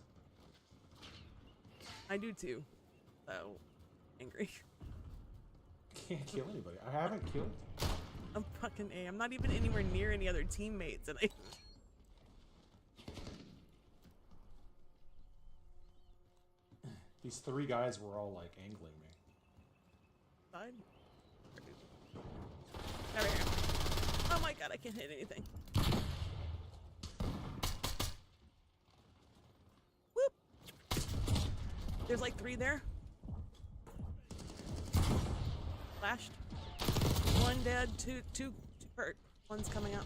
I do too. So, angry.
Can't kill anybody. I haven't killed.
I'm fucking A. I'm not even anywhere near any other teammates, and I.
These 3 guys were all like angling me.
Side? Over here. Oh my god, I can't hit anything. Whoop! There's like 3 there. Flashed. 1 dead, two hurt. 1's coming out.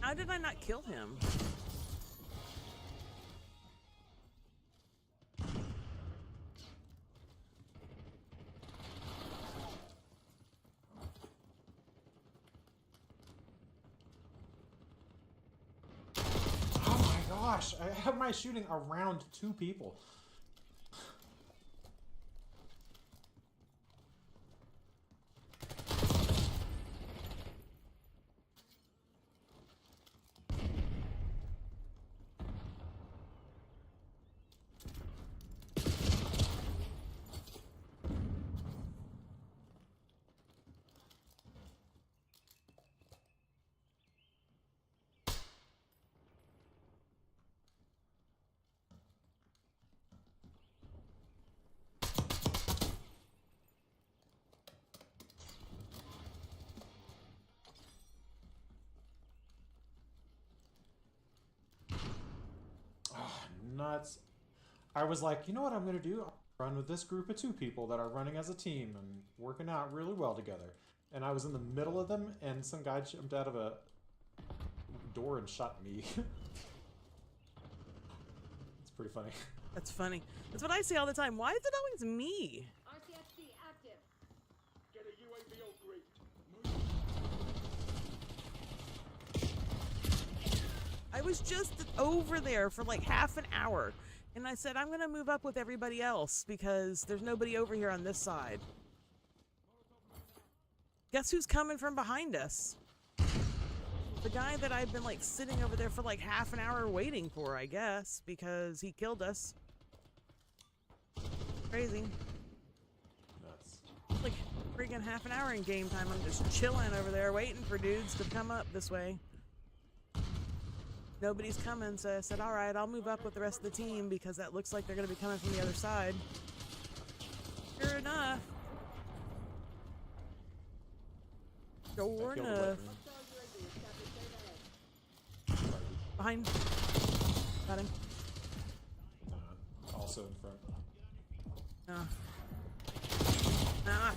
How did I not kill him?
Oh my gosh! I have my shooting around 2 people. Nuts. I was like, you know what I'm gonna do? I'll run with this group of 2 people that are running as a team and working out really well together. And I was in the middle of them, and some guy jumped out of a door and shot me. It's pretty funny.
That's funny. That's what I say all the time. Why is it always me?
RCXD active.
Get a UAV on grid.
I was just over there for like half an hour, and I said I'm gonna move up with everybody else because there's nobody over here on this side. Guess who's coming from behind us? The guy that I've been like sitting over there for like half an hour waiting for, I guess, because he killed us. Crazy.
Nuts.
Like freaking half an hour in game time. I'm just chilling over there waiting for dudes to come up this way. Nobody's coming, so I said, all right, I'll move up with the rest of the team because that looks like they're going to be coming from the other side. Sure enough, Sure
I killed the
enough.
white man.
Hostile UAV established overhead.
Behind. Got him.
Also in front.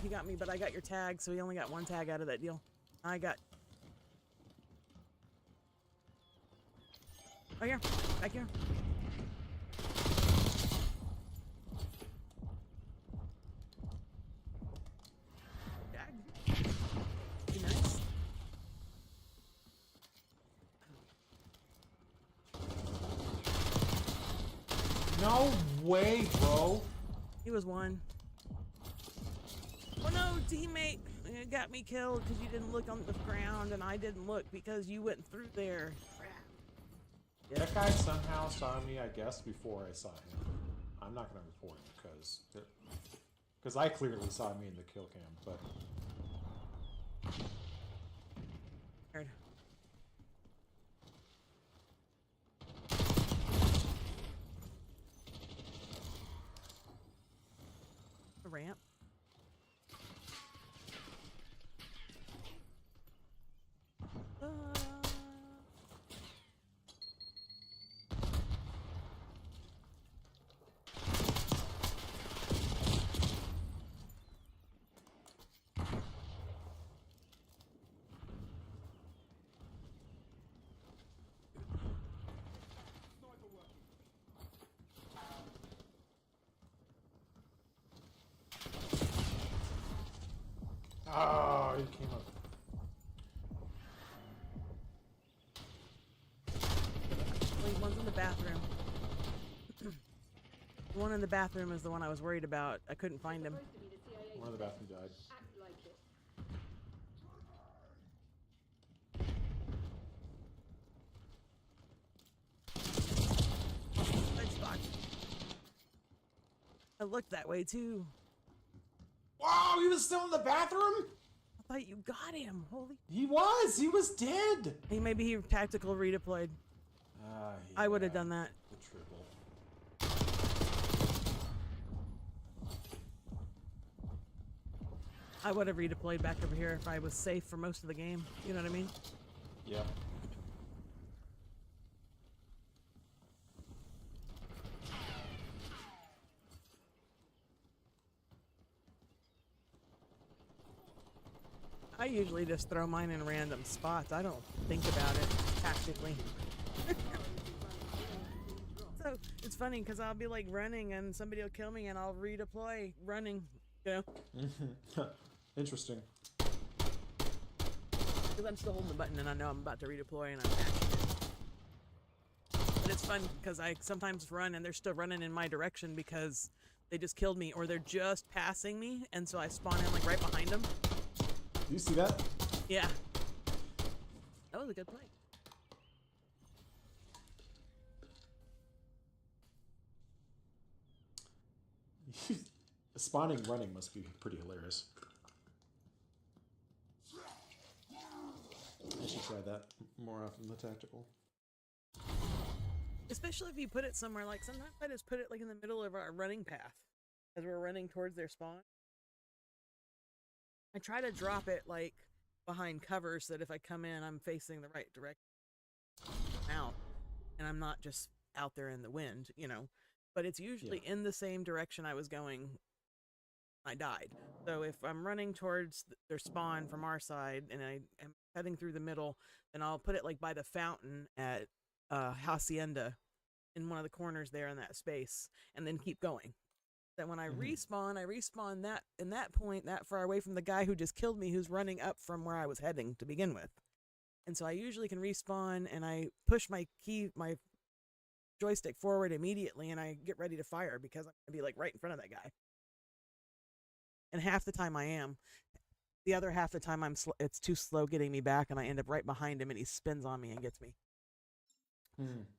He got me, but I got your tag, so he only got one tag out of that deal. I got. Right here. Back here. Tag. Be nice.
No way, bro.
He was one. Oh no, teammate! You got me killed because you didn't look on the ground, and I didn't look because you went through there. Crap.
That guy somehow saw me, I guess, before I saw him. I'm not gonna report him because I clearly saw me in the kill cam, but
Weird. The ramp.
oh, he came up.
Wait, one's in the bathroom. The one in the bathroom is the one I was worried about. I couldn't find him.
Supposed to be the CIA.
One of the bathroom died.
Act like it.
Red spot. I looked that way too.
Wow, he was still in the bathroom?
I thought you got him. Holy.
He was dead.
Hey, maybe he tactical redeployed. I would have done that.
The triple.
I would have redeployed back over here if I was safe for most of the game. You know what I mean?
Yep.
I usually just throw mine in random spots. I don't think about it tactically. So it's funny because I'll be like running and somebody will kill me and I'll redeploy running. You know?
Interesting.
Because I'm still holding the button and I know I'm about to redeploy and I'm acting it. But it's fun because I sometimes run and they're still running in my direction because they just killed me or they're just passing me and so I spawn in like right behind them.
Do you see that?
Yeah. That was a good play.
Spawning running must be pretty hilarious. I should try that more often, the tactical.
Especially if you put it somewhere, like sometimes I just put it like in the middle of our running path as we're running towards their spawn. I try to drop it like behind cover so that if I come in, I'm facing the right direction out and I'm not just out there in the wind, you know. But it's usually in the same direction I was going. I died. So if I'm running towards their spawn from our side and I am heading through the middle, then I'll put it like by the fountain at Hacienda in one of the corners there in that space and then keep going. That when I respawn that in that point that far away from the guy who just killed me who's running up from where I was heading to begin with. And so I usually can respawn and I push my joystick forward immediately and I get ready to fire because I'm going to be like right in front of that guy. And half the time I am. The other half the time it's too slow getting me back and I end up right behind him and he spins on me and gets me.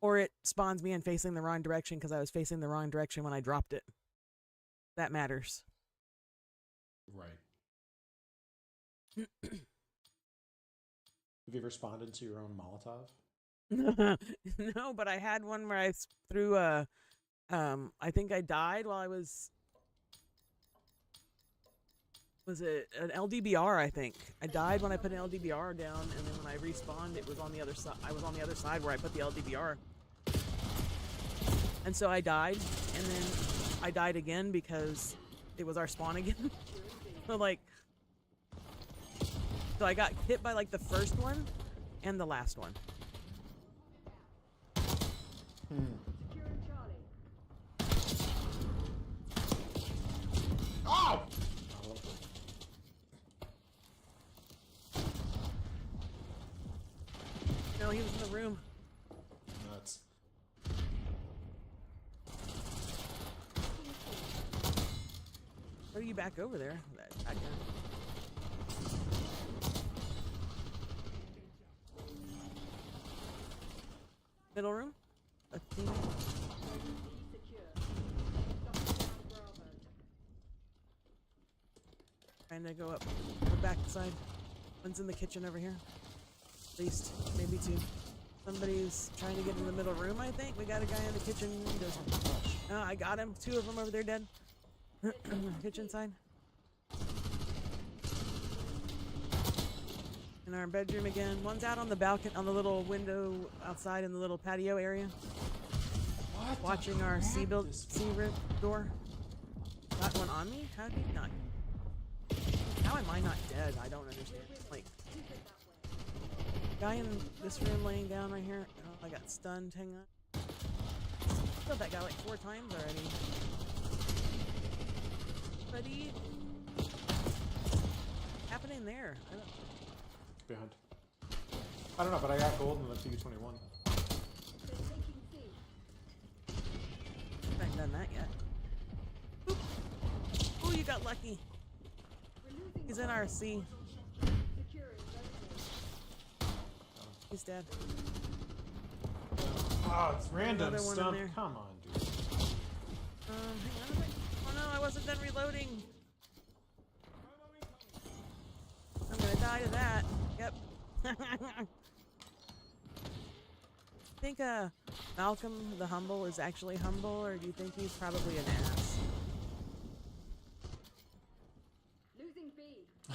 Or it spawns me in facing the wrong direction because I was facing the wrong direction when I dropped it. That matters.
Right. Have you ever spawned into your own Molotov?
No, but I had one where I threw a I think I died while I was Was it an LDBR? I think I died when I put an LDBR down, and then when I respawned, it was on the other side. I was on the other side where I put the LDBR, and so I died, and then I died again because it was our spawn again. So like, so I got hit by like the first one and the last one.
Securing Charlie.
Oh!
No, he was in the room.
Nuts.
What are you back over there? I got middle room? A team?
Secure. Locking down Bravo.
Trying to go up the back side. One's in the kitchen over here. At least, maybe two. Somebody's trying to get in the middle room, I think. We got a guy in the kitchen. Oh, I got him. Two of them over there dead. Kitchen side. In our bedroom again. One's out on the balcony, on the little window outside in the little patio area.
What?
Watching our sea rip door. Got one on me? How did he not? How am I not dead? I don't understand. Like, guy in this room laying down right here. Oh, I got stunned. Hang on. Killed that guy like 4 times already. Buddy, happening there? I don't.
Behind. I don't know, but I got gold in the PU-21.
They're taking C.
I haven't done that yet. Oop. Oh, you got lucky.
We're losing
He's in our C.
securing Rosemary.
He's dead.
Oh, it's random
Another one in
stuff.
there.
Come on, dude.
Hang on a minute. Oh no, I wasn't done reloading. I'm gonna die to that. Yep. Think Malcolm the Humble is actually humble, or do you think he's probably an ass?
Losing B.
You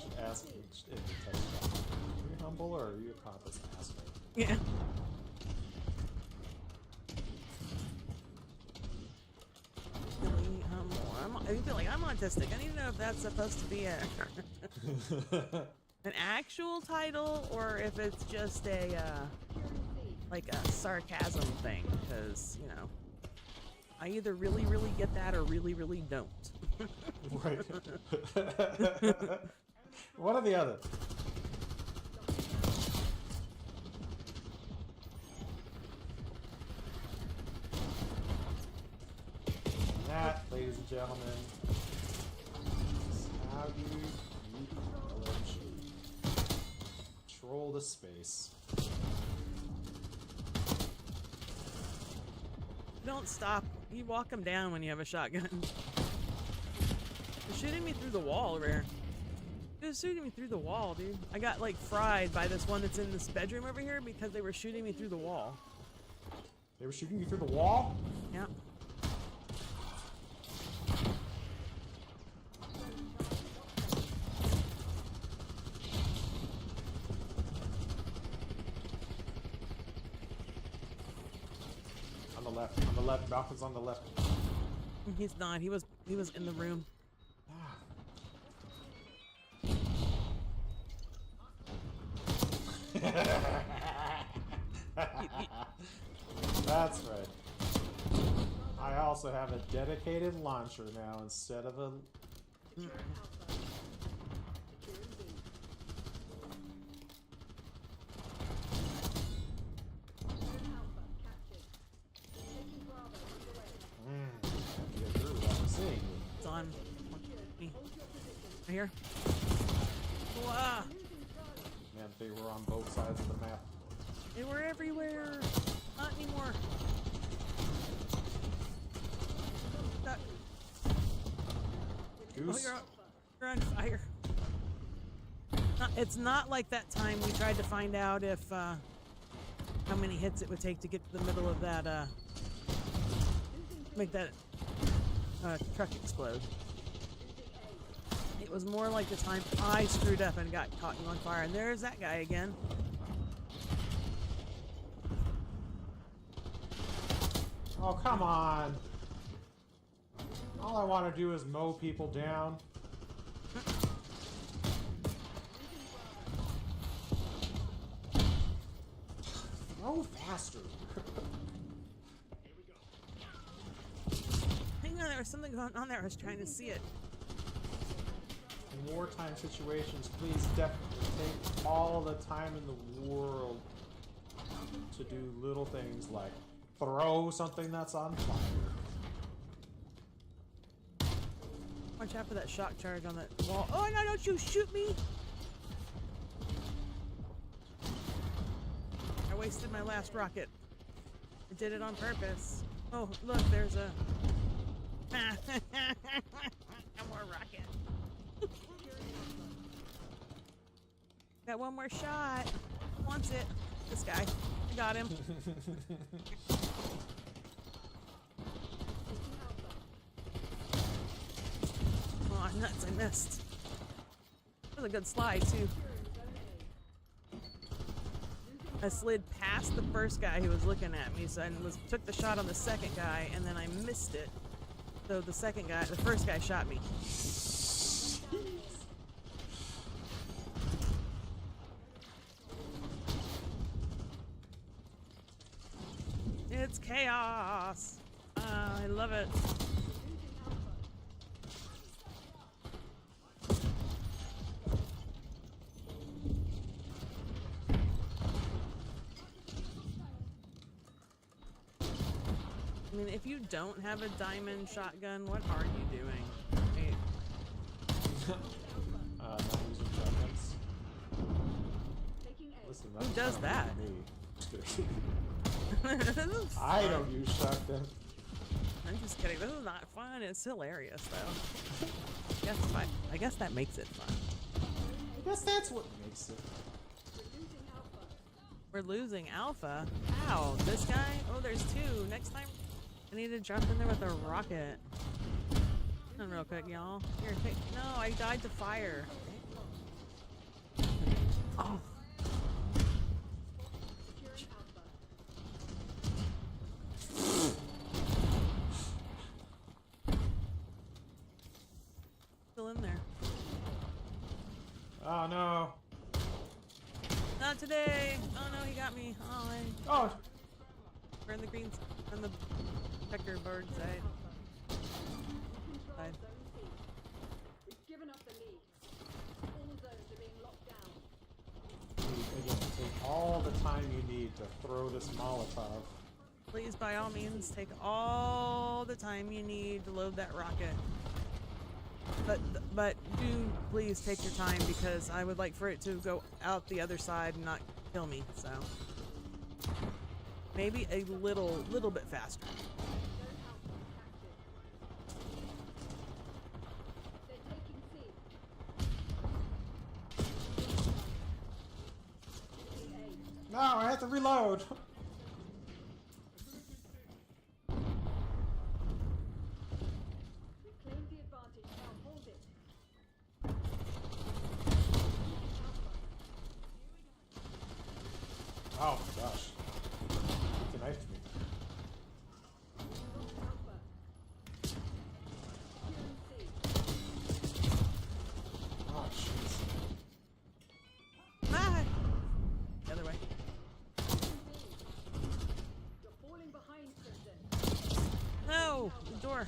should ask him if he tells you, are you humble or are you a pompous asshole?
Yeah. Really humble. I feel like I'm autistic. I need to know if that's supposed to be an actual title or if it's just a like a sarcasm thing, because you know I either really get that or really don't.
Right. One or the other. That, ladies and gentlemen, is how you control the space.
Don't stop. You walk them down when you have a shotgun. They're shooting me through the wall over here. They're shooting me through the wall, dude. I got like fried by this one that's in this bedroom over here because they were shooting me through the wall.
They were shooting you through the wall?
Yeah.
On the left, Malcolm's on the left.
He's not. He was in the room.
That's right. I also have a dedicated launcher now instead of a...
Securing Alpha. Securing B. Securing Alpha. Captured. Taking Bravo underway.
Can't get through without seeing you.
It's on me.
Hold your position.
Right here. Wow.
Losing Charlie.
Man, they were on both sides of the map.
They were everywhere. Not anymore. That- Oh,
Goose?
you're on fire. It's not like that time we tried to find out if how many hits it would take to get to the middle of that make that truck explode. It was more like the time I screwed up and got caught on fire. And there's that guy again.
Oh, come on. All I want to do is mow people down. Throw faster.
Hang on, there was something going on there. I was trying to see it.
In wartime situations, please definitely take all the time in the world to do little things like throw something that's on fire.
Watch out for that shock charge on that wall. Oh no, don't you shoot me! I wasted my last rocket. I did it on purpose. Oh, look, there's a... One more rocket. Got one more shot. Wants it. This guy. I got him. Oh, nuts, I missed. That was a good slide, too. I slid past the first guy who was looking at me, so I took the shot on the second guy, and then I missed it. So the first guy shot me. It's chaos. I love it. I mean, if you don't have a diamond shotgun, what are you doing? Hey,
Not using shotguns. Listen, that's
Who does
kinda
that?
me. Just kidding. I don't use shotguns.
I'm just kidding. This is not fun. It's hilarious, though. I guess that makes it fun.
I guess that's what makes it.
We're losing Alpha. Ow, this guy? Oh, there's two. Next time, I need to jump in there with a rocket. Hold on real quick, y'all. Here, take... No, I died to fire. Oh. Still in there.
Oh no.
Not today. Oh no, he got me. Oh,
Oh,
we're in the greens, on the checkerboard side. Side.
We've given up the lead. All zones are being locked down.
again, take all the time you need to throw this Molotov.
Please, by all means, take all the time you need to load that rocket. But do please take your time, because I would like for it to go out the other side and not kill me. So maybe a little bit faster.
They're taking C. Taking A.
No, I have to reload.
We've claimed the advantage. Now hold it.
Oh my gosh. He knifed me.
Alpha. Securing C.
Oh jeez.
Ah! The other way.
You're falling behind, Kristen.
No, the door.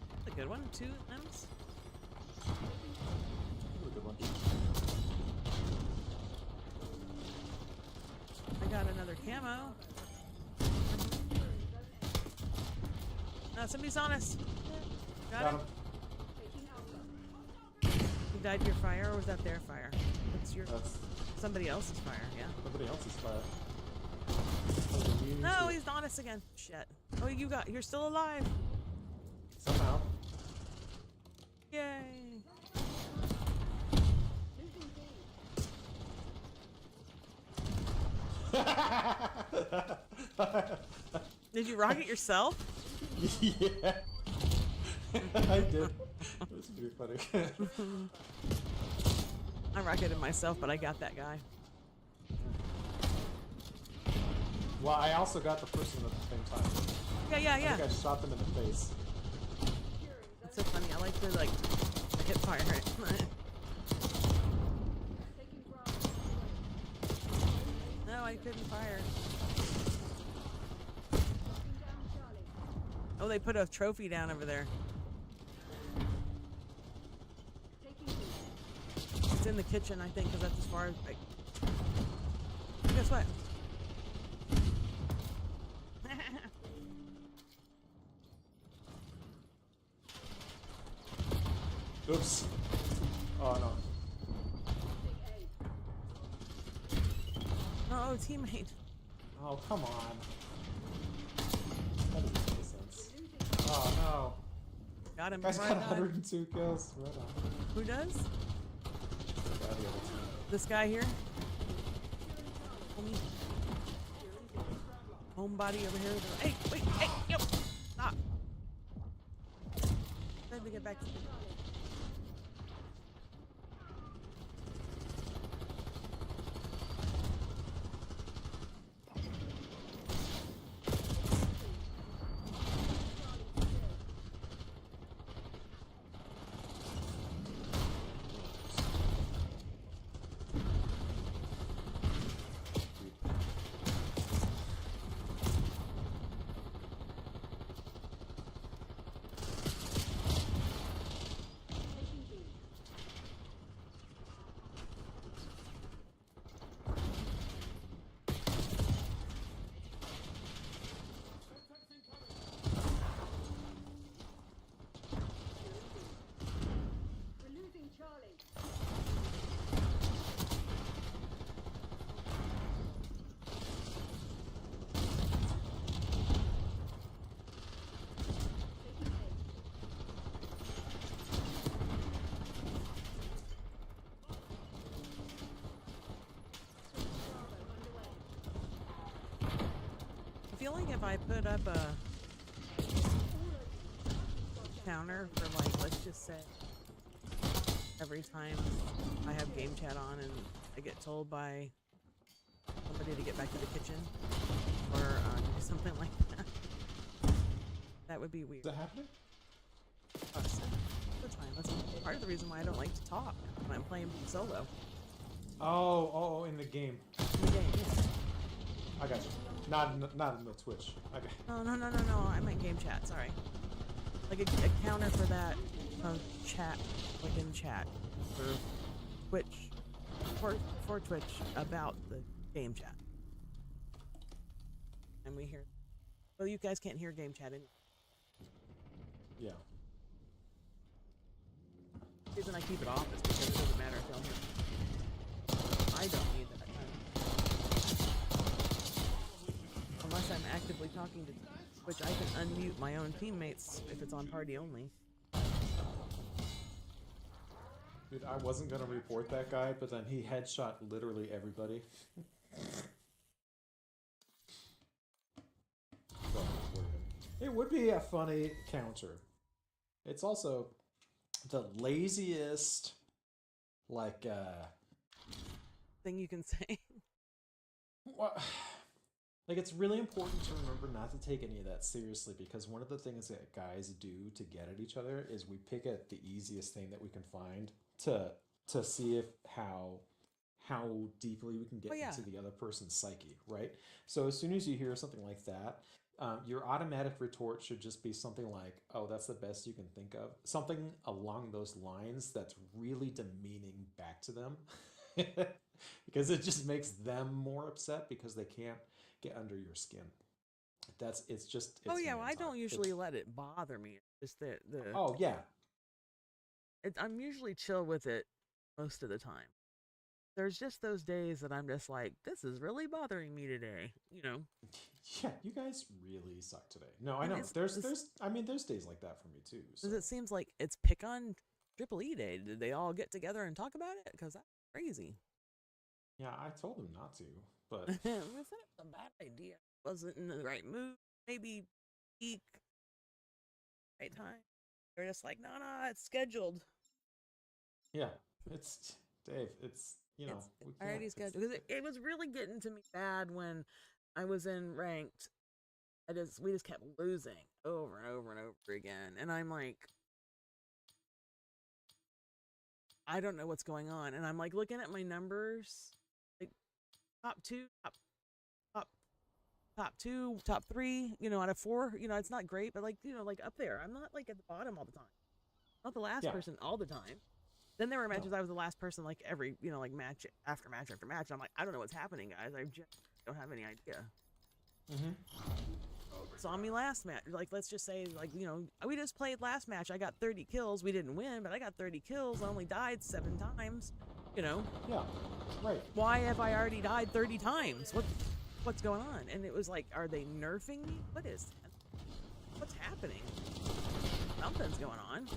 That's a good one. 2 M's.
Ooh, good one.
I got another camo. Somebody's on us. Got
Got
him.
him.
Taking Alpha.
You died to your fire, or was that their fire? It's your
That's
somebody else's fire. Yeah.
somebody else's fire.
No, he's on us again. Shit. Oh, you're still alive.
Somehow.
Yay.
Losing B.
Did you rocket yourself?
Yeah. I did. It was pretty funny.
I rocketed myself, but I got that guy.
Well, I also got the person at the same time.
Yeah,
I think I shot them in the face.
That's so funny. I like the hip fire.
Taking Bravo.
No, I couldn't fire.
Locking down Charlie.
Oh, they put a trophy down over there.
Taking B.
It's in the kitchen, I think, because that's as far as. Guess what?
Oops. Oh no.
Oh, teammate.
Oh, come on. That doesn't make sense. Oh no.
Got him
Guy's
before I
got
died.
102 kills. Right on.
Who does?
Got the other team.
This guy here? Homie. Homebody over here. Hey, wait, hey, yo! Stop! Time to get back to the.
Taking B. We're losing Charlie. Taking A. Bravo underway.
I feel like if I put up a counter for, like, let's just say every time I have game chat on and I get told by somebody to get back to the kitchen or do something like that, that would be weird.
Is that happening?
That's fine. That's part of the reason why I don't like to talk when I'm playing solo.
Oh, in the game.
In the game, yeah.
I got you. Not in the Twitch. Okay.
No. I meant game chat. Sorry. Like a counter for that chat, like in chat for Twitch, for Twitch about the game chat. And we hear. Well, you guys can't hear game chat anyway.
Yeah.
The reason I keep it off is because it doesn't matter if y'all hear. I don't need that kind of. Unless I'm actively talking to, which I can unmute my own teammates if it's on party only.
Dude, I wasn't gonna report that guy, but then he headshot literally everybody. So I reported him. It would be a funny counter. It's also the laziest, like,
Thing you can say.
Well, like, it's really important to remember not to take any of that seriously, because one of the things that guys do to get at each other is we pick at the easiest thing that we can find to see if how deeply we can get
Oh, yeah.
into the other person's psyche, right? So as soon as you hear something like that, your automatic retort should just be something like, "Oh, that's the best you can think of," something along those lines that's really demeaning back to them. Because it just makes them more upset because they can't get under your skin. It's
Oh yeah,
man
well, I
talk.
don't usually let it bother me. It's just the
Oh yeah.
I'm usually chill with it most of the time. There's just those days that I'm just like, this is really bothering me today. You know,
Yeah, you guys really suck today. No, I
And
know.
it's-
There's
it's-
I mean there's days like that for me too.
because
So.
it seems like it's pick on Triple E Day. Did they all get together and talk about it? Because that's crazy.
Yeah, I told them not to. But
Was that a bad idea? Wasn't in the right mood. Maybe peak right time. They're just like, no, it's scheduled.
yeah, it's Dave. It's we
It's already
can't.
scheduled. Because it was really getting to me bad when I was in ranked. We just kept losing over and over and over again, and I'm like, I don't know what's going on, and I'm like looking at my numbers, like top two, top two, top three, out of four. It's not great, but like like up there. I'm not like at the bottom all the time. Not the last
Yeah.
person all the time. Then there were matches
No.
I was the last person like every like match after match after match. I'm like, I don't know what's happening, guys. I just don't have any idea.
Mm-hmm.
Saw me last match. Like, let's just say, like, we just played last match. I got 30 kills. We didn't win, but I got 30 kills. I only died 7 times.
Yeah. Right.
Why have I already died 30 times? What's going on? And it was like, are they nerfing me? What is that? What's happening? Something's going on.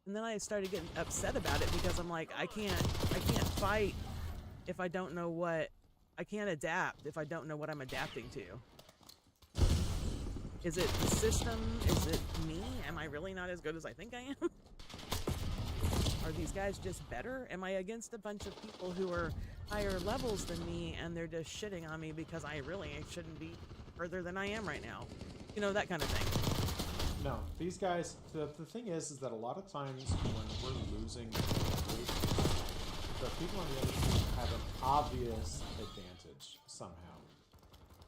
And then I started getting upset about it because I'm like, I can't fight if I don't know what. I can't adapt if I don't know what I'm adapting to. Is it the system? Is it me? Am I really not as good as I think I am? Are these guys just better? Am I against a bunch of people who are higher levels than me and they're just shitting on me because I shouldn't be further than I am right now? That kind of thing.
No, these guys. The thing is that a lot of times when we're losing, the people on the other team have an obvious advantage somehow.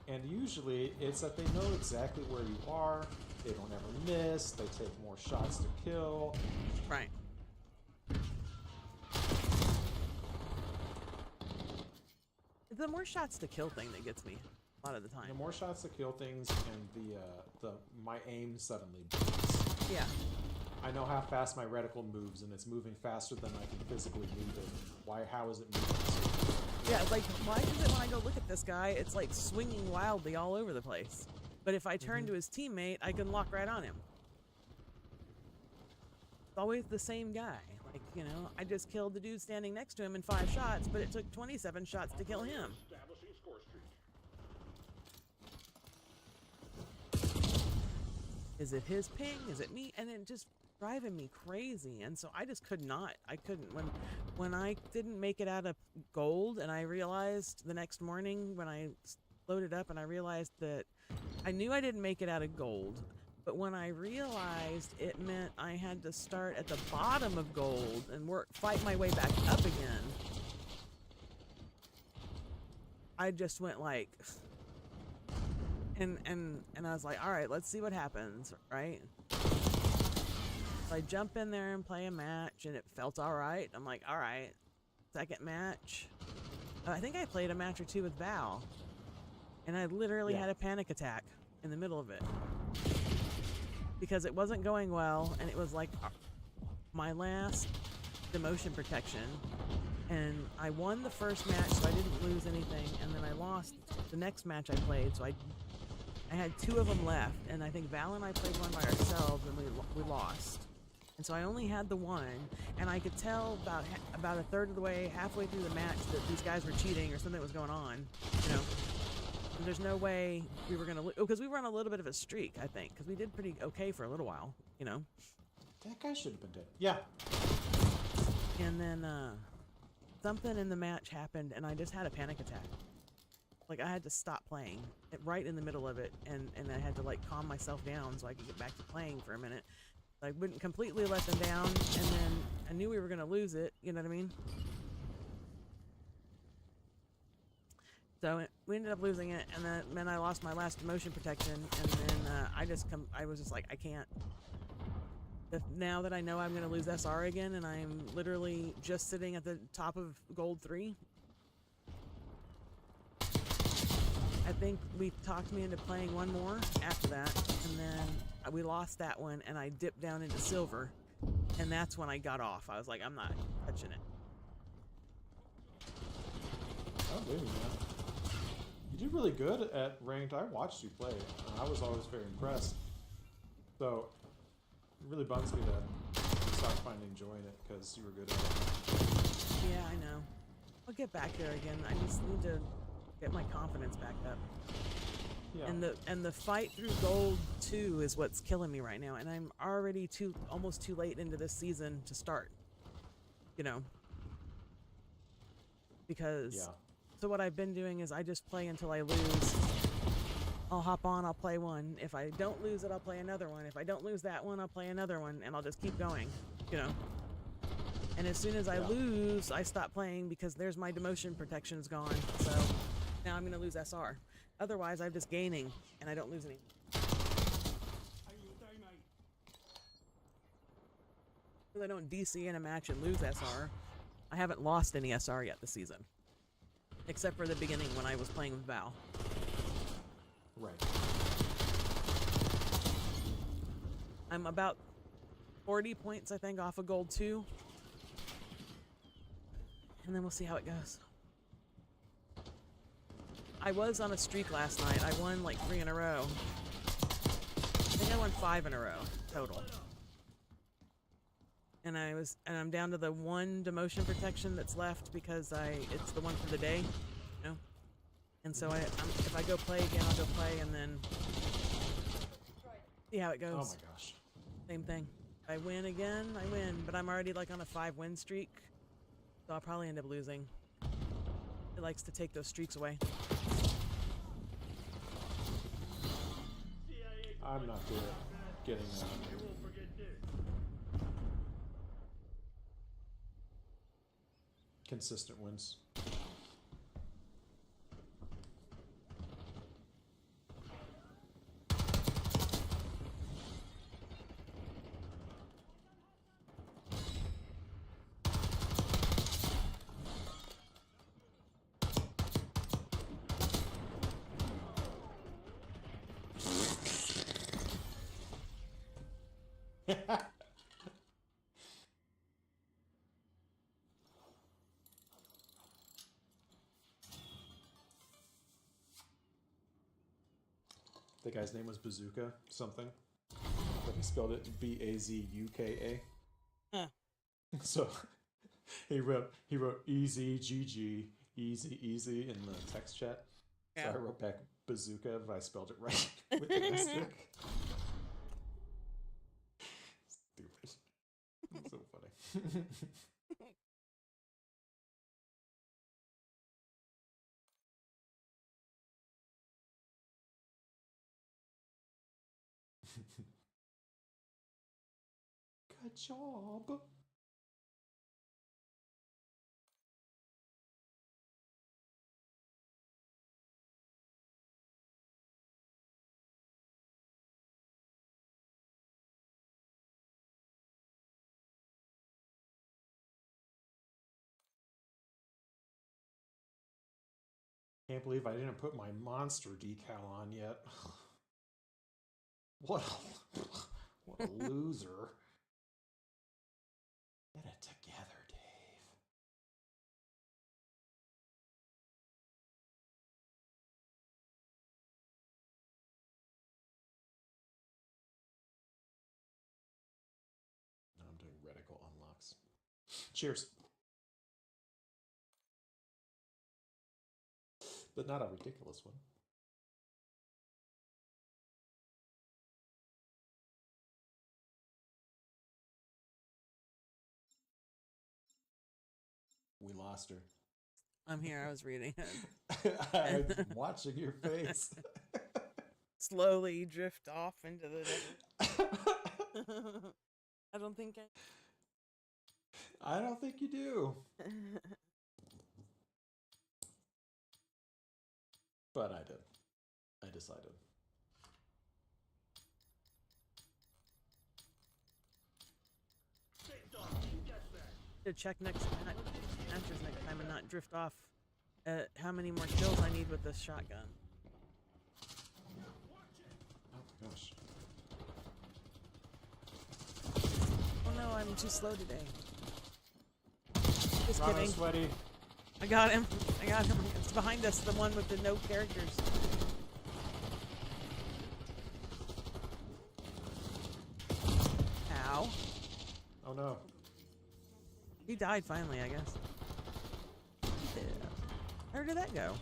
And usually it's that they know exactly where you are, they don't ever miss, they take more shots to kill.
Right. The more shots to kill thing that gets me a lot of the time.
The more shots to kill things, and my aim suddenly boosts.
Yeah.
I know how fast my reticle moves, and it's moving faster than I can physically move it. How is it moving so
Yeah, it's like, why is it when I go look at this guy, it's like swinging wildly all over the place? But if I turn to his teammate, I can lock right on him. It's always the same guy. Like, I just killed the dude standing next to him in 5 shots, but it took 27 shots to kill him.
Establishing score streak.
Is it his ping? Is it me? And it just driving me crazy. And so I just couldn't. When I didn't make it out of gold, and I realized the next morning when I loaded up and I realized that I knew I didn't make it out of gold, but when I realized it meant I had to start at the bottom of gold and fight my way back up again, I just went like, and I was like, all right, let's see what happens, right? So I jump in there and play a match, and it felt all right. I'm like, all right, second match. I think I played a match or two with Val, and I literally had a panic attack in the middle of it because it wasn't going well, and it was like my last demotion protection, and I won the first match, so I didn't lose anything, and then I lost the next match I played, so I had 2 of them left, and I think Val and I played one by ourselves, and we lost. And so I only had the one, and I could tell about a third of the way, halfway through the match, that these guys were cheating or something was going on, And there's no way we were gonna lose, because we were on a little bit of a streak, I think, because we did pretty okay for a little while,
That guy should have been dead. Yeah.
And then something in the match happened, and I just had a panic attack. Like, I had to stop playing right in the middle of it, and I had to like calm myself down so I could get back to playing for a minute. I wouldn't completely let them down, and then I knew we were gonna lose it. You know what I mean? So we ended up losing it, and then I lost my last motion protection, and then I was just like, I can't. Now that I know I'm gonna lose SR again, and I'm literally just sitting at the top of gold 3. I think we talked me into playing one more after that, and then we lost that one, and I dipped down into silver, and that's when I got off. I was like, I'm not touching it.
Oh, baby, man. You did really good at ranked. I watched you play, and I was always very impressed. So, it really bums me that you stopped finding joy in it because you were good at it.
Yeah, I know. I'll get back there again. I just need to get my confidence back up.
Yeah.
And the fight through gold 2 is what's killing me right now, and I'm already almost too late into this season to start. You know. Because
Yeah.
so what I've been doing is I just play until I lose. I'll hop on, I'll play one. If I don't lose it, I'll play another one. If I don't lose that one, I'll play another one, and I'll just keep going, you know. And as soon as I
Yeah.
lose, I stop playing because there's my demotion protection's gone. So now I'm gonna lose SR. Otherwise, I'm just gaining, and I don't lose any.
How you doing, mate?
Because I don't DC in a match and lose SR. I haven't lost any SR yet this season. Except for the beginning when I was playing with Val.
Right.
I'm about 40 points, I think, off of gold 2. And then we'll see how it goes. I was on a streak last night. I won like 3 in a row. I think I won 5 in a row total. And I'm down to the one demotion protection that's left because it's the one for the day, you know. And so if I go play again, I'll go play and then see how it goes.
Oh my gosh.
Same thing. If I win again, I win, but I'm already like on a 5-win streak, so I'll probably end up losing. It likes to take those streaks away.
CIA
I'm not good at getting
you won't forget this.
consistent wins. The guy's name was Bazooka something, but he spelled it Bazuka.
Huh.
So he wrote easy GG easy in the text chat. So
Yeah.
I wrote back bazooka, but I spelled it right with the stick. Stupid. So funny. Good job. Can't believe I didn't put my monster decal on yet. What a loser. Get it together, Dave. Now I'm doing reticle unlocks. Cheers. But not a ridiculous one. We lost her.
I'm here. I was reading it.
I'm watching your face.
Slowly drift off into the desert. I don't think
I don't think you do. But I did. I decided.
Face off, team deathmatch.
to check matches next time and not drift off at how many more kills I need with this shotgun.
Oh my gosh.
Oh no, I'm too slow today. Just
Rano
kidding.
Sweaty.
I got him. I got him. It's behind us, the one with the no characters. Ow.
Oh no.
He died finally, I guess. He did. Where did that go?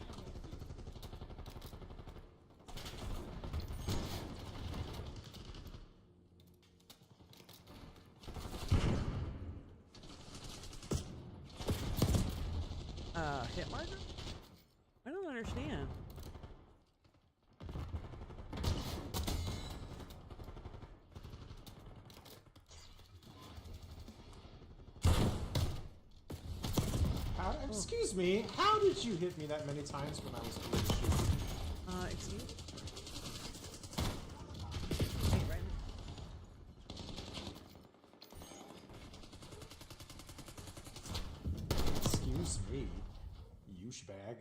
Hit marker? I don't understand.
Excuse me, how did you hit me that many times when I was trying to shoot?
Excuse me? Wait, right
Excuse me, douchebag.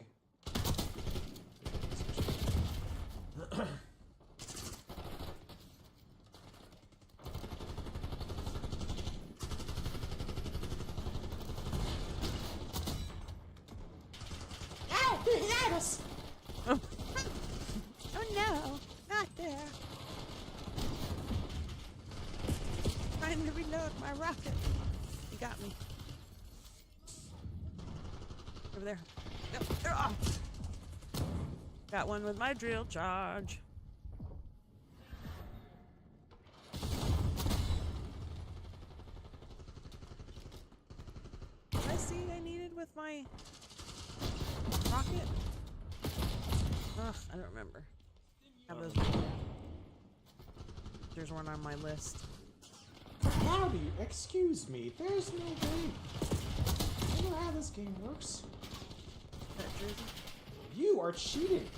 Ow! He had us!
Oh no, not there. Trying to reload my rocket. He got me. Over there. Yep. Ah! Got one with my drill charge. Did I see I needed with my rocket? Ugh, I don't remember. Have those written down. There's one on my list.
Howdy, excuse me, there's no way. I know how this game works.
That jersey?
You are cheating.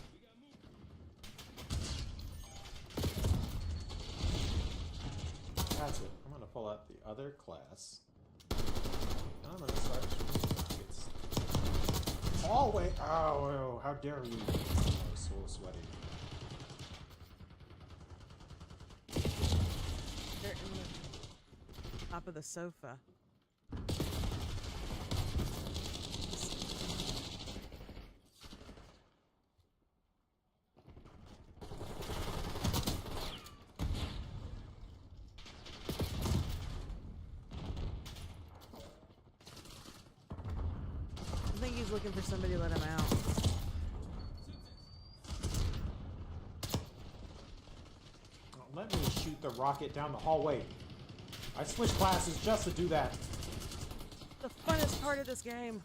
That's it. I'm gonna pull out the other class. And I'm gonna start shooting rockets. Oh wait! Oh, how dare you! I'm so sweaty.
They're in the top of the sofa. I think he's looking for somebody to let him out.
Let me shoot the rocket down the hallway. I switched classes just to do that.
The funnest part of this game.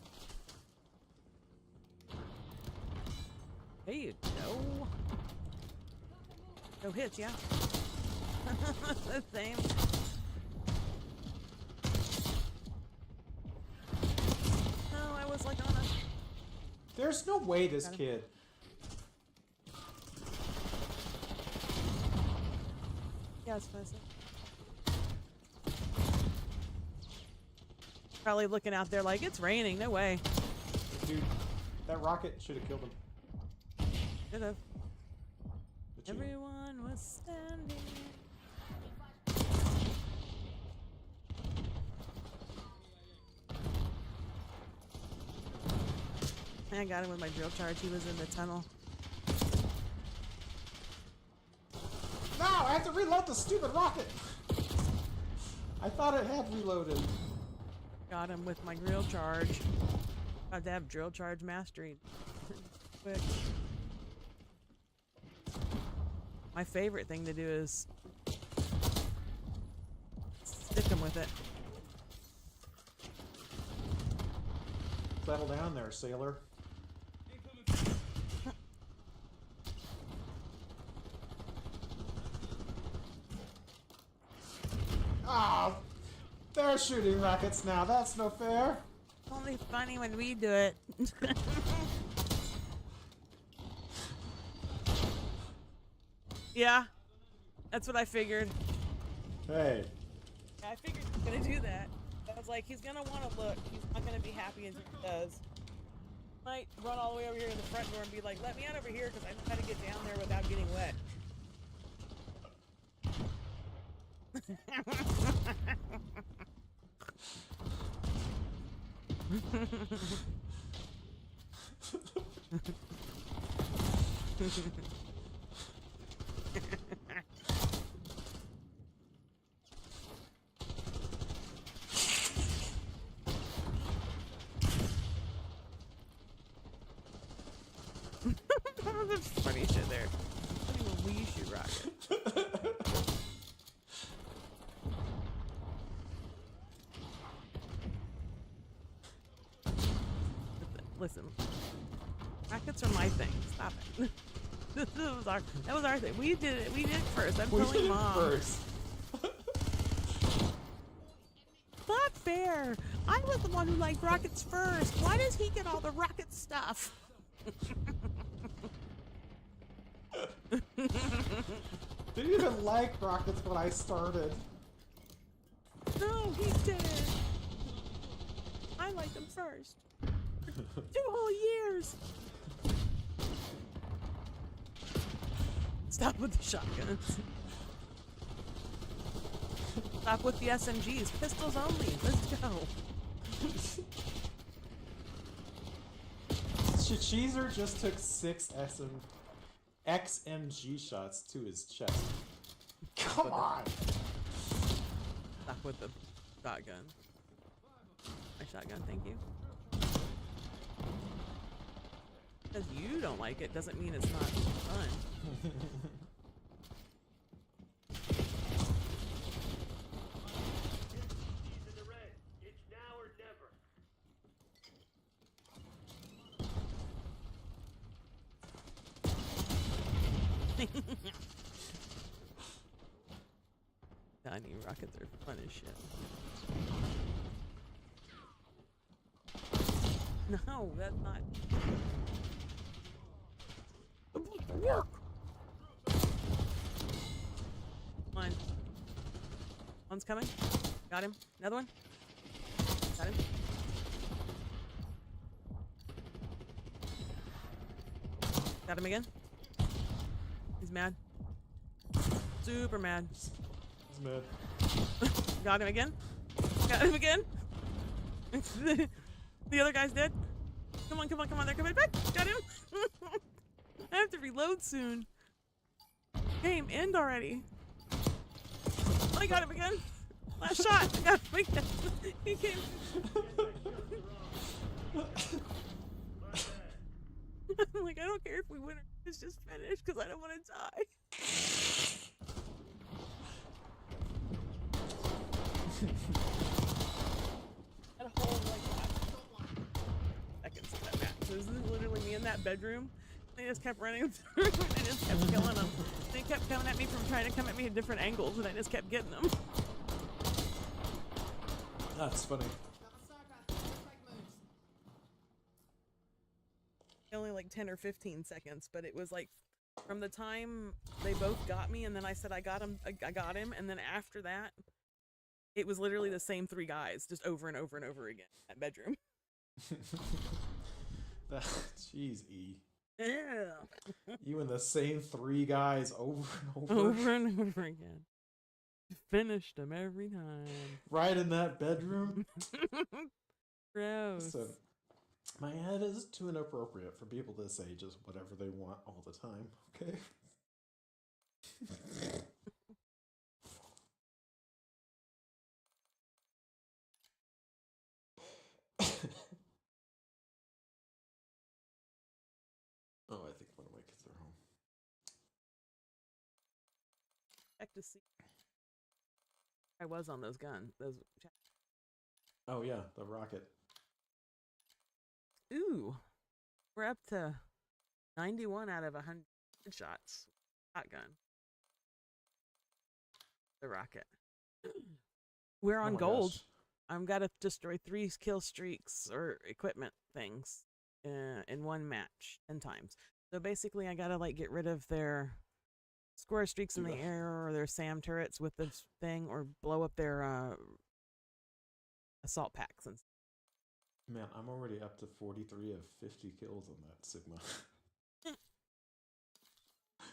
Hey, you know. No hits, yeah? The same. No, I was like on a...
There's no way this
Got him.
kid.
Yeah, it's fast. Probably looking out there like, it's raining, no way.
Dude, that rocket should have killed him.
Should've.
But you-
Everyone was standing. I got him with my drill charge. He was in the tunnel.
No, I have to reload the stupid rocket. I thought it had reloaded.
Got him with my drill charge. Got to have drill charge mastery. Quick. My favorite thing to do is stick him with it.
Settle down there, sailor. Ah, they're shooting rockets now. That's no fair.
It's only funny when we do it. Yeah, that's what I figured.
Hey,
Yeah, I figured he was gonna do that. I was like, he's gonna want to look. He's not gonna be happy until he does. Might run all the way over here to the front door and be like, "Let me out over here because I know how to get down there without getting wet." There's funny shit there. Funny when we shoot rockets. Listen, rockets are my thing. Stop it. That was our thing. We did it. We did it first. I'm
We
telling
did it
mom.
first.
Not fair. I was the one who liked rockets first. Why does he get all the rocket stuff?
Didn't even like rockets when I started.
No, he did. I liked them first. For 2 whole years. Stop with the shotguns. Stop with the SMGs. Pistols only. Let's go.
Cheezer just took 6 XMG shots to his chest. Come on!
Stop with the shotgun. My shotgun, thank you. Because you don't like it doesn't mean it's not fun.
He's in the red. It's now or never.
Tiny rockets are fun as shit. No, that's not. Work. One. One's coming. Got him. Another one. Got him. Got him again. He's mad. Super mad.
He's mad.
Got him again. Got him again. The other guy's dead. Come on, come on, come on. They're coming back. Got him. I have to reload soon. Game, end already. I got him again. Last shot. I got him again. He came. I'm like, I don't care if we win or it's just finished because I don't want to die. That whole like seconds of that match. So this is literally me in that bedroom. They just kept running through and I just kept killing them. They kept coming at me from trying to come at me at different angles and I just kept getting them.
That's funny.
Only like 10 or 15 seconds, but it was like from the time they both got me and then I said I got him, and then after that it was literally the same 3 guys just over and over and over again in that bedroom.
Jeez, E.
Yeah.
You and the same 3 guys over and over.
Over and over again. Finished them every time.
Right in that bedroom.
Gross.
Listen, my head is too inappropriate for people to say just whatever they want all the time, okay? Oh, I think one of my kids are home.
Check to see. I was on those guns. Those.
Oh yeah, the rocket.
Ooh, we're up to 91 out of 100 shots. Shotgun. The rocket. We're
Oh
on
my
gold.
gosh.
I've got to destroy 3 kill streaks or equipment things in one match 10 times. So basically, I gotta like get rid of their square streaks in the air or their SAM turrets with this thing, or blow up their assault packs and.
Man, I'm already up to 43 of 50 kills on that Sigma.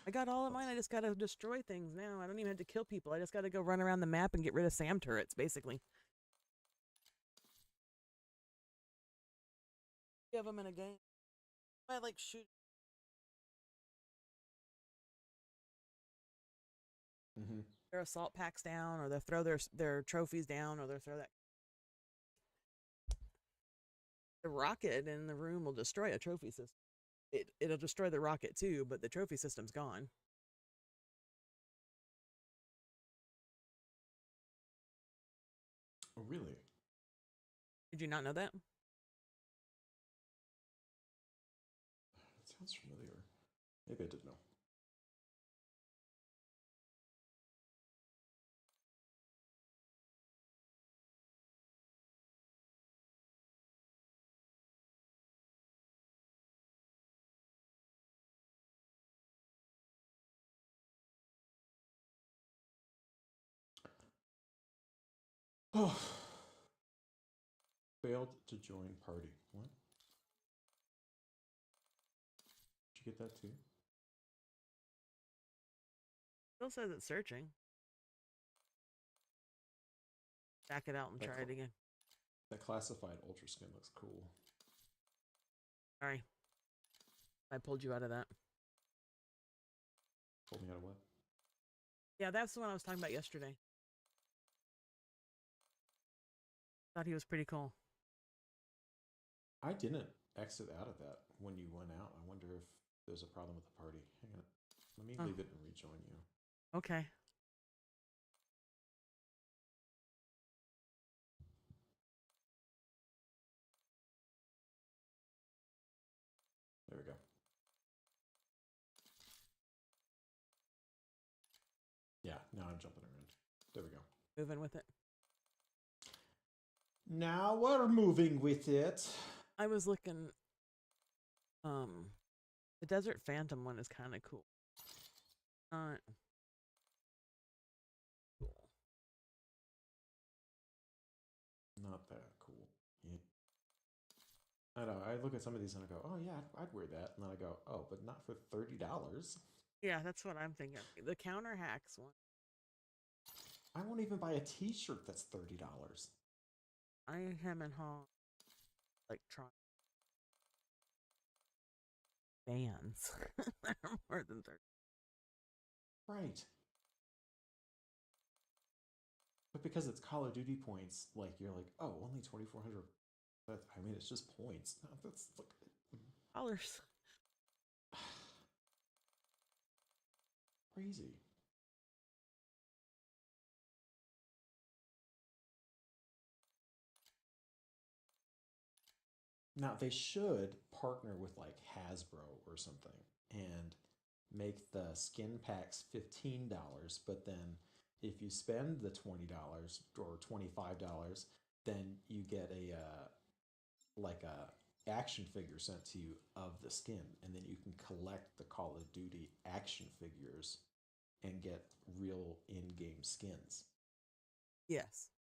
I got all of mine. I just gotta destroy things now. I don't even have to kill people. I just gotta go run around the map and get rid of SAM turrets, basically. You have them in a game. I like shoot.
Mm-hmm.
Their assault packs down, or they throw their trophies down, or they throw that. The rocket in the room will destroy a trophy system. it'll destroy the rocket too, but the trophy system's gone.
Oh, really?
Did you not know that?
That sounds familiar. Maybe I didn't know. Oh. Failed to join party. What? Did you get that too?
Still says it's searching. Back it out and try it again.
That classified ultra skin looks cool.
Sorry. I pulled you out of that.
Told me how to what?
Yeah, that's the one I was talking about yesterday. Thought he was pretty cool.
I didn't exit out of that when you went out. I wonder if there's a problem with the party. Hang on. Let me leave it and rejoin you.
Okay.
There we go. Yeah, now I'm jumping around. There we go.
Moving with it.
Now we're moving with it.
I was looking. The Desert Phantom one is kind of cool. Cool.
Not that cool. Yeah. I know. I look at some of these and I go, "Oh yeah, I'd wear that," and then I go, "Oh, but not for $30."
Yeah, that's what I'm thinking. The counter hacks one.
I won't even buy a T-shirt that's $30.
I am in Hall. Electronic bands. They're more than 30.
Right. But because it's Call of Duty points, like you're like, oh, only 2,400. But I mean, it's just points. No, that's like
Dollars.
crazy. Now they should partner with like Hasbro or something and make the skin packs $15, but then if you spend the $20 or $25, then you get a like a action figure sent to you of the skin, and then you can collect the Call of Duty action figures and get real in-game skins.
Yes.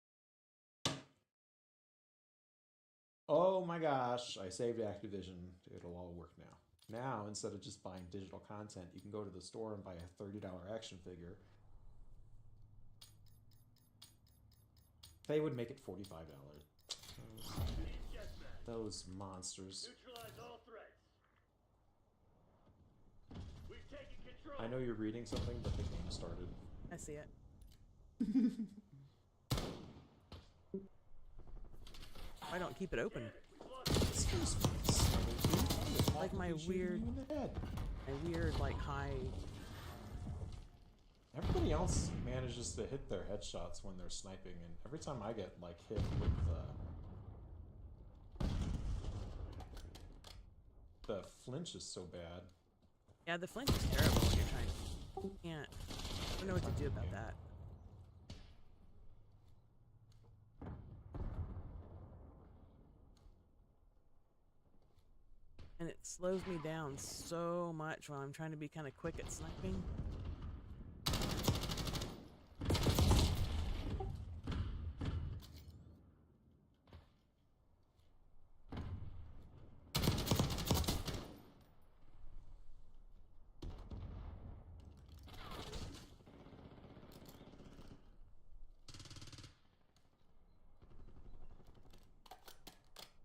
Oh my gosh, I saved Activision. It'll all work now. Now, instead of just buying digital content, you can go to the store and buy a $30 action figure. They would make it $45. Those monsters.
Neutralize all threats. We've taken control.
I know you're reading something, but the game started.
I see it. I don't keep it open.
Excuse me.
Like my weird, like high.
Everybody else manages to hit their headshots when they're sniping, and every time I get like hit with the flinch is so bad.
Yeah, the flinch is terrible when you're trying. Can't. I don't know what to do about that. And it slows me down so much when I'm trying to be kind of quick at sniping.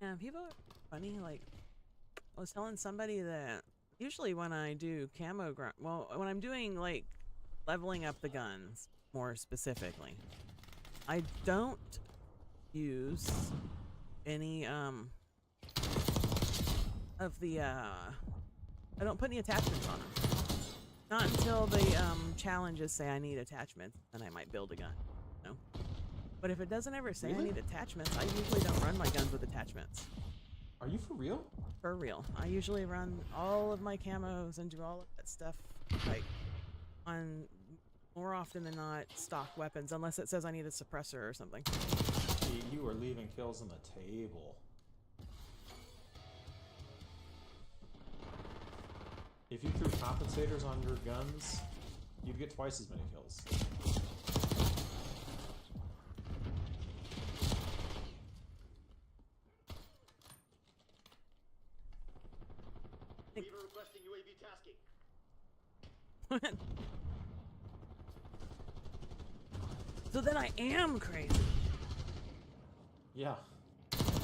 Yeah, people are funny. Like, I was telling somebody that usually when I do camo grunt, well, when I'm doing like leveling up the guns more specifically, I don't use any of the don't put any attachments on them. Not until the challenges say I need attachments, then I might build a gun. No. But if it doesn't ever say I
Really?
need attachments, I usually don't run my guns with attachments.
Are you for real?
For real. I usually run all of my camos and do all of that stuff like on more often than not stock weapons, unless it says I need a suppressor or something.
See, you are leaving kills on the table. If you threw compensators on your guns, you'd get twice as many kills.
Weaver requesting UAV tasking.
So then I am crazy.
Yeah.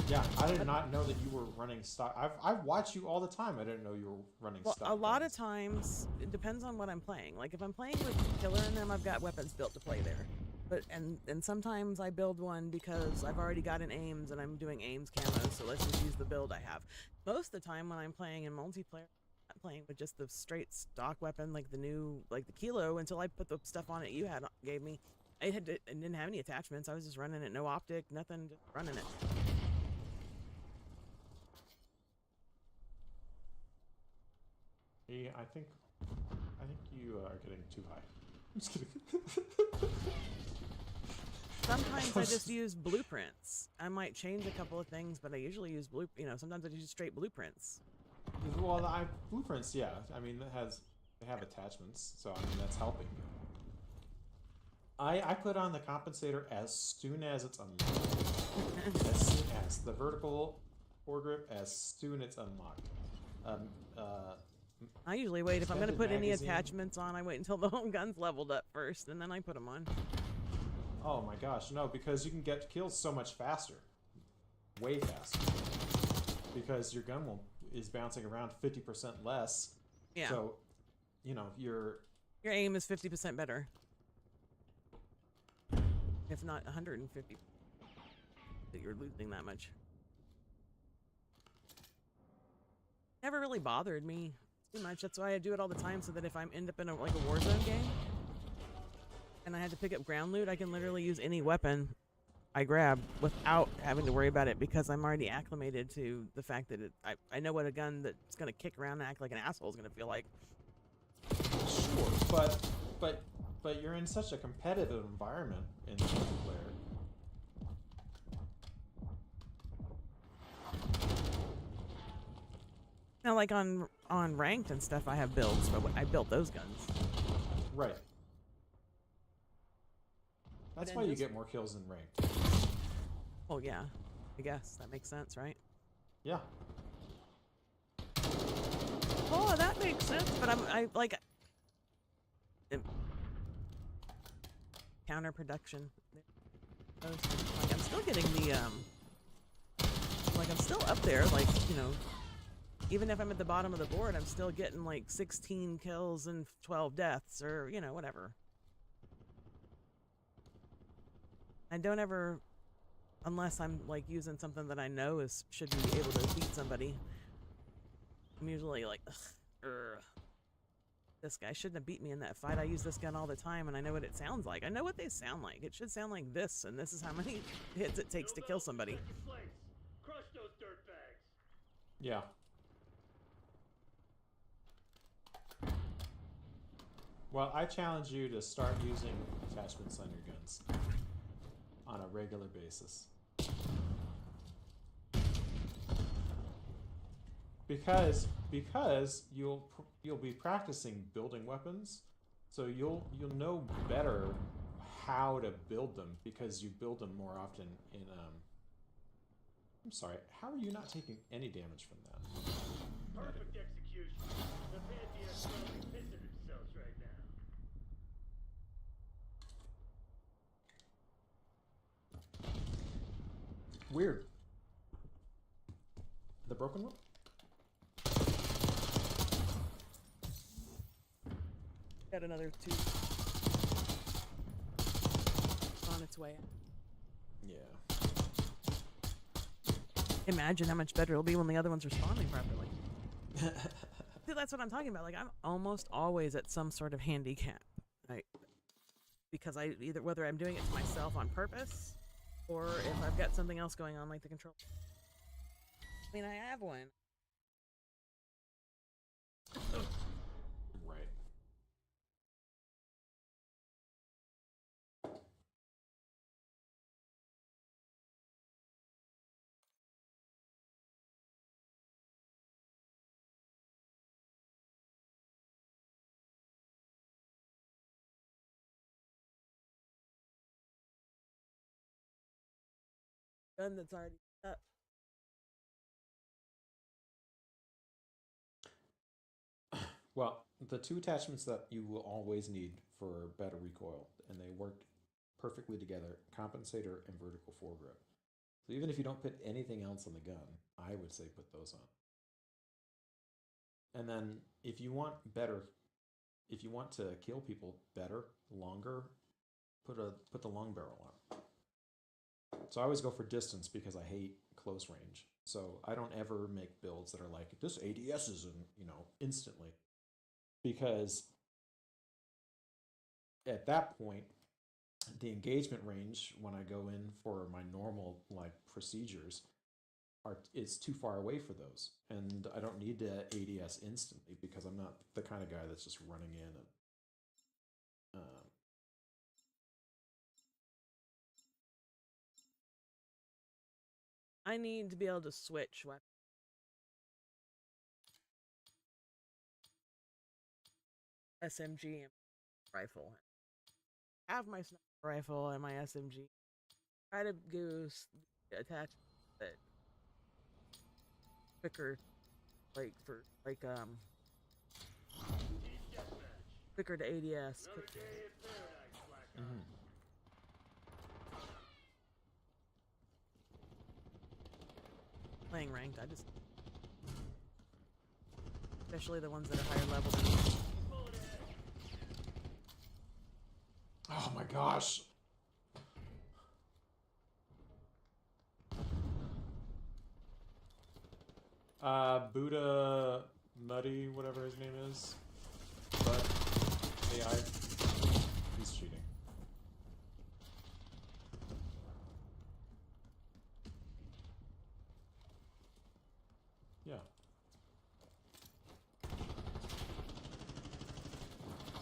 Yeah, I did not know that you were running stock. I've watched you all the time. I didn't know you were running
Well,
stock.
a lot of
guns.
times it depends on what I'm playing. Like if I'm playing with killer in them, I've got weapons built to play there. But and sometimes I build one because I've already got an aims and I'm doing aims camos, so let's just use the build I have. Most of the time when I'm playing in multiplayer, I'm not playing with just the straight stock weapon like the new like the Kilo until I put the stuff on it you had gave me. I didn't have any attachments. I was just running it, no optic, nothing, just running it.
Yeah, I think you are getting too high. I'm just kidding.
Sometimes I just use blueprints. I might change a couple of things, but I usually use sometimes I use straight blueprints.
Well, blueprints, yeah. I mean, they have attachments, so I mean that's helping. I put on the compensator as soon as it's unlocked. As soon as the vertical foregrip, as soon as it's unlocked.
I usually wait if I'm going to
Extended
put any
magazine.
attachments on. I wait until the whole gun's leveled up first, and then I put them on.
Oh my gosh, no, because you can get kills so much faster. Way faster. Because your gun is bouncing around 50% less.
Yeah,
So, you know,
your aim is 50% better, if not 150. That you're losing that much. Never really bothered me too much. That's why I do it all the time, so that if I'm end up in a Warzone game and I had to pick up ground loot, I can literally use any weapon I grab without having to worry about it, because I'm already acclimated to the fact that I know what a gun that's gonna kick around and act like an asshole is gonna feel like.
sure, but you're in such a competitive environment in multiplayer.
Now, like on ranked and stuff, I have builds, but I built those guns.
Right. That's
then
why you
just-
get more kills in ranked.
Well, yeah, I guess that makes sense, right?
Yeah.
Oh, that makes sense. But I like counterproduction. Like I'm still getting the like I'm still up there. Like even if I'm at the bottom of the board, I'm still getting like 16 kills and 12 deaths, or whatever. I don't ever, unless I'm like using something that I know should be able to beat somebody. I'm usually like, this guy shouldn't have beat me in that fight. I use this gun all the time, and I know what it sounds like. I know what they sound like. It should sound like this, and this is how many hits it takes to kill somebody.
Second place. Crush those dirtbags.
Yeah. Well, I challenge you to start using attachments on your guns on a regular basis. Because you'll be practicing building weapons, so you'll know better how to build them, because you build them more often in I'm sorry, how are you not taking any damage from that?
Perfect execution. The Pantheon are probably pissing themselves right now.
Weird. The broken one?
Got another 2 on its way.
Yeah.
Imagine how much better it'll be when the other one's responding properly. See, that's what I'm talking about. Like, I'm almost always at some sort of handicap, right? Because I either whether I'm doing it to myself on purpose, or if I've got something else going on, like the control. I mean, I have one.
Right.
Gun that's already up.
Well, the two attachments that you will always need for better recoil, and they work perfectly together, compensator and vertical foregrip. So even if you don't put anything else on the gun, I would say put those on. And then if you want to kill people better, longer, put the long barrel on. So I always go for distance because I hate close range. So I don't ever make builds that are like this ADS is instantly. Because at that point, the engagement range when I go in for my normal like procedures is too far away for those, and I don't need to ADS instantly because I'm not the kind of guy that's just running in and
I need to be able to switch weapons. SMG and rifle. I have my sniper rifle and my SMG. Try to goose attach it quicker, like for quicker to ADS.
Another day in paradise, Black Ops.
Playing ranked, I just especially the ones that are higher level than me.
oh my gosh. Buddha Nutty, whatever his name is. But AI, he's cheating. Yeah.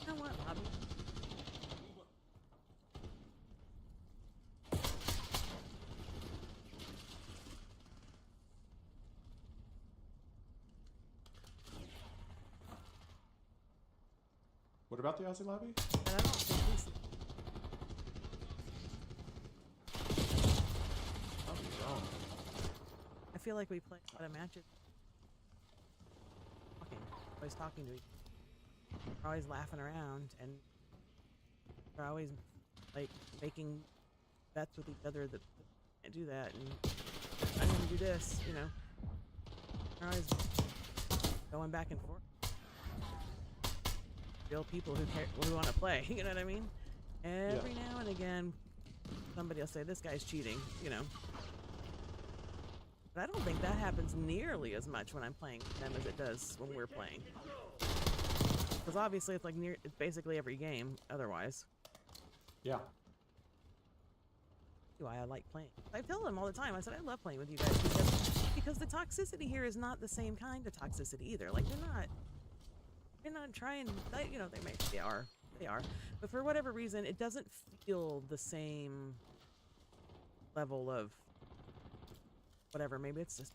You know what, Bobby?
What about the Aussie lobby?
But I don't think he's
Oh, you're wrong.
I feel like we play a lot of matches. Always talking to each other. We're always laughing around, and we're always like making bets with each other that can't do that, and I'm gonna do this, you know. We're always going back and forth. Real people who want to play, you know what I mean? Every now and again, somebody will say this guy's cheating, you know. But I don't think that happens nearly as much when I'm playing them as it does when we're playing. Because obviously it's it's basically every game otherwise.
Yeah.
Why I like playing. I tell them all the time, I said I love playing with you guys because the toxicity here is not the same kind of toxicity either. Like they're not trying, you know, they are, but for whatever reason it doesn't feel the same level of whatever. Maybe it's just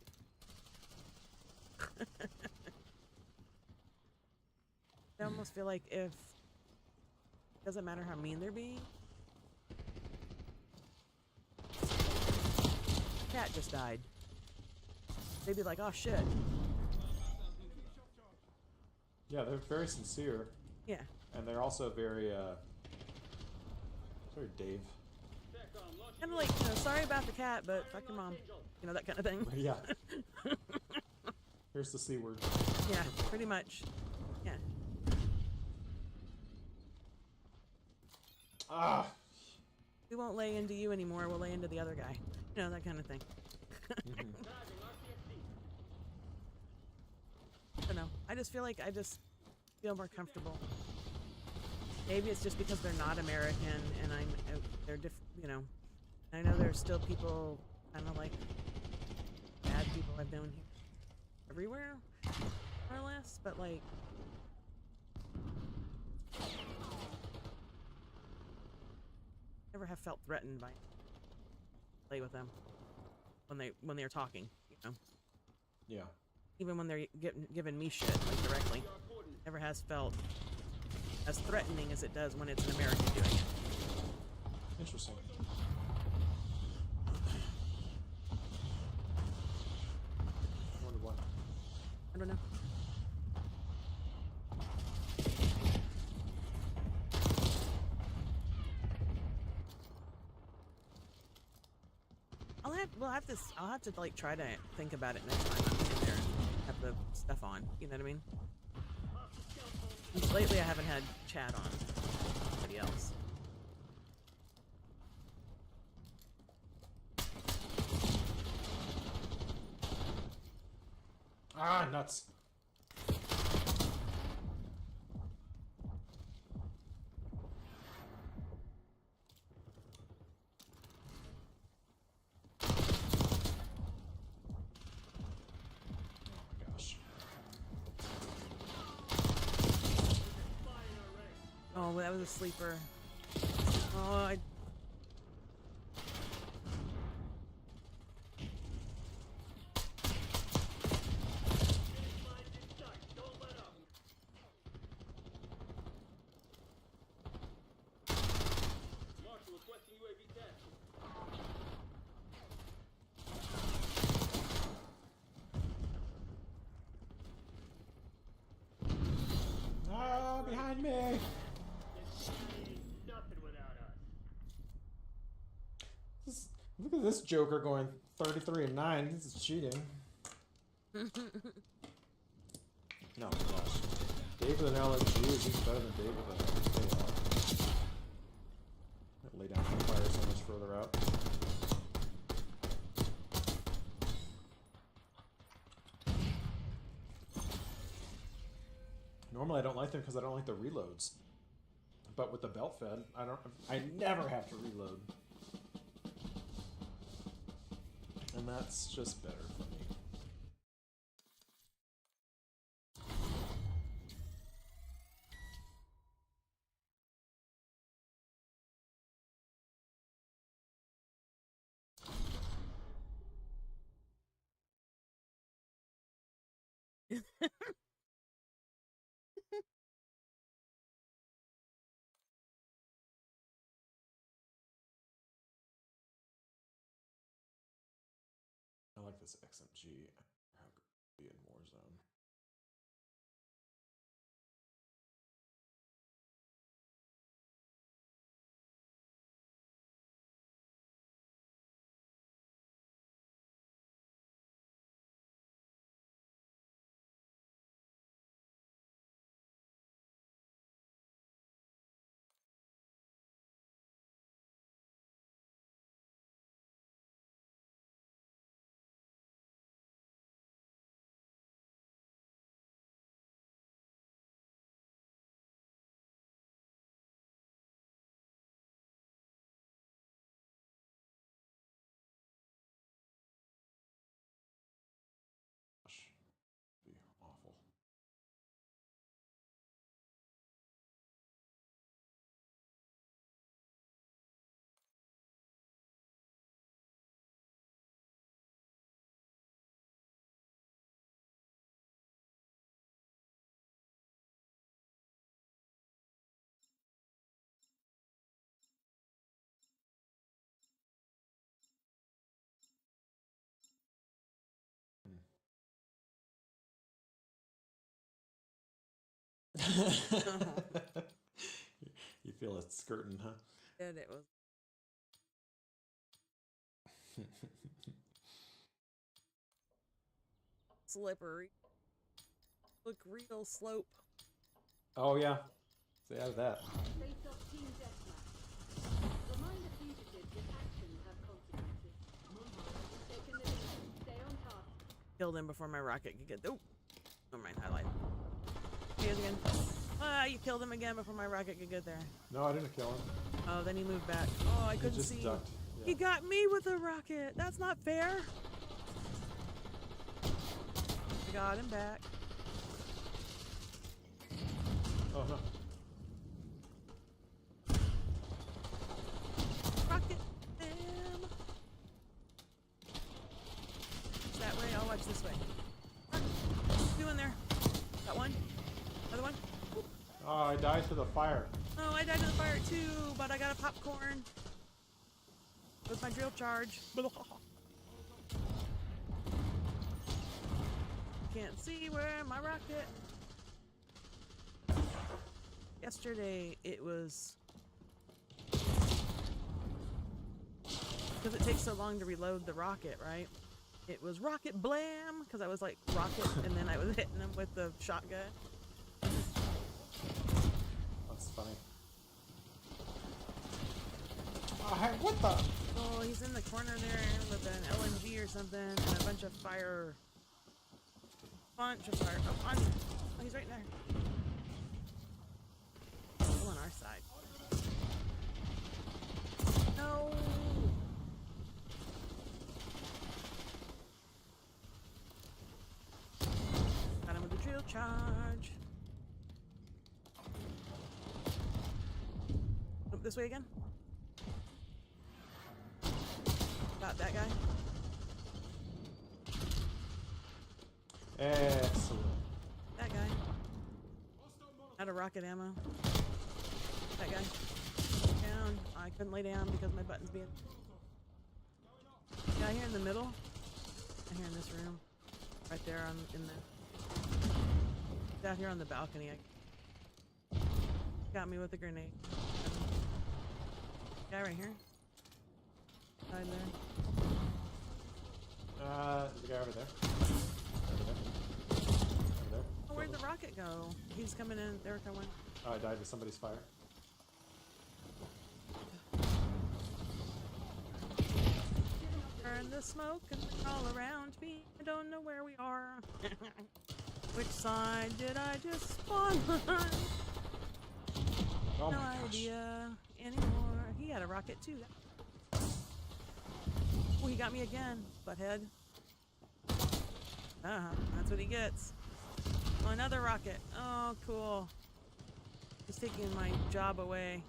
I almost feel like if it doesn't matter how mean they're being. Cat just died. They'd be like, oh shit.
Yeah, they're very sincere.
Yeah.
And they're also very, sorry, Dave.
Kind of like, you know, sorry about the cat, but fuck your mom. You know, that kind of thing.
Yeah. Here's the C word.
Yeah, pretty much. Yeah.
Ah!
We won't lay into you anymore, we'll lay into the other guy. You know, that kind of thing. don't know. I just feel like I just feel more comfortable. Maybe it's just because they're not American and they're different, you know. I know there's still people kind of like bad people I've known here everywhere, more or less, but like never have felt threatened by play with them when they're talking, you know.
Yeah.
Even when they're giving me shit like directly, never has felt as threatening as it does when it's an American doing it.
Interesting. Wonder why.
I don't know. I'll have to like try to think about it next time I'm in there and have the stuff on. You know what I mean? Because lately I haven't had chat on anybody else.
Ah, nuts.
Oh, that was a sleeper. Oh, I.
Marshal requesting UAV test.
Ah, behind me.
Nothing without us.
Look at this Joker going 33-9. This is cheating. No, gosh. Dave with an LMG is even better than Dave with an AR. Lay down fire so much further out. Normally I don't like them because I don't like the reloads. But with the belt fed, I never have to reload. And that's just better for me. I like this XMG. How could it be in Warzone? Gosh, be awful. You feel it skirting, huh?
And it was. Slippery. Look real slope.
Oh yeah, stay out of that.
Face-off team deathmatch. Remind the fugitives that actions have consequences. Stay committed. Stay on task.
Killed him before my rocket could get. Oh, never mind. I lied. is again. Ah, you killed him again before my rocket could get there.
No, I didn't kill him.
Oh, then he moved back. Oh, I
He
couldn't
just
see.
ducked.
He
Yeah.
got me with a rocket. That's not fair. I got him back.
Oh no.
Rocket them. That way. I'll watch this way. What's doing there? Got one. Another one.
Oh, I died to the fire.
Oh, I died to the fire too, but I got a popcorn. With my drill charge. Can't see where my rocket. Yesterday it was because it takes so long to reload the rocket, right? It was rocket blam because I was like rocket and then I was hitting them with the shotgun.
That's funny. Oh, hey, what the?
Oh, he's in the corner there with an LMG or something and a bunch of fire. Bunch of fire. Oh, on. Oh, he's right there. Still on our side. No. Got him with the drill charge. Oh, this way again. Got that guy.
Excellent.
That guy. Out of rocket ammo. That guy. Down. I couldn't lay down because my button's being. Guy here in the middle. Right here in this room. Right there on in the. Out here on the balcony. Got me with a grenade. Guy right here. Side there.
The guy over there. Over there. Over there.
Oh, where'd the rocket go? He's coming in. There we go one.
Oh, I died to somebody's fire.
Burn the smoke and all around me. I don't know where we are. Which side did I just spawn on?
Oh
No
my gosh.
idea anymore. He had a rocket too. Oh, he got me again, butthead. That's what he gets. Oh, another rocket. Oh, cool. He's taking my job away.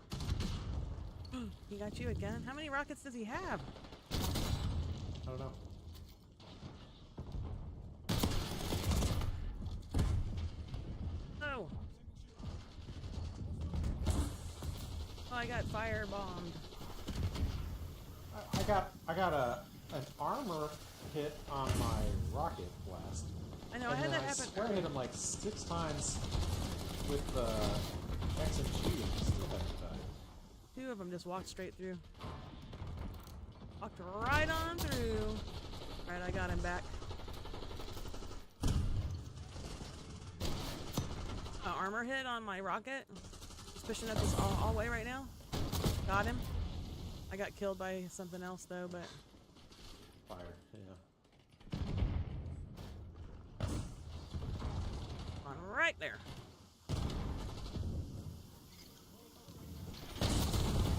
He got you again? How many rockets does he have?
I don't know.
Oh. Oh, I got fire bombed.
I got an armor hit on my rocket blast.
I know,
and
I had
then
that
I
happen.
swear I hit him like 6 times with the XMG and still haven't died.
Two of them just walked straight through. Walked right on through. Alright, I got him back. Armor hit on my rocket. He's pushing up this all way right now. Got him. I got killed by something else though, but
Fire, yeah.
on right there.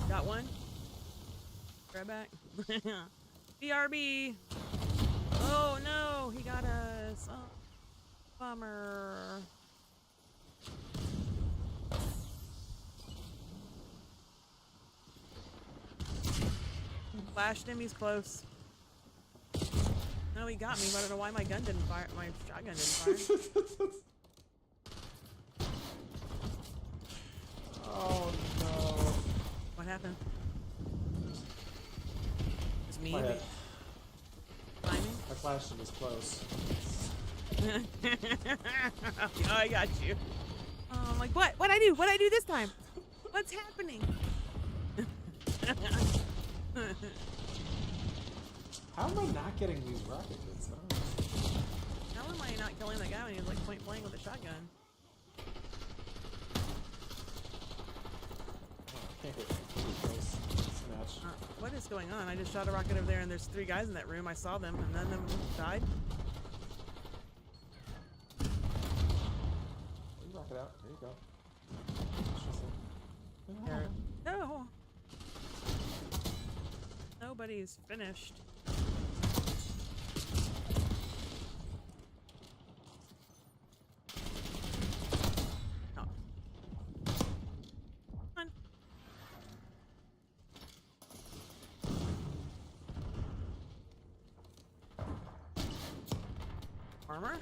Got one. Right back. BRB. Oh no, he got us. Oh, bummer. Flashed him, he's close. No, he got me, but I don't know why my gun didn't fire. My shotgun didn't fire.
Oh no.
What happened? It's me.
My head.
Timing?
I flashed him as close.
Oh, I got you. Oh, I'm like, what? What'd I do? What'd I do this time? What's happening?
How am I not getting these rocket hits? I don't know.
How am I not killing that guy when he was like point blank with a shotgun?
Oh, I can't get really close to this match.
What is going on? I just shot a rocket over there and there's 3 guys in that room. I saw them and then them died.
You rock it out. There you go. It's just like,
There. No. Nobody's finished. Oh. Come on. Armor?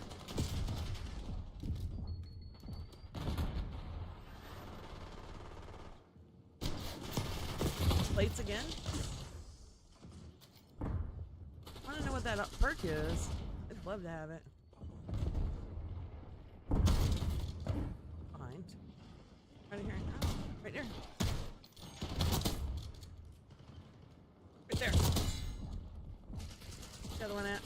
Plates again? I want to know what that perk is. I'd love to have it. Behind. Right here. Oh, right there. Right there. Where's the other one at?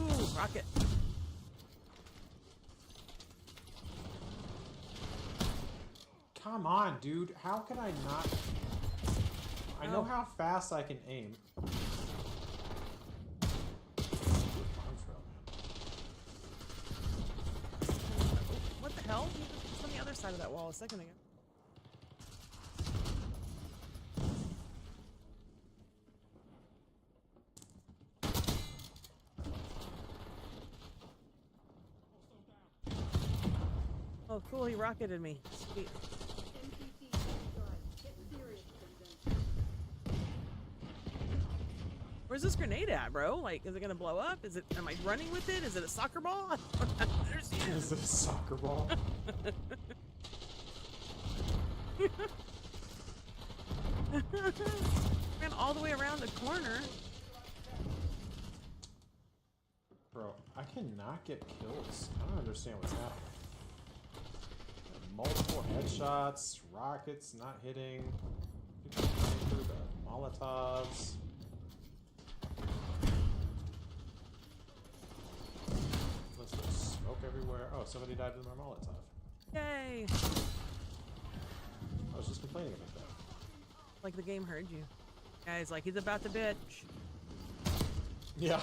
Ooh, rocket.
come on, dude. How can I not? I know
Oh.
how fast I can aim.
What the hell? He was on the other side of that wall a second ago. Oh, cool. He rocketed me. Sweet.
NPC destroyed. Get serious, Crimson.
Where's this grenade at, bro? Like, is it gonna blow up? Is it? Am I running with it? Is it a soccer ball? I don't understand.
Is it a soccer ball?
Ran all the way around the corner.
Bro, I cannot get kills. I don't understand what's happening. Multiple headshots, rockets not hitting, people running through the Molotovs. There's smoke everywhere. Oh, somebody died in their Molotov.
Yay!
I was just complaining about that.
Like the game heard you. Guys, like he's about to bitch.
Yeah.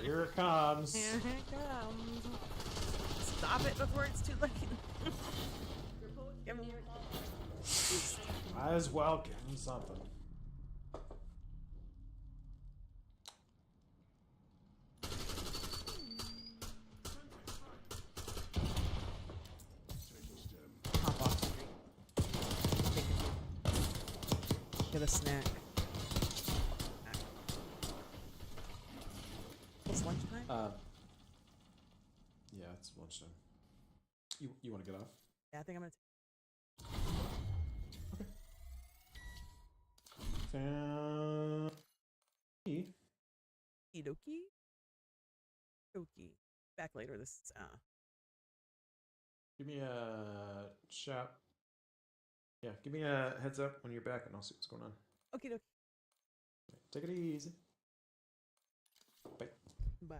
Here it comes.
Here it comes. Stop it before it's too late.
Report to
Give
the
him-
nearest
Might as well give him something.
Hop off street. Get a snack. It's lunchtime?
Yeah, it's lunchtime. You want to get off?
Yeah, I think I'm gonna Okie dokie. Back later this
Give me a shout. Yeah, give me a heads up when you're back, and I'll see what's going on.
okie dokie.
Take it easy. Bye.
Bye.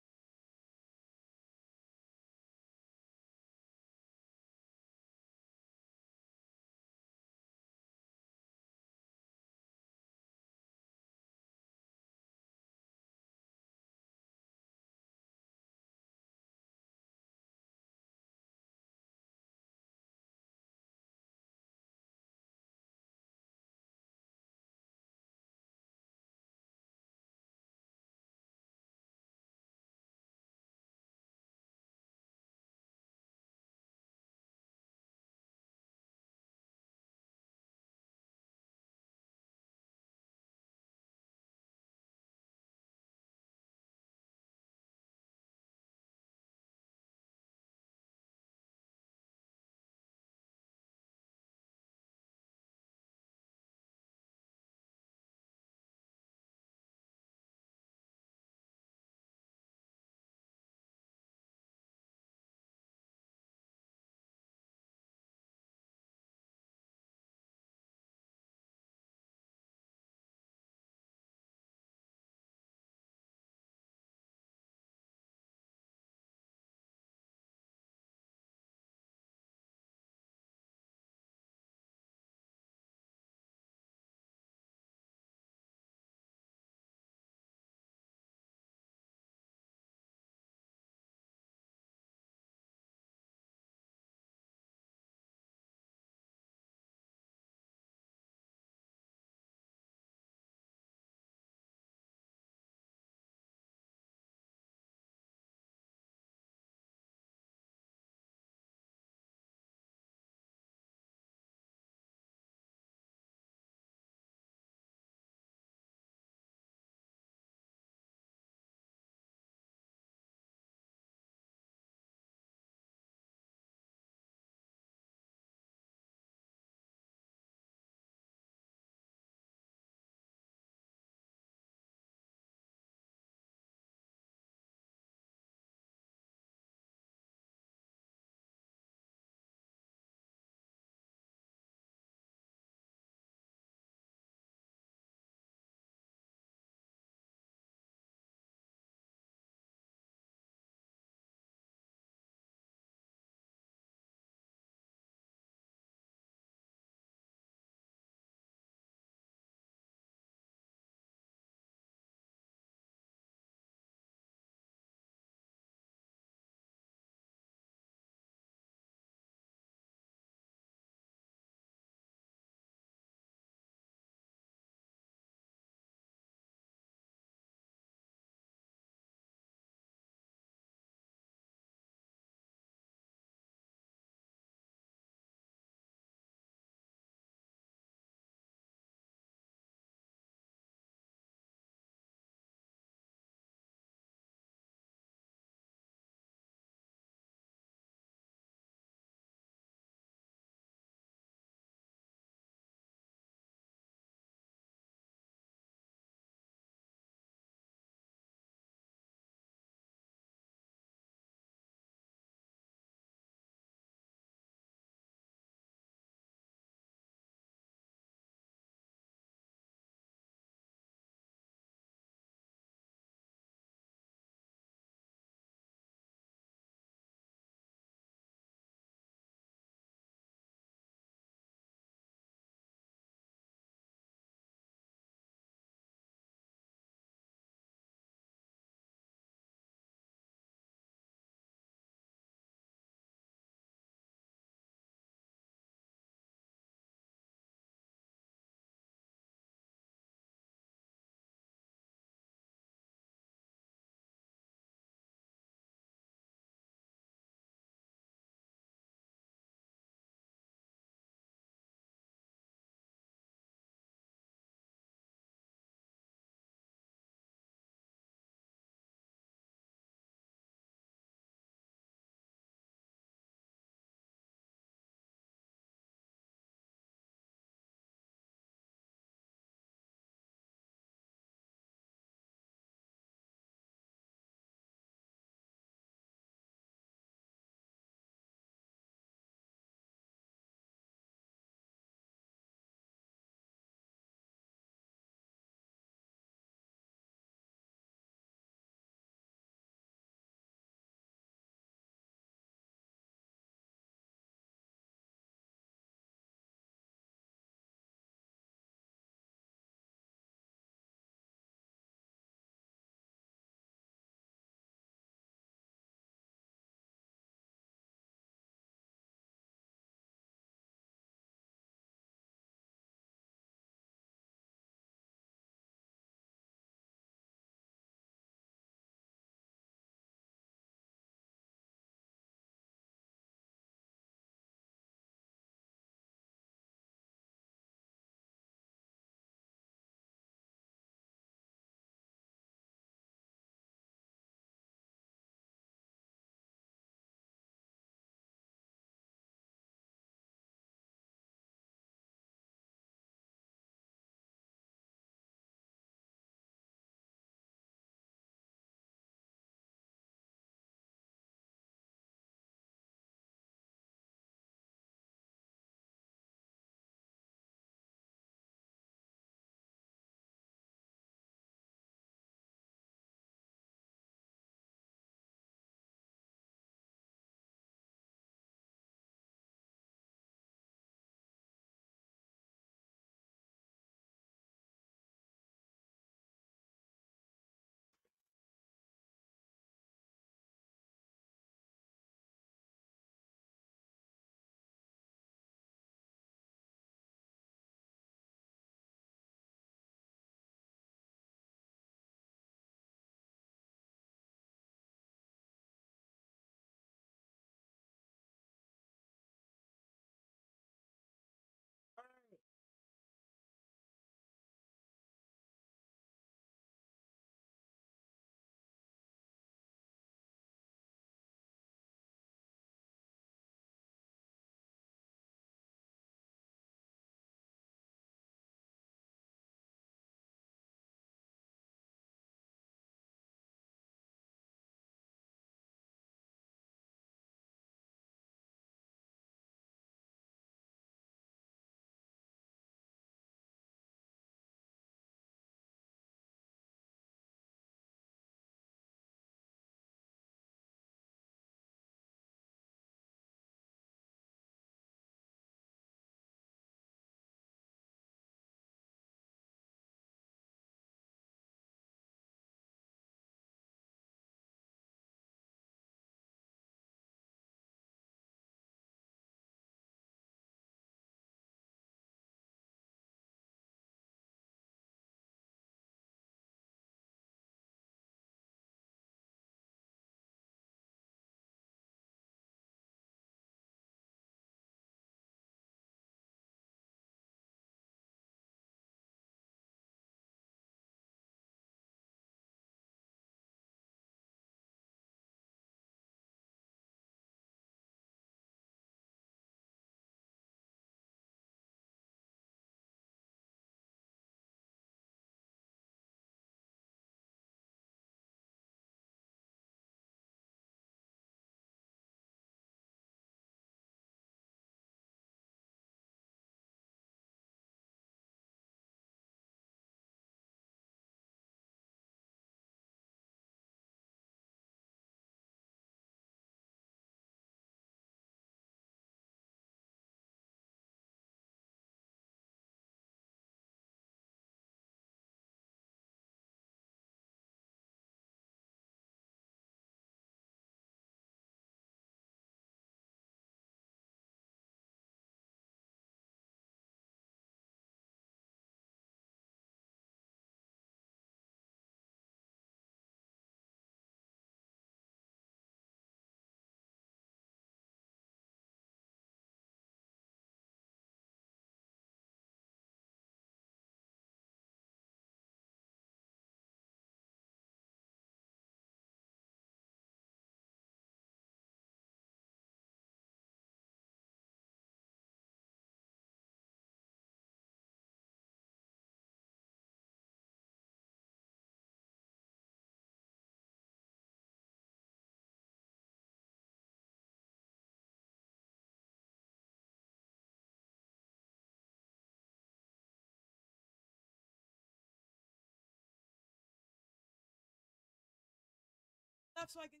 enough so I can.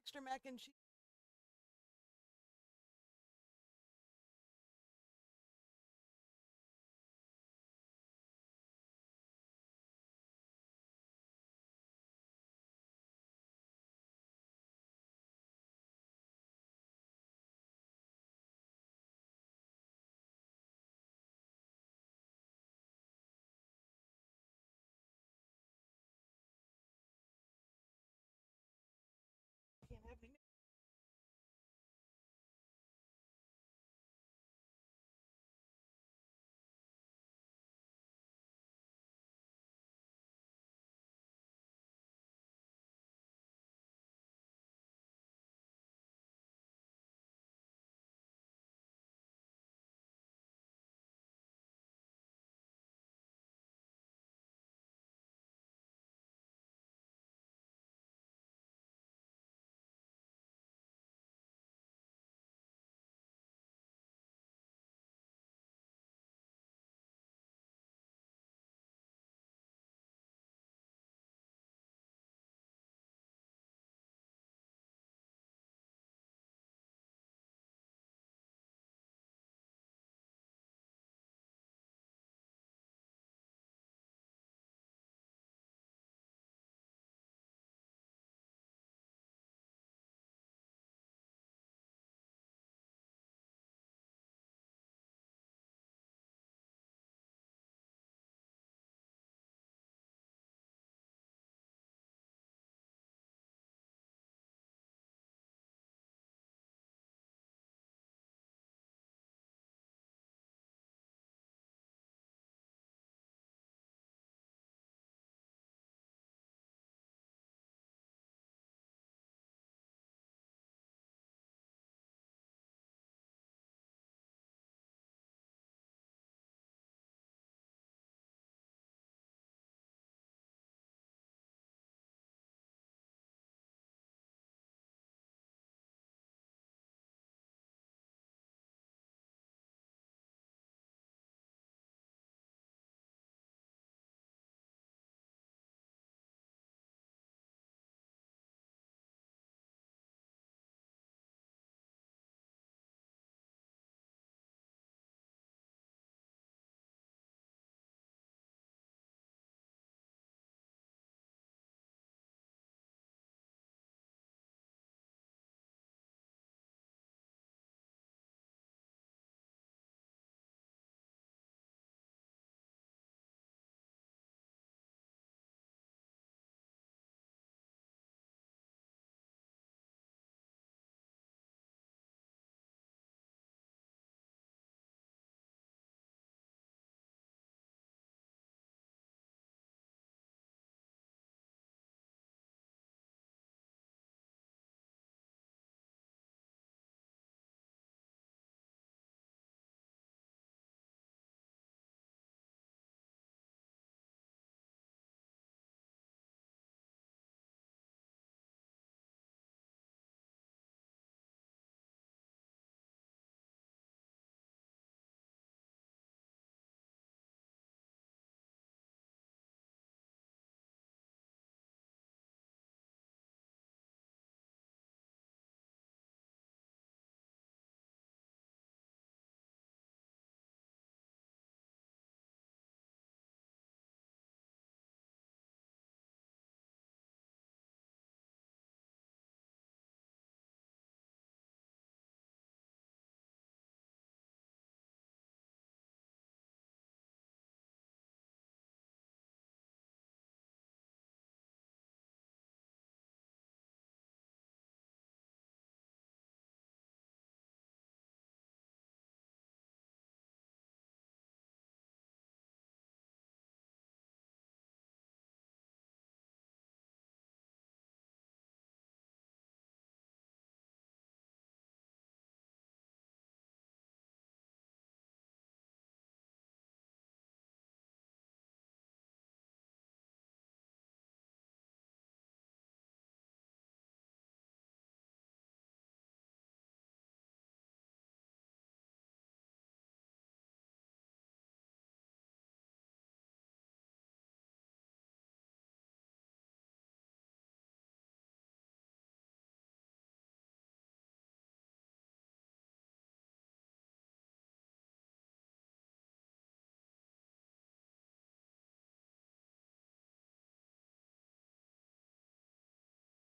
Extra mac and cheese.